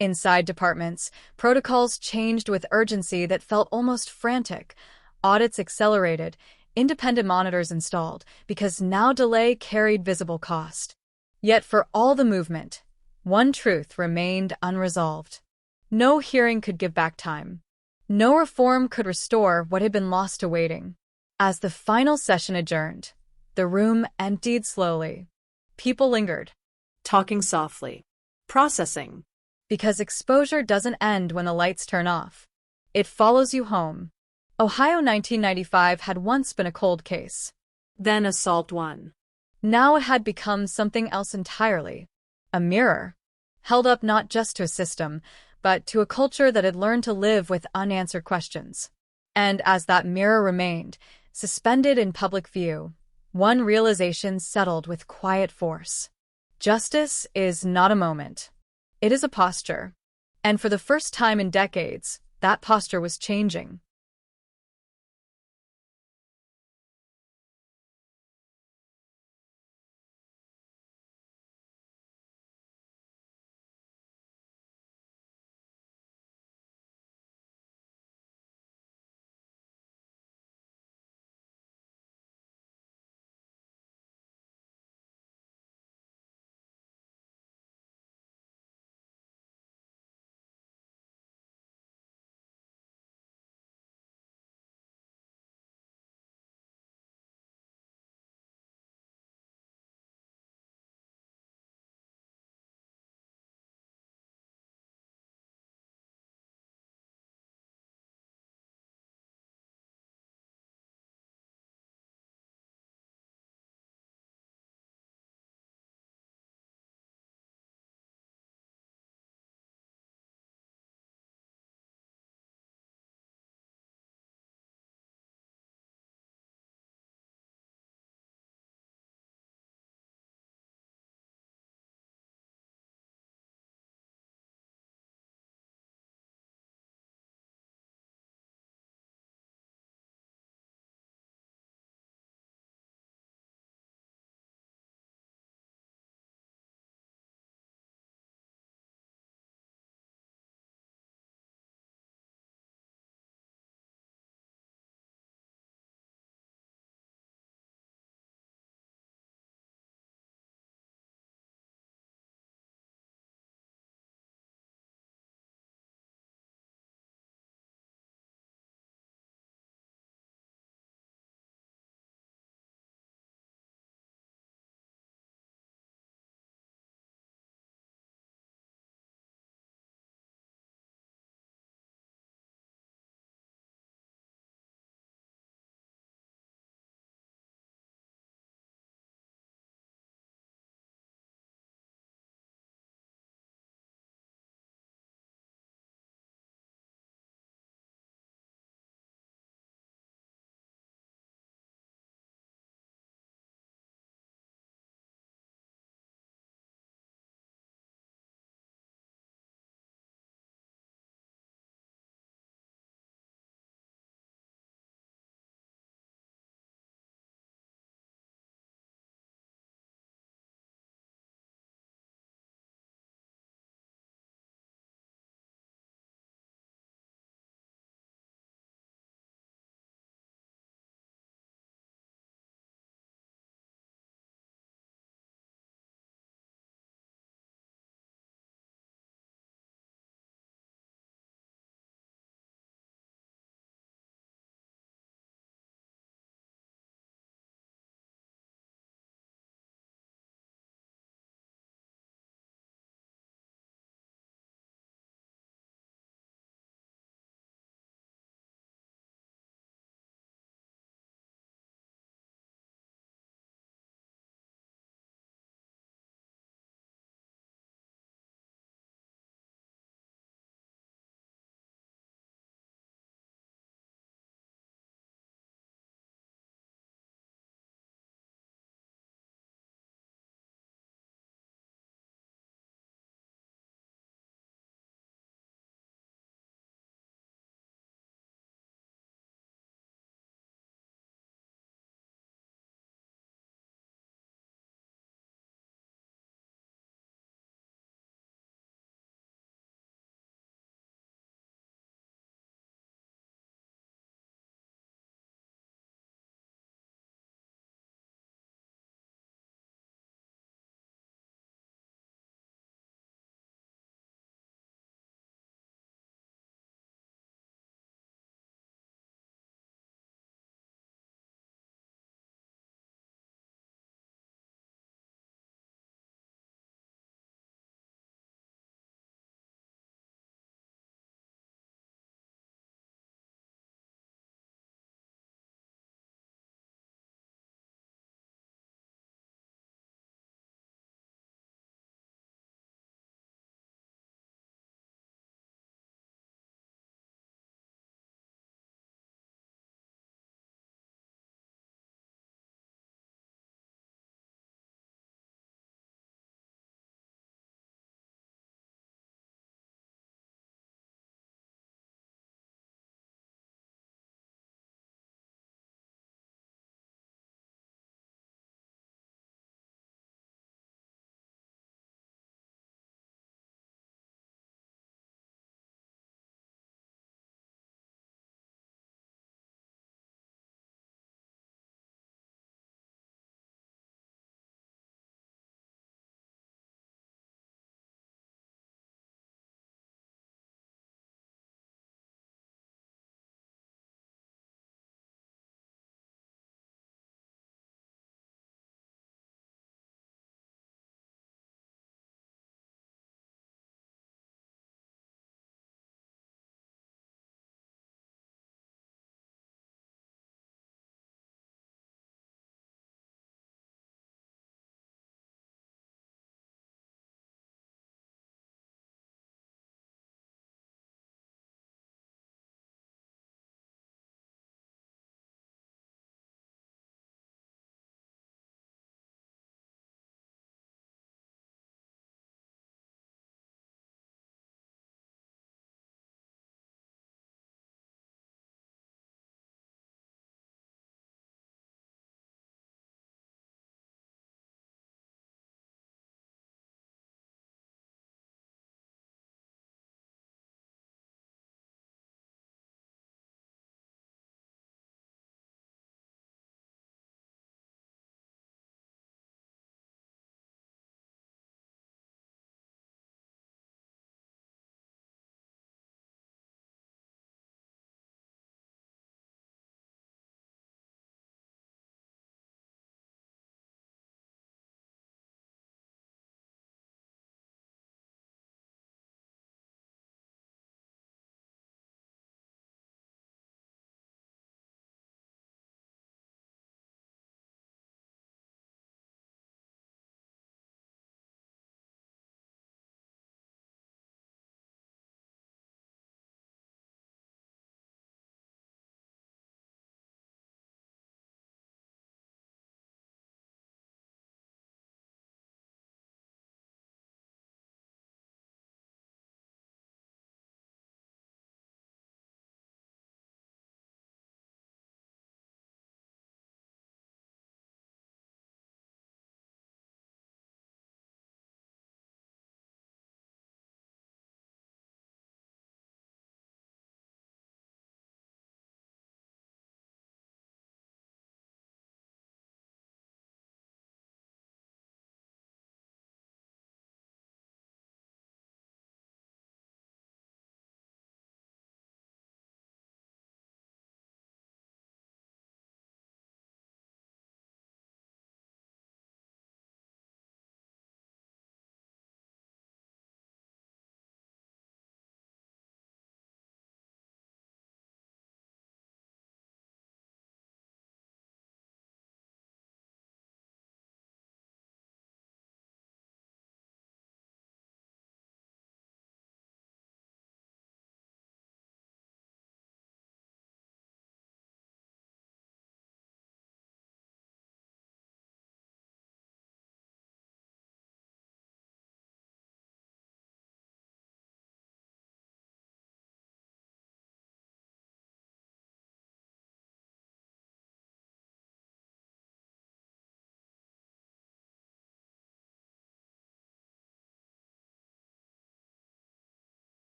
Inside departments, protocols changed with urgency that felt almost frantic. Audits accelerated, independent monitors installed, because now delay carried visible cost. Yet for all the movement, one truth remained unresolved. No hearing could give back time. No reform could restore what had been lost to waiting. As the final session adjourned, the room emptied slowly. People lingered, talking softly, processing. Because exposure doesn't end when the lights turn off. It follows you home. Ohio 1995 had once been a cold case. Then a solved one. Now it had become something else entirely. A mirror, held up not just to a system, but to a culture that had learned to live with unanswered questions. And as that mirror remained, suspended in public view, one realization settled with quiet force. Justice is not a moment. It is a posture. And for the first time in decades, that posture was changing.